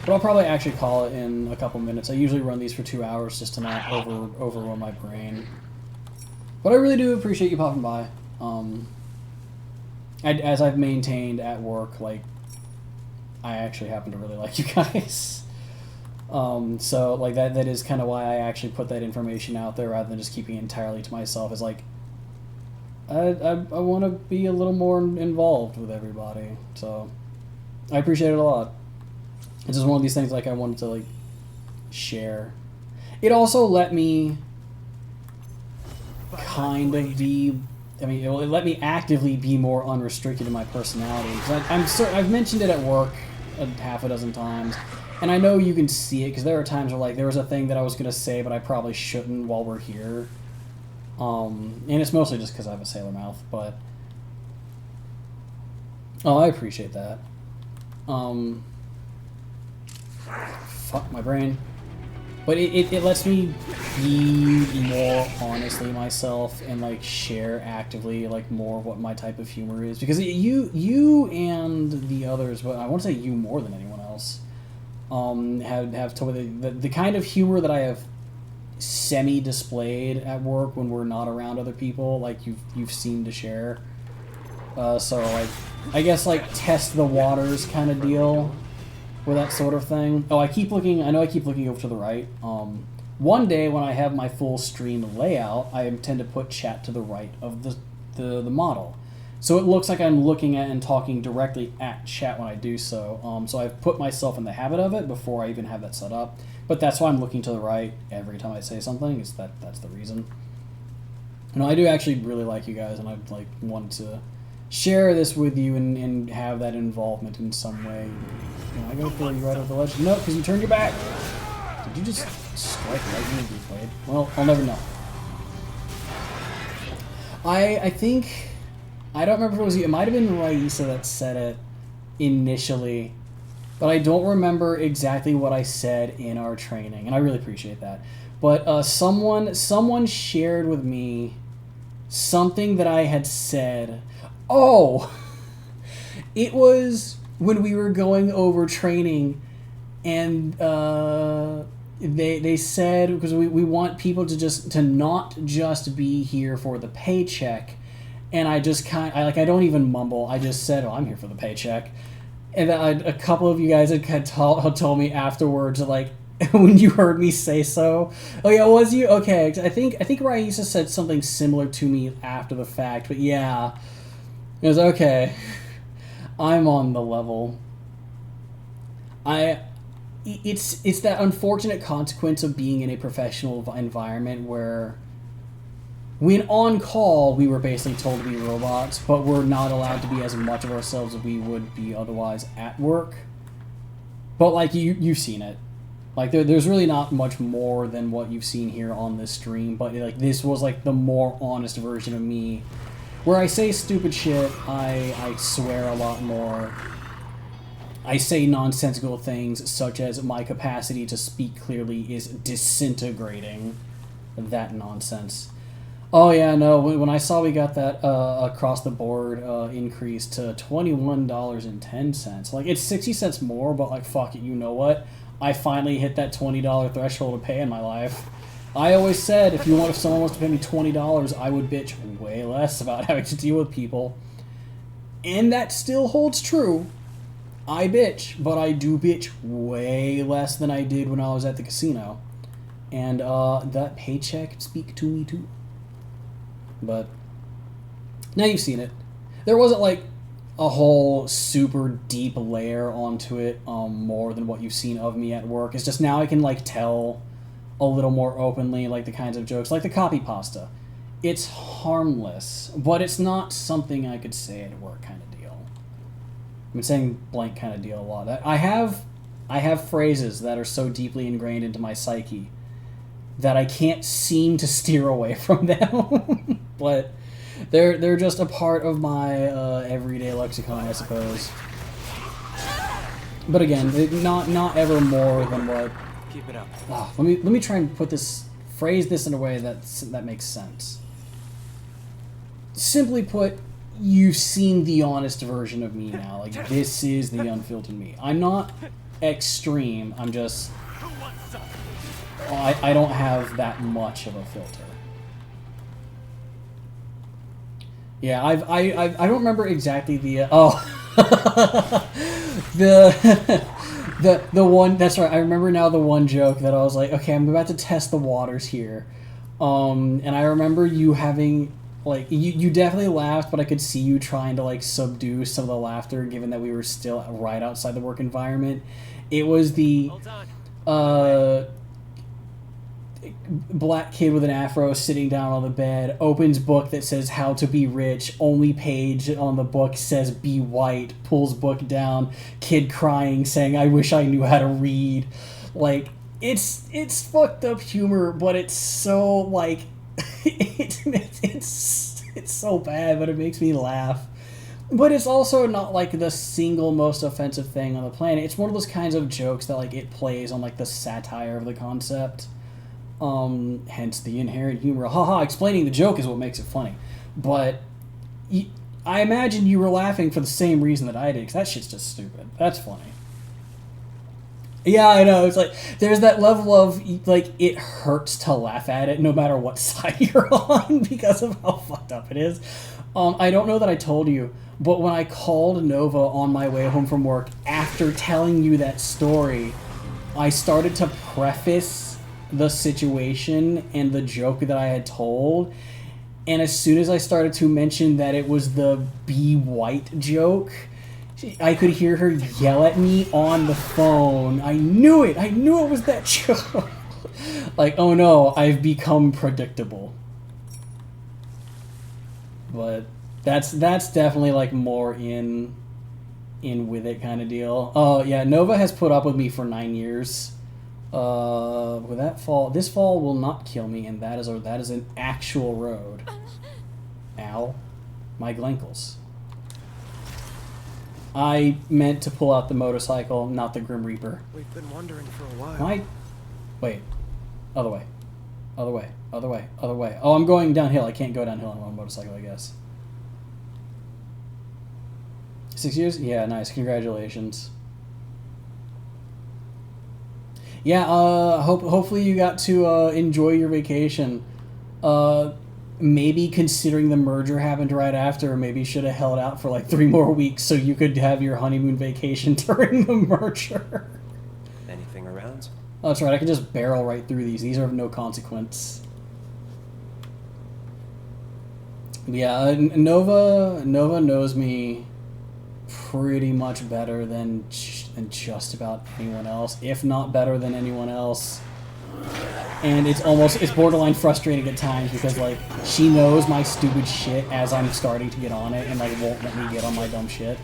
Speaker 1: But I'll probably actually call it in a couple minutes. I usually run these for 2 hours just to not overrun my brain. But I really do appreciate you popping by. As I've maintained at work, like, I actually happen to really like you guys. So, like, that is kind of why I actually put that information out there rather than just keeping it entirely to myself. Is like, I want to be a little more involved with everybody. So, I appreciate it a lot. It's just one of these things, like, I wanted to, like, share. It also let me kind of be... I mean, it let me actively be more unrestricted in my personality. Because I've mentioned it at work half a dozen times. And I know you can see it, because there are times where, like, there was a thing that I was going to say, but I probably shouldn't while we're here. And it's mostly just because I have a sailor mouth, but... Oh, I appreciate that. Fuck my brain. But it lets me be more honestly myself and, like, share actively, like, more of what my type of humor is. Because you and the others, but I want to say you more than anyone else, have told me the kind of humor that I have semi-displayed at work when we're not around other people, like, you've seemed to share. So, like, I guess, like, test the waters kind of deal. Or that sort of thing. Oh, I know I keep looking over to the right. One day when I have my full stream layout, I intend to put chat to the right of the model. So it looks like I'm looking at and talking directly at chat when I do so. So I've put myself in the habit of it before I even have that set up. But that's why I'm looking to the right every time I say something, is that's the reason. You know, I do actually really like you guys, and I'd, like, wanted to share this with you and have that involvement in some way. You know, I gotta throw you right over the ledge. No, because you turned your back. Did you just strike lightning and be played? Well, I'll never know. I think... I don't remember if it was you. It might have been Raisa that said it initially. But I don't remember exactly what I said in our training. And I really appreciate that. But someone shared with me something that I had said. Oh! It was... when we were going over training, and they said, because we want people to not just be here for the paycheck, and I just I don't even mumble, I just said, oh, I'm here for the paycheck, and a couple of you guys had told me afterwards, like, when you heard me say so, oh yeah, was you? Okay, I think Raisa said something similar to me after the fact, but yeah, it was okay. I'm on the level. It's that unfortunate consequence of being in a professional environment where when on call we were basically told to be robots, but we're not allowed to be as much of ourselves as we would be otherwise at work. But, like, you've seen it. Like, there's really not much more than what you've seen here on this stream, but, like, this was, like, the more honest version of me. Where I say stupid shit, I swear a lot more. I say nonsensical things, such as my capacity to speak clearly is disintegrating. That nonsense. Oh yeah, no. When I saw we got that across the board increase to $21.10, like it's 60 cents more, but like fuck it, you know what? I finally hit that $20 threshold to pay in my life. I always said if someone wants to pay me $20, I would bitch way less about having to deal with people, and that still holds true. I bitch, but I do bitch way less than I did when I was at the casino, and that paycheck speak to me too. But now you've seen it. There wasn't like a whole super deep layer onto it, more than what you've seen of me at work. It's just now I can like tell a little more openly, like the kinds of jokes, like the copy pasta. It's harmless, but it's not something I could say at work kind of deal. I've been saying blank kind of deal a lot. I have phrases that are so deeply ingrained into my psyche that I can't seem to steer away from them. But they're just a part of my everyday lexicon, I suppose. But again, not ever more than what.
Speaker 7: Keep it up.
Speaker 1: Oh, let me try and phrase this in a way that makes sense. Simply put, you've seen the honest version of me now. Like, this is the unfiltered me. I'm not extreme. I'm just. I don't have that much of a filter. Yeah, I don't remember exactly the the one. That's right. I remember now the one joke that I was like, okay, I'm about to test the waters here, and I remember you having like you definitely laughed, but I could see you trying to like subdue some of the laughter, given that we were still right outside the work environment. It was the black kid with an afro sitting down on the bed, opens book that says how to be rich, only page on the book says be white, pulls book down, kid crying saying I wish I knew how to read. Like, it's fucked up humor, but it's so like it's so bad, but it makes me laugh. But it's also not like the single most offensive thing on the planet. It's one of those kinds of jokes that like it plays on like the satire of the concept. Hence the inherent humor. Haha, explaining the joke is what makes it funny. But I imagine you were laughing for the same reason that I did, because that shit's just stupid. That's funny. Yeah, I know. It's like, there's that level of, like, it hurts to laugh at it no matter what side you're on because of how fucked up it is. I don't know that I told you, but when I called Nova on my way home from work after telling you that story, I started to preface the situation and the joke that I had told, and as soon as I started to mention that it was the be white joke, I could hear her yell at me on the phone. I knew it was that joke. Like, oh no, I've become predictable. But that's definitely like more in with it kind of deal. Oh yeah, Nova has put up with me for 9 years. With that fall, this fall will not kill me, and that is an actual road. Ow, my glankles. I meant to pull out the motorcycle, not the Grim Reaper.
Speaker 7: We've been wondering for a while.
Speaker 1: Wait, other way. Oh, I'm going downhill. I can't go downhill on a motorcycle, I guess. 6 years? Yeah, nice. Congratulations. Yeah, hopefully you got to enjoy your vacation. Maybe considering the merger happened right after, maybe you should have held out for like 3 more weeks so you could have your honeymoon vacation during the merger.
Speaker 10: Anything around?
Speaker 1: Oh, that's right, I can just barrel right through these. These are of no consequence. Yeah, Nova knows me pretty much better than just about anyone else, if not better than anyone else. And it's borderline frustrating at times because like she knows my stupid shit as I'm starting to get on it and like won't let me get on my dumb shit.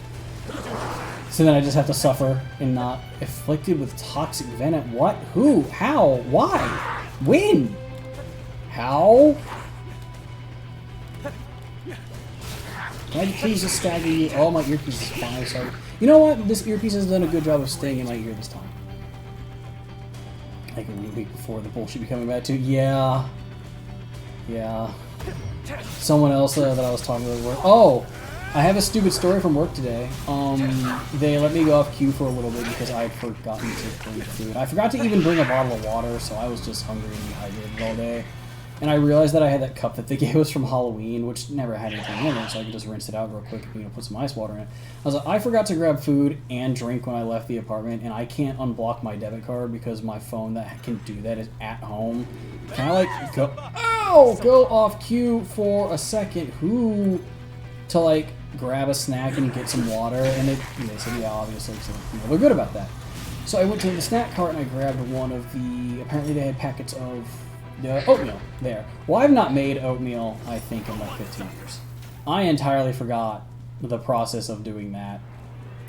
Speaker 1: So then I just have to suffer and not afflicted with toxic venom. What? Who? How? Why? When? How? Can I please just stagger you? Oh, my earpiece is fine, sorry. You know what? This earpiece has done a good job of staying in my ear this time. Like a week before the bullshit be coming back to. Yeah. Yeah. someone else that I was talking to at work. Oh, I have a stupid story from work today. They let me go off queue for a little bit because I had forgotten to bring food. I forgot to even bring a bottle of water, so I was just hungry and dehydrated all day. And I realized that I had that cup that they gave us from Halloween, which never had anything in it, so I could just rinse it out real quick and put some ice water in it. I was like, I forgot to grab food and drink when I left the apartment, and I can't unblock my debit card because my phone that can do that is at home. Can I, like, go off queue for a second? Who to, like, grab a snack and get some water? And they said, yeah, obviously, so they're good about that. So I went to the snack cart and I grabbed one of the, apparently they had packets of the oatmeal there. Well, I've not made oatmeal, I think, in like 15 years. I entirely forgot the process of doing that,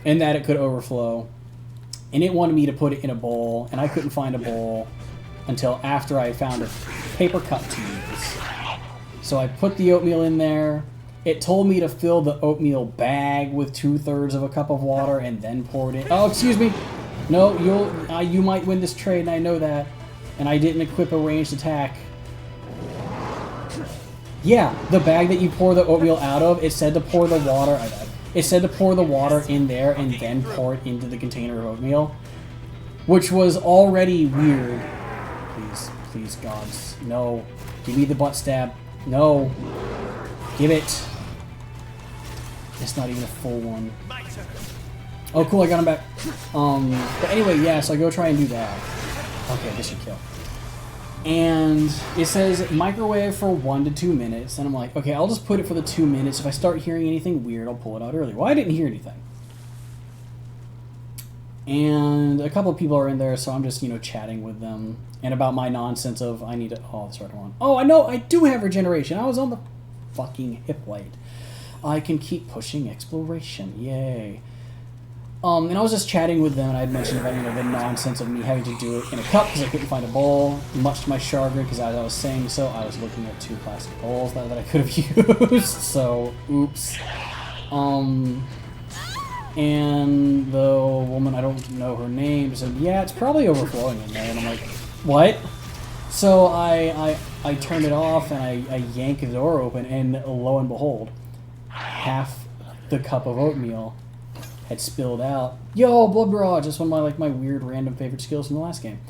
Speaker 1: and that it could overflow. And it wanted me to put it in a bowl, and I couldn't find a bowl until after I found a paper cup to use. So I put the oatmeal in there. It told me to fill the oatmeal bag with 2/3 of a cup of water and then pour it in. Oh, excuse me. No, you might win this trade, and I know that. And I didn't equip a ranged attack. Yeah, the bag that you pour the oatmeal out of, it said to pour the water. It said to pour the water in there and then pour it into the container of oatmeal, which was already weird. Please, gods, no! Give me the butt stab. No, give it. It's not even a full one. Oh, cool! I got him back. But anyway, yeah. So I go try and do that. Okay, this should kill. And it says microwave for 1 to 2 minutes, and I'm like, okay, I'll just put it for the 2 minutes. If I start hearing anything weird, I'll pull it out early. Well, I didn't hear anything. And a couple of people are in there, so I'm just, chatting with them. And about my nonsense of, I need to, oh, that's right one. Oh, I know, I do have regeneration. I was on the fucking hip blade. I can keep pushing exploration. Yay. And I was just chatting with them, and I had mentioned about, the nonsense of me having to do it in a cup because I couldn't find a bowl, much to my chagrin, because as I was saying so, I was looking at 2 plastic bowls that I could have used, so, oops. And the woman, I don't know her name, said, yeah, it's probably overflowing in there, and I'm like, what? So I turned it off, and I yanked the door open, and lo and behold, half the cup of oatmeal had spilled out. Yo, blood barrage! That's one of my weird random favorite skills from the last game.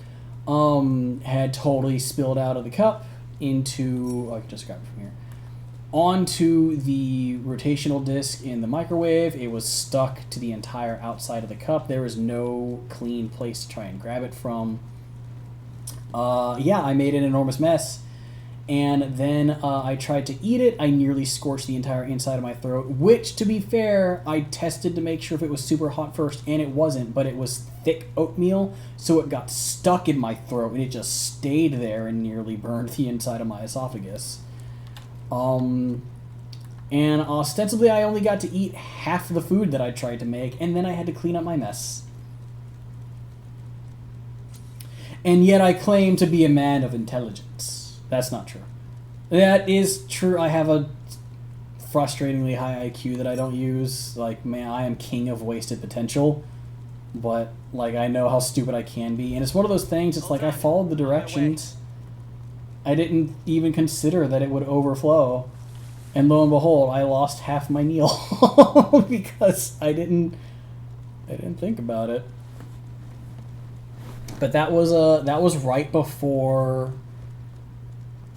Speaker 1: Had totally spilled out of the cup into, I can just grab it from here, onto the rotational disc in the microwave. It was stuck to the entire outside of the cup. There was no clean place to try and grab it from. Yeah, I made an enormous mess. And then I tried to eat it. I nearly scorched the entire inside of my throat, which, to be fair, I tested to make sure if it was super hot first, and it wasn't, but it was thick oatmeal, so it got stuck in my throat, and it just stayed there and nearly burned the inside of my esophagus. And ostensibly, I only got to eat half the food that I tried to make, and then I had to clean up my mess. And yet I claim to be a man of intelligence. That's not true. That is true. I have a frustratingly high IQ that I don't use. Like, man, I am king of wasted potential. But, I know how stupid I can be. And it's one of those things, it's like I followed the directions. I didn't even consider that it would overflow. And lo and behold, I lost half my meal. Because I didn't think about it. But that was right before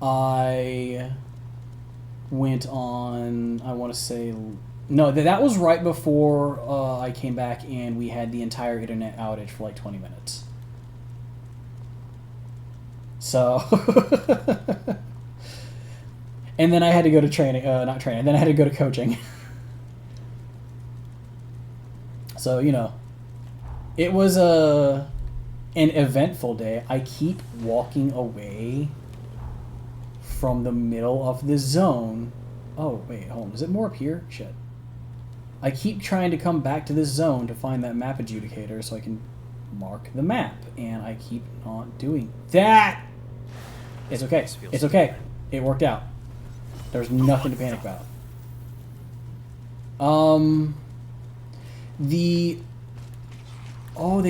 Speaker 1: I went on, I want to say, no, that was right before I came back and we had the entire internet outage for 20 minutes. So, and then I had to go to training, not training, then I had to go to coaching. So, it was an eventful day. I keep walking away from the middle of the zone. Oh, wait, hold on. Is it more up here? Shit. I keep trying to come back to this zone to find that map adjudicator so I can mark the map, and I keep not doing that. It's okay. It's okay. It worked out. There's nothing to panic about. Oh, they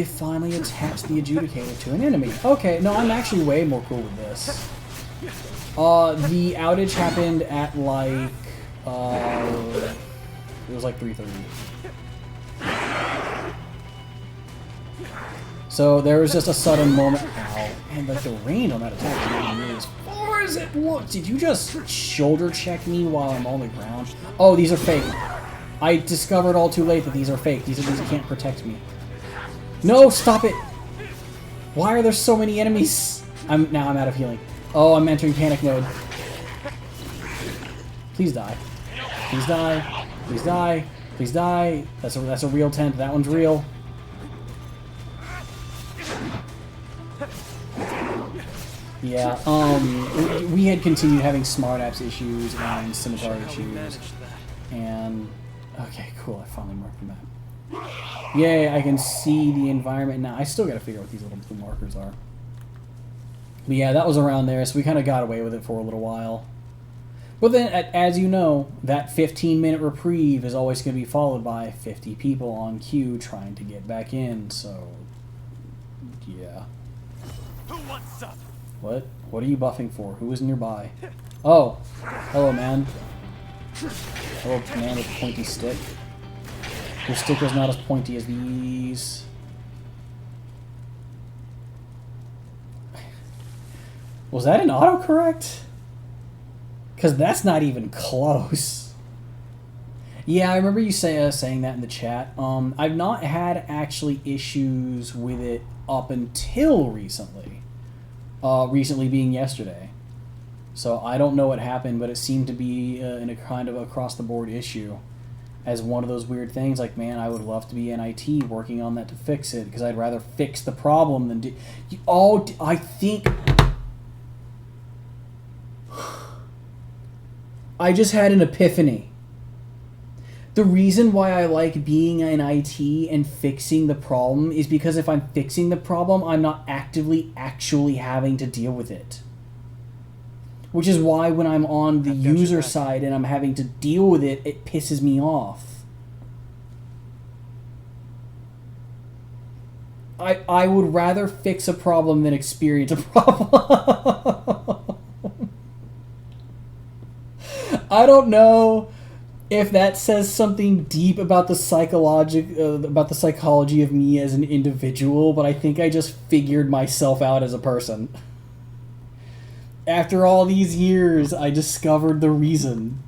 Speaker 1: finally attached the adjudicator to an enemy. Okay, no, I'm actually way more cool with this. The outage happened at like it was like 3:30. So there was just a sudden moment. Ow. And like the rain on that attack is as far as it looks. Did you just shoulder check me while I'm on the ground? Oh, these are fake. I discovered all too late that these are fake. These can't protect me. No, stop it! Why are there so many enemies? Now I'm out of healing. Oh, I'm entering panic mode. Please die. Please die. Please die. Please die. That's a real tent. That one's real. Yeah, we had continued having smart apps issues and scimitar issues. And okay, cool, I finally marked the map. Yay, I can see the environment now. I still gotta figure out what these little blue markers are. But yeah, that was around there, so we kind of got away with it for a little while. But then, as you know, that 15-minute reprieve is always going to be followed by 50 people on queue trying to get back in, so... yeah.
Speaker 6: Who wants some?
Speaker 1: What? What are you buffing for? Who is nearby? Oh! Hello, man. Hello, man with a pointy stick. Your stick is not as pointy as these. Was that an autocorrect? Because that's not even close. Yeah, I remember you saying that in the chat. I've not had actually issues with it up until recently. Recently being yesterday. So I don't know what happened, but it seemed to be in a kind of across-the-board issue. As one of those weird things, like, man, I would love to be in IT working on that to fix it, because I'd rather fix the problem than do... I think... I just had an epiphany. The reason why I like being in IT and fixing the problem is because if I'm fixing the problem, I'm not actually having to deal with it. Which is why when I'm on the user side and I'm having to deal with it, it pisses me off. I would rather fix a problem than experience a problem. I don't know if that says something deep about the psychology of me as an individual, but I think I just figured myself out as a person. After all these years, I discovered the reason.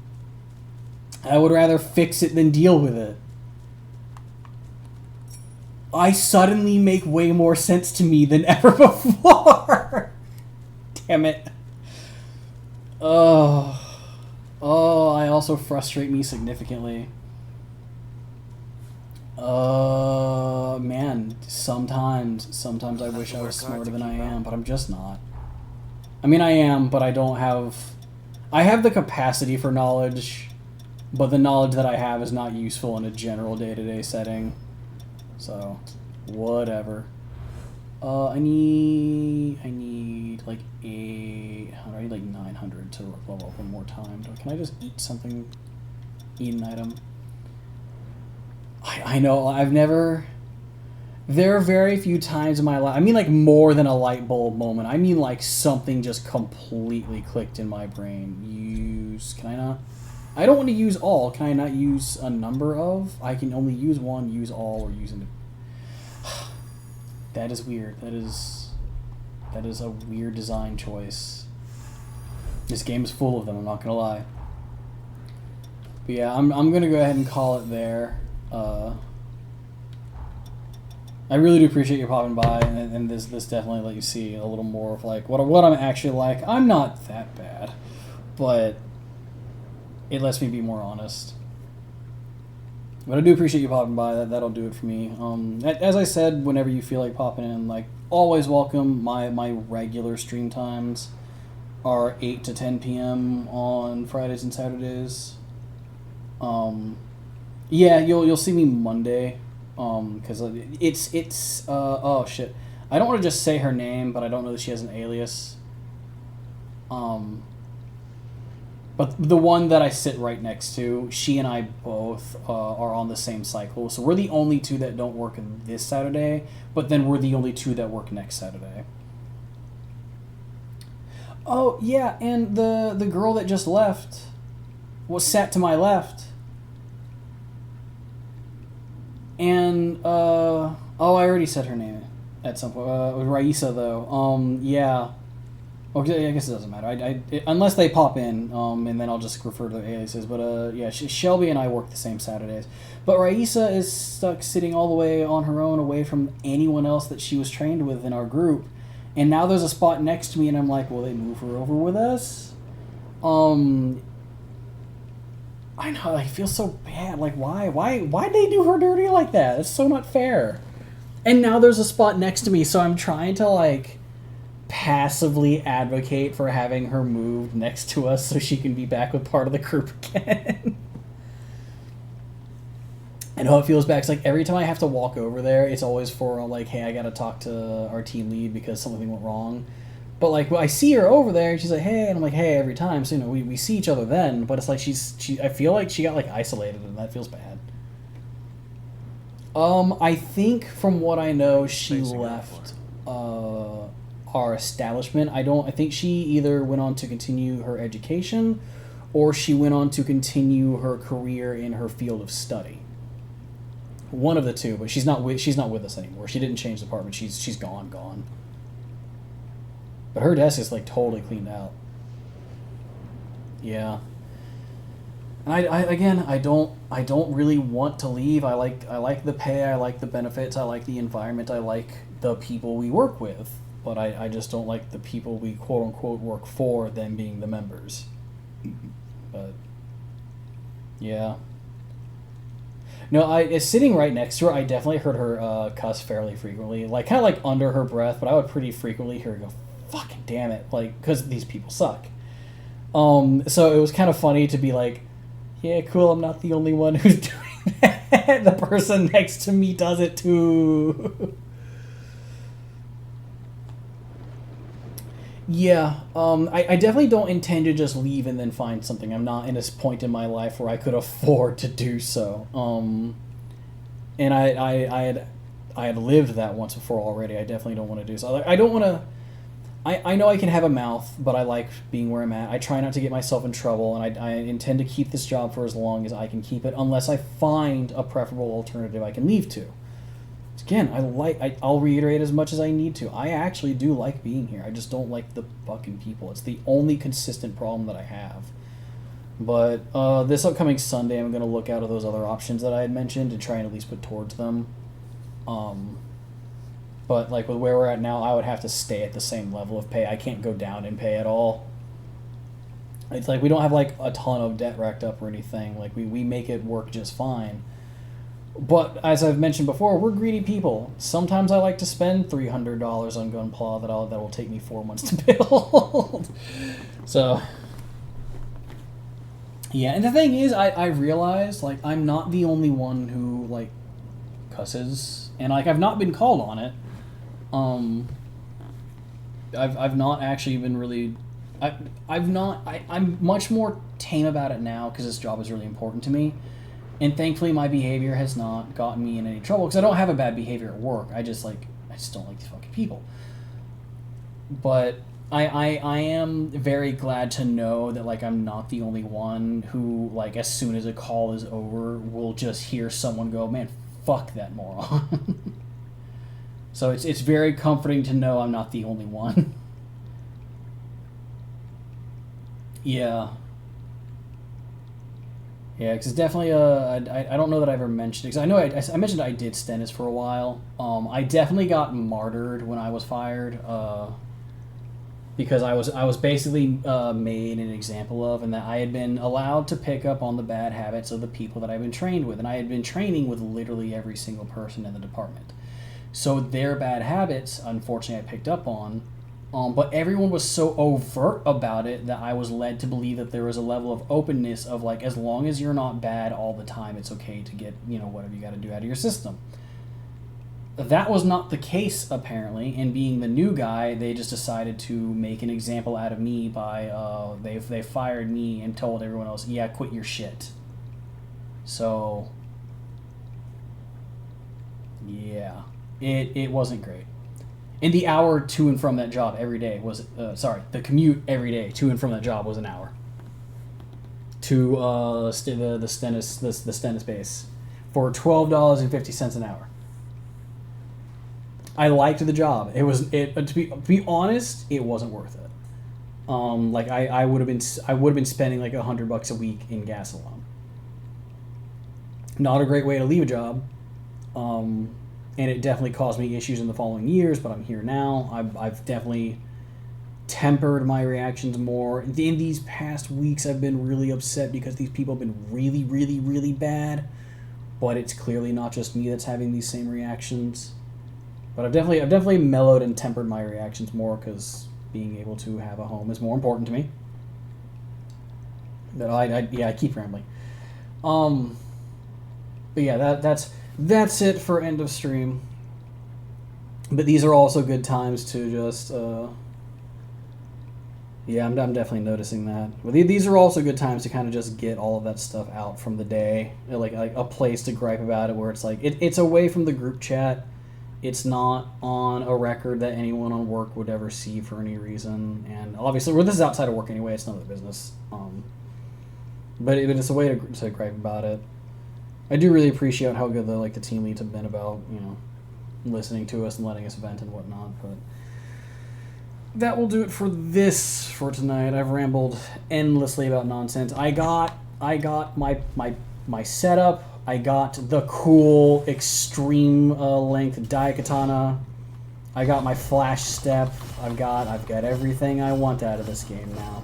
Speaker 1: I would rather fix it than deal with it. I suddenly make way more sense to me than ever before. Damn it. Oh, I also frustrate me significantly. Man, sometimes I wish I was smarter than I am, but I'm just not. I mean, I am, but I don't have... I have the capacity for knowledge, but the knowledge that I have is not useful in a general day-to-day setting. So, whatever. I need like 800. I need like 900 to level up one more time. Can I just eat something? Eat an item? I know, I've never... There are very few times in my life... I mean like more than a light bulb moment. I mean like something just completely clicked in my brain. Use... Can I not? I don't want to use all. Can I not use a number of? I can only use one, use all, or use... That is weird. That is a weird design choice. This game is full of them, I'm not gonna lie. But yeah, I'm gonna go ahead and call it there. I really do appreciate you popping by, and this definitely let you see a little more of like what I'm actually like. I'm not that bad, but it lets me be more honest. But I do appreciate you popping by. That'll do it for me. As I said, whenever you feel like popping in, like always welcome. My regular stream times are 8 to 10 p.m. on Fridays and Saturdays. Yeah, you'll see me Monday. Because it's oh shit. I don't want to just say her name, but I don't know that she has an alias. But the one that I sit right next to, she and I both are on the same cycle. So we're the only two that don't work this Saturday, but then we're the only two that work next Saturday. Oh yeah, and the girl that just left was sat to my left. And oh, I already said her name at some point. Raisa though. Yeah. Okay, I guess it doesn't matter. Unless they pop in, and then I'll just refer to their aliases. But yeah, Shelby and I work the same Saturdays. But Raisa is stuck sitting all the way on her own, away from anyone else that she was trained with in our group. And now there's a spot next to me, and I'm like, will they move her over with us? I know, I feel so bad. Like, why'd they do her dirty like that? It's so not fair. And now there's a spot next to me, so I'm trying to, like, passively advocate for having her moved next to us so she can be back with part of the group again. And how it feels back. It's like every time I have to walk over there, it's always for, like, hey, I gotta talk to our team lead because something went wrong. But, like, I see her over there, and she's like, hey, and I'm like, hey, every time. So, you know, we see each other then, but it's like I feel like she got, like, isolated, and that feels bad. I think from what I know, she left our establishment. I think she either went on to continue her education, or she went on to continue her career in her field of study. One of the two, but she's not with us anymore. She didn't change department. She's gone. But her desk is like totally cleaned out. Yeah. And I don't really want to leave. I like the pay, I like the benefits, I like the environment, I like the people we work with. But I just don't like the people we quote unquote work for, them being the members. But yeah. No, sitting right next to her, I definitely heard her cuss fairly frequently, like kind of like under her breath, but I would pretty frequently hear her go, "Fucking damn it!" Like, because these people suck. So it was kind of funny to be like, "Yeah, cool. I'm not the only one who's doing that. The person next to me does it too." Yeah, I definitely don't intend to just leave and then find something. I'm not in this point in my life where I could afford to do so. And I had lived that once before already. I definitely don't want to do so. I don't want to. I know I can have a mouth, but I like being where I'm at. I try not to get myself in trouble, and I intend to keep this job for as long as I can keep it, unless I find a preferable alternative I can leave to. Again, I'll reiterate as much as I need to. I actually do like being here. I just don't like the fucking people. It's the only consistent problem that I have. But this upcoming Sunday, I'm going to look out at those other options that I had mentioned and try and at least put towards them. But like with where we're at now, I would have to stay at the same level of pay. I can't go down in pay at all. It's like we don't have like a ton of debt racked up or anything. Like we make it work just fine. But as I've mentioned before, we're greedy people. Sometimes I like to spend $300 on Gunpla that will take me 4 months to build. So yeah, and the thing is, I realize like I'm not the only one who like cusses, and like I've not been called on it. I've not actually been really. I'm much more tame about it now because this job is really important to me. And thankfully, my behavior has not gotten me in any trouble because I don't have a bad behavior at work. I just don't like these fucking people. But I am very glad to know that like I'm not the only one who like as soon as a call is over will just hear someone go, "Man, fuck that moron." So it's very comforting to know I'm not the only one. Yeah. Yeah, because it's definitely I don't know that I ever mentioned it, because I know I mentioned I did Stennis for a while. I definitely got martyred when I was fired, because I was basically made an example of, and that I had been allowed to pick up on the bad habits of the people that I've been trained with, and I had been training with literally every single person in the department. So their bad habits, unfortunately, I picked up on. But everyone was so overt about it that I was led to believe that there was a level of openness of like, as long as you're not bad all the time, it's okay to get, whatever you got to do out of your system. That was not the case, apparently, and being the new guy, they just decided to make an example out of me by, they fired me and told everyone else, yeah, quit your shit. So, yeah, it wasn't great. And the hour to and from that job every day was, the commute every day to and from that job was an hour. To the Stennis base for $12.50 an hour. I liked the job. To be honest, it wasn't worth it. Like I would have been spending like $100 a week in gas alone. Not a great way to leave a job. And it definitely caused me issues in the following years, but I'm here now. I've definitely tempered my reactions more. In these past weeks, I've been really upset because these people have been really, really, really bad. But it's clearly not just me that's having these same reactions. But I've definitely mellowed and tempered my reactions more because being able to have a home is more important to me. But I keep rambling. But yeah, that's it for end of stream. But these are also good times to just I'm definitely noticing that. But these are also good times to kind of just get all of that stuff out from the day, like a place to gripe about it, where it's like it's away from the group chat. It's not on a record that anyone on work would ever see for any reason, and obviously, this is outside of work anyway. It's none of their business. But it's a way to gripe about it. I do really appreciate how good the team leads have been about listening to us and letting us vent and whatnot. But that will do it for tonight. I've rambled endlessly about nonsense. I got my setup. I got the cool extreme length Daikatana. I got my flash step. I've got everything I want out of this game now.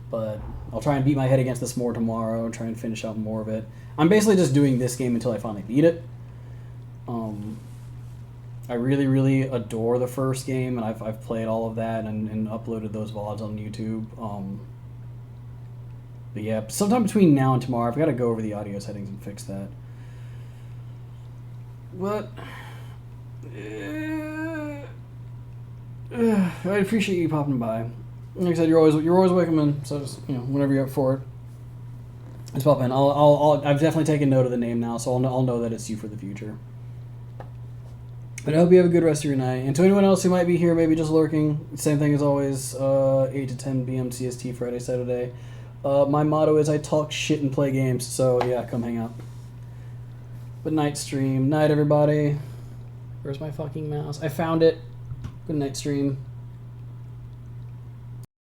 Speaker 1: But I'll try and beat my head against this more tomorrow and try and finish out more of it. I'm basically just doing this game until I finally beat it. I really, really adore the first game, and I've played all of that and uploaded those VODs on YouTube. But yeah, sometime between now and tomorrow, I've got to go over the audio settings and fix that. But I appreciate you popping by. Like I said, you're always welcome in. So just, whenever you're up for it, just pop in. I've definitely taken note of the name now, so I'll know that it's you for the future. But I hope you have a good rest of your night. And to anyone else who might be here, maybe just lurking, same thing as always. 8 to 10 p.m. CST Friday, Saturday. My motto is I talk shit and play games, so yeah, come hang out. But night stream. Night, everybody. Where's my fucking mouse? I found it. Good night stream.